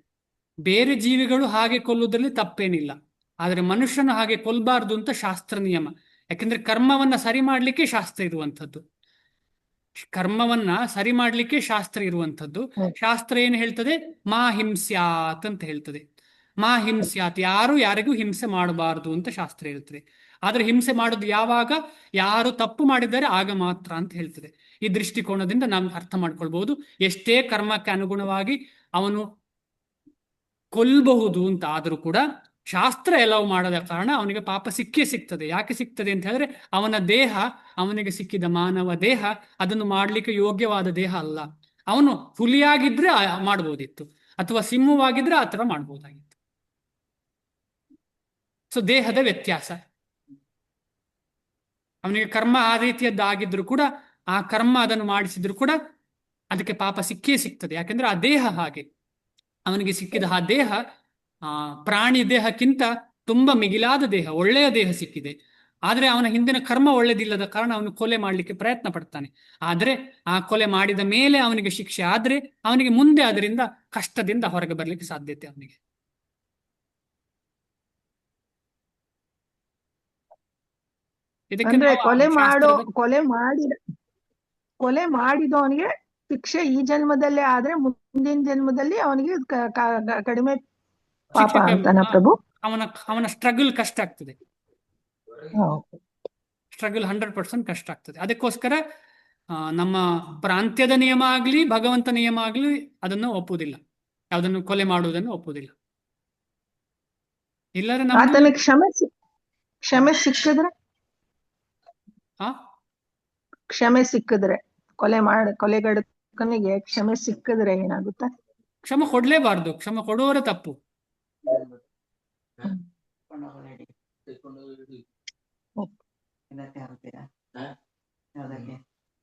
ಬೇರೆ ಜೀವಿಗಳು ಹಾಗೆ ಕೊಲ್ಲುವುದರಲ್ಲಿ ತಪ್ಪೇನಿಲ್ಲ, ಆದರೆ ಮನುಷ್ಯನು ಹಾಗೆ ಕೊಲ್ಲಬಾರ್ದು ಅಂತ ಶಾಸ್ತ್ರ ನಿಯಮ. ಯಾಕೆಂದ್ರೆ ಕರ್ಮವನ್ನ ಸರಿ ಮಾಡ್ಲಿಕ್ಕೆ ಶಾಸ್ತ್ರ ಇರುವಂಥದ್ದು. ಕರ್ಮವನ್ನ ಸರಿ ಮಾಡ್ಲಿಕ್ಕೆ ಶಾಸ್ತ್ರ ಇರುವಂಥದ್ದು. ಶಾಸ್ತ್ರ ಏನು ಹೇಳ್ತದೆ? ಮಾ ಹಿಂಸ್ಯಾತ್ ಅಂತ ಹೇಳ್ತದೆ. ಮಾ ಹಿಂಸ್ಯಾತ್, ಯಾರು ಯಾರಿಗೂ ಹಿಂಸೆ ಮಾಡಬಾರದು ಅಂತ ಶಾಸ್ತ್ರ ಇರುತ್ತದೆ. ಆದ್ರೆ ಹಿಂಸೆ ಮಾಡೋದು ಯಾವಾಗ? ಯಾರು ತಪ್ಪು ಮಾಡಿದ್ದಾರೆ ಆಗ ಮಾತ್ರ ಅಂತ ಹೇಳ್ತದೆ. ಈ ದೃಷ್ಟಿಕೋನದಿಂದ ನಾವು ಅರ್ಥ ಮಾಡ್ಕೊಳ್ಬಹುದು. ಎಷ್ಟೇ ಕರ್ಮಕ್ಕೆ ಅನುಗುಣವಾಗಿ ಅವನು ಕೊಲ್ಲಬಹುದು ಅಂತ ಆದರೂ ಕೂಡ ಶಾಸ್ತ್ರ ಎಲ್ಲವೂ ಮಾಡದ ಕಾರಣ ಅವನಿಗೆ ಪಾಪ ಸಿಕ್ಕೇ ಸಿಗ್ತದೆ. ಯಾಕೆ ಸಿಗ್ತದೆ ಅಂತ ಹೇಳಿದ್ರೆ, ಅವನ ದೇಹ, ಅವನಿಗೆ ಸಿಕ್ಕಿದ ಮಾನವ ದೇಹ ಅದನ್ನು ಮಾಡಲಿಕ್ಕೆ ಯೋಗ್ಯವಾದ ದೇಹ ಅಲ್ಲ. ಅವನು ಹುಲಿಯಾಗಿದ್ರೆ ಮಾಡ್ಬೋದಿತ್ತು, ಅಥವಾ ಸಿಂಹವಾಗಿದ್ರೆ ಆ ಥರ ಮಾಡ್ಬೋದಾಗಿತ್ತು. ಸೊ ದೇಹದ ವ್ಯತ್ಯಾಸ. ಅವನಿಗೆ ಕರ್ಮ ಆ ರೀತಿಯದ್ದಾಗಿದ್ರು ಕೂಡ, ಆ ಕರ್ಮ ಅದನ್ನು ಮಾಡಿಸಿದ್ರು ಕೂಡ ಅದಕ್ಕೆ ಪಾಪ ಸಿಕ್ಕೇ ಸಿಗ್ತದೆ. ಯಾಕೆಂದ್ರೆ ಆ ದೇಹ ಹಾಗೆ. ಅವನಿಗೆ ಸಿಕ್ಕಿದ ಆ ದೇಹ ಪ್ರಾಣಿ ದೇಹಕ್ಕಿಂತ ತುಂಬಾ ಮಿಗಿಲಾದ ದೇಹ, ಒಳ್ಳೆಯ ದೇಹ ಸಿಕ್ಕಿದೆ. ಆದ್ರೆ ಅವನ ಹಿಂದಿನ ಕರ್ಮ ಒಳ್ಳೆದಿಲ್ಲದ ಕಾರಣ ಅವನು ಕೊಲೆ ಮಾಡಲಿಕ್ಕೆ ಪ್ರಯತ್ನ ಪಡ್ತಾನೆ. ಆದ್ರೆ ಆ ಕೊಲೆ ಮಾಡಿದ ಮೇಲೆ ಅವನಿಗೆ ಶಿಕ್ಷೆ ಆದ್ರೆ ಅವನಿಗೆ ಮುಂದೆ ಅದರಿಂದ ಕಷ್ಟದಿಂದ ಹೊರಗೆ ಬರ್ಲಿಕ್ಕೆ ಸಾಧ್ಯತೆ ಅವನಿಗೆ. ಇದಕ್ಕೆ ಅಂದ್ರೆ ನಾವು ಕೊಲೆ ಮಾಡಿದವನಿಗೆ ಶಿಕ್ಷೆ ಈ ಜನ್ಮದಲ್ಲೇ ಆದ್ರೆ ಮುಂದಿನ ಜನ್ಮದಲ್ಲಿ ಅವನಿಗೆ ಕಡಿಮೆ ಪಾಪ ಅಂತಾನ ಪ್ರಭು? ಅವನ ಸ್ಟ್ರಗಲ್ ಕಷ್ಟ ಆಗ್ತದೆ. ಸ್ಟ್ರಗಲ್ 100% ಕಷ್ಟ ಆಗ್ತದೆ. ಅದಕ್ಕೋಸ್ಕರ ನಮ್ಮ ಪ್ರಾಂತ್ಯದ ನಿಯಮ ಆಗ್ಲಿ, ಭಗವಂತ ನಿಯಮ ಆಗ್ಲಿ ಅದನ್ನು ಒಪ್ಪುವುದಿಲ್ಲ. ಯಾವುದನ್ನು ಕೊಲೆ ಮಾಡುವುದನ್ನು ಒಪ್ಪುವುದಿಲ್ಲ. ಇಲ್ಲದ್ರೆ ಆತನಿಗೆ ಕ್ಷಮೆ ಸಿಕ್ಕಿದ್ರೆ, ಕ್ಷಮೆ ಸಿಕ್ಕಿದ್ರೆ, ಕೊಲೆಗಡಕನಿಗೆ ಕ್ಷಮೆ ಸಿಕ್ಕಿದ್ರೆ ಏನಾಗುತ್ತೆ? ಕ್ಷಮೆ ಕೊಡ್ಲೇಬಾರ್ದು, ಕ್ಷಮೆ ಕೊಡುವವರ ತಪ್ಪು.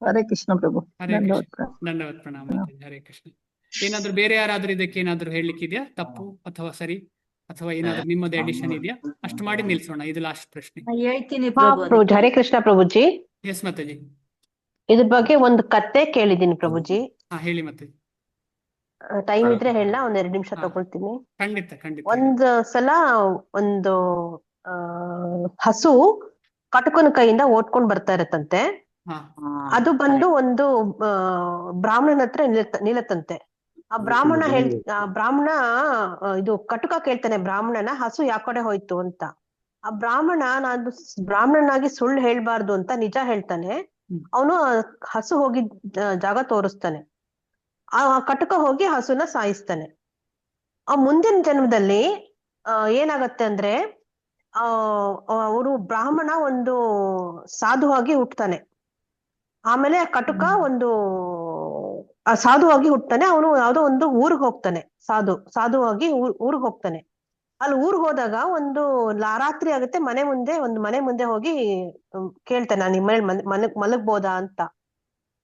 ಹರೇ ಕೃಷ್ಣ ಪ್ರಭು. ಹರೇ ಕೃಷ್ಣ. ಧನ್ಯವಾದ, ಪ್ರಣಾಮ. ಹರೇ ಕೃಷ್ಣ. ಏನಾದ್ರು ಬೇರೆ ಯಾರಾದ್ರೂ ಇದಕ್ಕೆ ಏನಾದ್ರು ಹೇಳಲಿಕ್ಕಿದ್ಯಾ? ತಪ್ಪು ಅಥವಾ ಸರಿ, ಅಥವಾ ಏನಾದ್ರು ನಿಮ್ಮದೇ ಎಡಿಷನ್ ಇದೆಯಾ? ಅಷ್ಟು ಮಾಡಿ ನಿಲ್ಸೋಣ. ಇದು ಲಾಸ್ಟ್ ಪ್ರಶ್ನೆ. ಹೇಳ್ತೀನಿ ಪ್ರಭುಜಿ. ಹರೇ ಕೃಷ್ಣ ಪ್ರಭುಜಿ. ಎಸ್ ಮಾತಾಜಿ. ಇದ್ರ ಬಗ್ಗೆ ಒಂದು ಕತೆ ಕೇಳಿದೀನಿ ಪ್ರಭುಜಿ. ಹೇಳಿ ಮಾತಾಜಿ. ಟೈಮ್ ಇದ್ರೆ ಹೇಳ, ಒಂದ್ 2 ನಿಮಿಷ ತಗೊಳ್ತೀನಿ. ಖಂಡಿತ ಖಂಡಿತ. ಒಂದ್ ಸಲ ಒಂದು ಹಸು ಕಟುಕನ ಕೈಯಿಂದ ಓಡ್ಕೊಂಡ್ ಬರ್ತಾ ಇರತ್ತಂತೆ. ಅದು ಬಂದು ಒಂದು ಬ್ರಾಹ್ಮಣನ ಹತ್ರ ನಿಲ್ಲತ್ತಂತೆ. ಆ ಬ್ರಾಹ್ಮಣ ಇದು ಕಟುಕ ಕೇಳ್ತಾನೆ ಬ್ರಾಹ್ಮಣನ, ಹಸು ಯಾವ ಕಡೆ ಹೋಯ್ತು ಅಂತ. ಆ ಬ್ರಾಹ್ಮಣ, ನಾನು ಬ್ರಾಹ್ಮಣನಾಗಿ ಸುಳ್ಳು ಹೇಳ್ಬಾರ್ದು ಅಂತ ನಿಜ ಹೇಳ್ತಾನೆ. ಅವನು ಹಸು ಹೋಗಿದ್ ಜಾಗ ತೋರಿಸ್ತಾನೆ. ಆ ಕಟುಕ ಹೋಗಿ ಹಸುನ ಸಾಯಿಸ್ತಾನೆ. ಆ ಮುಂದಿನ ಜನ್ಮದಲ್ಲಿ ಏನಾಗತ್ತೆ ಅಂದ್ರೆ, ಅವರು ಬ್ರಾಹ್ಮಣ ಒಂದು ಸಾಧುವಾಗಿ ಹುಟ್ಟತಾನೆ. ಆಮೇಲೆ ಆ ಕಟುಕ ಸಾಧುವಾಗಿ ಹುಟ್ಟತಾನೆ. ಅವನು ಯಾವ್ದೋ ಒಂದು ಊರಿಗೆ ಹೋಗ್ತಾನೆ, ಸಾಧುವಾಗಿ ಊರಿಗೆ ಹೋಗ್ತಾನೆ. ಅಲ್ಲಿ ಊರಿಗೆ ಹೋದಾಗ ಒಂದು ರಾತ್ರಿ ಆಗುತ್ತೆ. ಮನೆ ಮುಂದೆ ಹೋಗಿ ಕೇಳ್ತಾನೆ, ನಾನು ನಿಮ್ಮ ಮಲಗ್ಬೋದಾ ಅಂತ.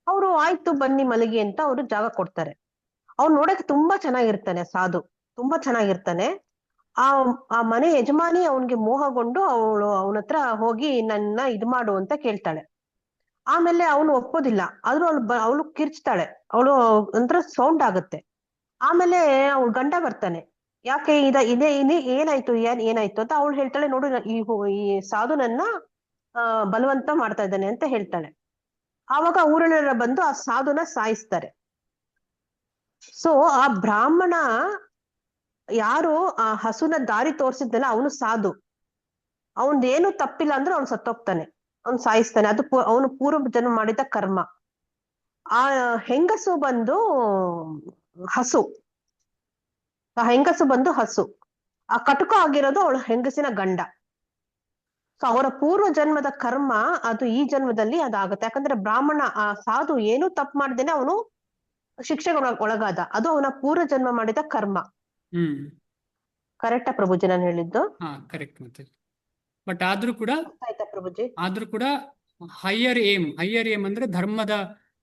ಅವ್ರು ಆಯ್ತು ಬನ್ನಿ ಮಲಗಿ ಅಂತ ಅವ್ರು ಜಾಗ ಕೊಡ್ತಾರೆ. ಅವ್ನು ನೋಡಕ್ಕೆ ತುಂಬಾ ಚೆನ್ನಾಗಿರ್ತಾನೆ, ಸಾಧು ತುಂಬಾ ಚೆನ್ನಾಗಿರ್ತಾನೆ. ಆ ಮನೆ ಯಜಮಾನಿ ಅವನ್ಗೆ ಮೋಹಗೊಂಡು ಅವನ ಹತ್ರ ಹೋಗಿ ನನ್ನ ಇದ್ ಮಾಡು ಅಂತ ಕೇಳ್ತಾಳೆ. ಆಮೇಲೆ ಅವನು ಒಪ್ಪೋದಿಲ್ಲ, ಆದ್ರೂ ಅವಳು ಕಿರ್ಚ್ತಾಳೆ, ಅವಳು ಒಂಥರ ಸೌಂಡ್ ಆಗುತ್ತೆ. ಆಮೇಲೆ ಅವ್ಳ ಗಂಡ ಬರ್ತಾನೆ, ಯಾಕೆ ಇದೇ ಏನಾಯ್ತು ಏನಾಯ್ತು ಅಂತ ಅವಳು ಹೇಳ್ತಾಳೆ, ನೋಡು ಈ ಸಾಧು ನನ್ನ ಬಲವಂತ ಮಾಡ್ತಾ ಇದ್ದಾನೆ ಅಂತ ಹೇಳ್ತಾಳೆ. ಆವಾಗ ಊರಲ್ಲೆಲ್ಲ ಬಂದು ಆ ಸಾಧುನ ಸಾಯಿಸ್ತಾರೆ. ಸೊ ಆ ಬ್ರಾಹ್ಮಣ ಯಾರು ಆ ಹಸುನ ದಾರಿ ತೋರಿಸಿದ್ನಲ್ಲ ಅವನು ಸಾಧು, ಅವನ್ದೇನು ತಪ್ಪಿಲ್ಲ ಅಂದ್ರೆ ಅವ್ನು ಸತ್ತೋಗ್ತಾನೆ, ಅವ್ನು ಸಾಯಿಸ್ತಾನೆ. ಅದು ಅವನು ಪೂರ್ವ ಜನ್ಮ ಮಾಡಿದ ಕರ್ಮ. ಆ ಹೆಂಗಸು ಬಂದು ಹಸು, ಆ ಕಟುಕ ಆಗಿರೋದು ಅವಳ ಹೆಂಗಸಿನ ಗಂಡ. ಸೊ ಅವರ ಪೂರ್ವ ಜನ್ಮದ ಕರ್ಮ ಅದು ಈ ಜನ್ಮದಲ್ಲಿ ಅದಾಗುತ್ತೆ. ಯಾಕಂದ್ರೆ ಬ್ರಾಹ್ಮಣ ಆ ಸಾಧು ಏನೂ ತಪ್ಪು ಮಾಡ್ದೇನೆ ಅವನು ಶಿಕ್ಷೆಗೆ ಒಳಗಾದ, ಅದು ಅವನ ಪೂರ್ವ ಜನ್ಮ ಮಾಡಿದ ಕರ್ಮ. ಕರೆಕ್ಟಾ ಪ್ರಭುಜಿ ನಾನು ಹೇಳಿದ್ದು? ಕರೆಕ್ಟ್. ಮತ್ತೆ ಬಟ್ ಆದ್ರೂ ಕೂಡ ಆಯ್ತಾ ಪ್ರಭುಜಿ? ಹೈಯರ್ ಏಮ್ ಅಂದ್ರೆ ಧರ್ಮದ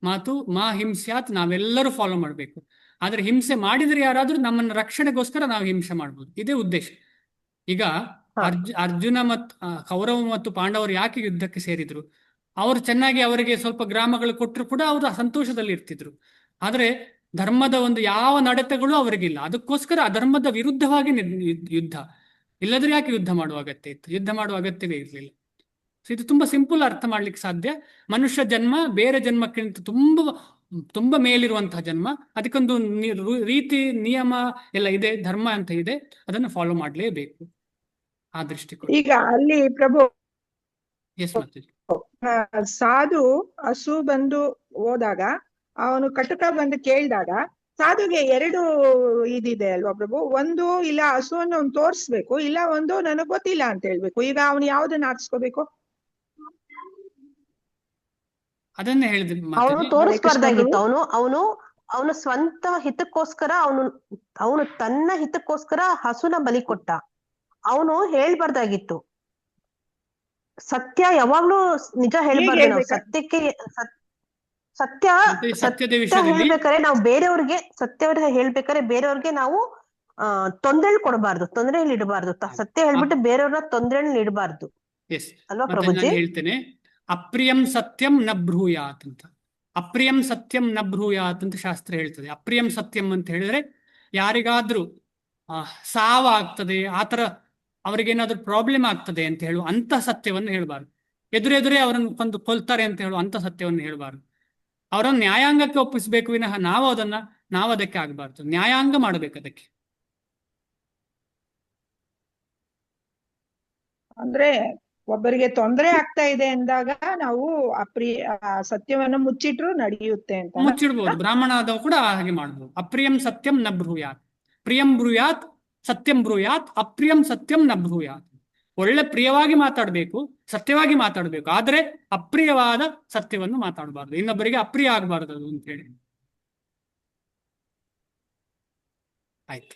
ಮಾತು ಮಾ ಹಿಂಸ್ಯಾತ್, ನಾವೆಲ್ಲರೂ ಫಾಲೋ ಮಾಡ್ಬೇಕು. ಆದ್ರೆ ಹಿಂಸೆ ಮಾಡಿದ್ರೆ ಯಾರಾದ್ರೂ ನಮ್ಮನ್ನ ರಕ್ಷಣೆಗೋಸ್ಕರ ನಾವು ಹಿಂಸೆ ಮಾಡ್ಬೋದು, ಇದೇ ಉದ್ದೇಶ. ಈಗ ಅರ್ಜುನ ಮತ್ತು ಕೌರವ ಮತ್ತು ಪಾಂಡವರು ಯಾಕೆ ಯುದ್ಧಕ್ಕೆ ಸೇರಿದ್ರು? ಅವರು ಚೆನ್ನಾಗಿ ಅವರಿಗೆ ಸ್ವಲ್ಪ ಗ್ರಾಮಗಳು ಕೊಟ್ಟರು ಕೂಡ ಅವರು ಸಂತೋಷದಲ್ಲಿ ಇರ್ತಿದ್ರು. ಆದ್ರೆ ಧರ್ಮದ ಒಂದು ಯಾವ ನಡತೆಗಳು ಅವರಿಗಿಲ್ಲ, ಅದಕ್ಕೋಸ್ಕರ ಅಧರ್ಮದ ವಿರುದ್ಧವಾಗಿ ಯುದ್ಧ. ಇಲ್ಲದ್ರೆ ಯಾಕೆ ಯುದ್ಧ ಮಾಡುವ ಅಗತ್ಯ ಇತ್ತು? ಯುದ್ಧ ಮಾಡುವ ಅಗತ್ಯವೇ ಇರಲಿಲ್ಲ. ಸೊ ಇದು ತುಂಬಾ ಸಿಂಪಲ್ ಅರ್ಥ ಮಾಡ್ಲಿಕ್ಕೆ ಸಾಧ್ಯ. ಮನುಷ್ಯ ಜನ್ಮ ಬೇರೆ ಜನ್ಮಕ್ಕಿಂತ ತುಂಬಾ ಮೇಲಿರುವಂತಹ ಜನ್ಮ, ಅದಕ್ಕೊಂದು ರೀತಿ ನಿಯಮ ಎಲ್ಲ ಇದೆ, ಧರ್ಮ ಅಂತ ಇದೆ, ಅದನ್ನು ಫಾಲೋ ಮಾಡಲೇಬೇಕು. ಆ ದೃಷ್ಟಿಕೋನ. ಈಗ ಅಲ್ಲಿ ಪ್ರಭು ಎಸ್ ಮಾತಾಜಿ. ಸಾಧು ಹಸು ಬಂದು ಹೋದಾಗ ಅವನು ಕಟುಕ ಬಂದು ಕೇಳಿದಾಗ ಸಾಧುಗೆ ಎರಡು ಇದಿದೆ ಅಲ್ವಾ ಪ್ರಭು? ಒಂದು ಇಲ್ಲ ಹಸುವನ್ನು ಅವ್ನು ತೋರಿಸ್ಬೇಕು, ಇಲ್ಲ ಒಂದು ನನಗ್ ಗೊತ್ತಿಲ್ಲ ಅಂತ ಹೇಳ್ಬೇಕು. ಈಗ ಅವನು ಯಾವ್ದನ್ನ ಹಾಕ್ಸ್ಕೋಬೇಕು? ಅದನ್ನೇ ಹೇಳಿದೆ. ಅವನು ತೋರಿಸ್ಬಾರ್ದಾಗಿತ್ತು. ಅವನು ಸ್ವಂತ ಹಿತಕ್ಕೋಸ್ಕರ ಅವನು ತನ್ನ ಹಿತಕ್ಕೋಸ್ಕರ ಹಸುನ ಬಲಿ ಕೊಟ್ಟ. ಅವನು ಹೇಳ್ಬಾರ್ದಾಗಿತ್ತು. ಸತ್ಯ ಯಾವಾಗ್ಲೂ ನಿಜ ಹೇಳ್ಬಾರ್ದು. ನಾವು ಸತ್ಯ ಹೇಳ್ಬೇಕಾದ್ರೆ ನಾವು ಬೇರೆಯವ್ರಿಗೆ ಸತ್ಯವ್ರಿಗೆ ಹೇಳ್ಬೇಕಾದ್ರೆ ಬೇರೆಯವ್ರಿಗೆ ನಾವು ತೊಂದರೆಯಲ್ಲಿ ಇಡಬಾರ್ದು. ಸತ್ಯ ಹೇಳ್ಬಿಟ್ಟು ಬೇರೆಯವ್ರನ್ನ ತೊಂದರೆಯಲ್ಲಿ ಇಡಬಾರ್ದು ಅಲ್ವಾ ಪ್ರಭುಜಿ? ಹೇಳ್ತೇನೆ, ಅಪ್ರಿಯಂ ಸತ್ಯಂ ನ ಬ್ರೂಯಾತ್ ಅಂತ. ಅಪ್ರಿಯಂ ಸತ್ಯಂ ನ ಬ್ರೂಯಾತ್ ಅಂತ ಶಾಸ್ತ್ರ ಹೇಳ್ತದೆ. ಅಪ್ರಿಯಂ ಸತ್ಯಂ ಅಂತ ಹೇಳಿದ್ರೆ ಯಾರಿಗಾದ್ರೂ ಸಾವ ಆಗ್ತದೆ, ಆತರ ಅವ್ರಿಗೇನಾದ್ರೂ ಪ್ರಾಬ್ಲಮ್ ಆಗ್ತದೆ ಅಂತ ಹೇಳುವ ಅಂತ ಸತ್ಯವನ್ನು ಹೇಳ್ಬಾರ್ದು. ಎದುರೆದುರೇ ಅವರನ್ನು ಕೊಲ್ತಾರೆ ಅಂತ ಹೇಳುವ ಅಂತ ಸತ್ಯವನ್ನು ಹೇಳ್ಬಾರ್ದು. ಅವರನ್ನು ನ್ಯಾಯಾಂಗಕ್ಕೆ ಒಪ್ಪಿಸ್ಬೇಕು ವಿನಃ ನಾವು ಅದಕ್ಕೆ ಆಗ್ಬಾರ್ದು. ನ್ಯಾಯಾಂಗ ಮಾಡಬೇಕು ಅದಕ್ಕೆ. ಅಂದ್ರೆ ಒಬ್ಬರಿಗೆ ತೊಂದರೆ ಆಗ್ತಾ ಇದೆ ಅಂದಾಗ ನಾವು ಸತ್ಯವನ್ನು ಮುಚ್ಚಿಟ್ರು ನಡೆಯುತ್ತೆ ಅಂತ ಮುಚ್ಚಿಡ್ಬೋದು. ಬ್ರಾಹ್ಮಣ ಆದವ ಕೂಡ ಹಾಗೆ ಮಾಡ್ಬೋದು. ಅಪ್ರಿಯಂ ಸತ್ಯಂ ನ ಬ್ರೂಯಾತ್, ಪ್ರಿಯಂ ಬ್ರೂಯಾತ್ ಸತ್ಯಂ ಬ್ರೂಯಾತ್, ಅಪ್ರಿಯಂ ಸತ್ಯಂ ನ ಬ್ರೂಯಾತ್. ಒಳ್ಳೆ ಪ್ರಿಯವಾಗಿ ಮಾತಾಡ್ಬೇಕು, ಸತ್ಯವಾಗಿ ಮಾತಾಡ್ಬೇಕು, ಆದ್ರೆ ಅಪ್ರಿಯವಾದ ಸತ್ಯವನ್ನು ಮಾತಾಡಬಾರ್ದು, ಇನ್ನೊಬ್ಬರಿಗೆ ಅಪ್ರಿಯ ಆಗಬಾರ್ದು ಅದು ಅಂತ ಹೇಳಿ. ಆಯ್ತು.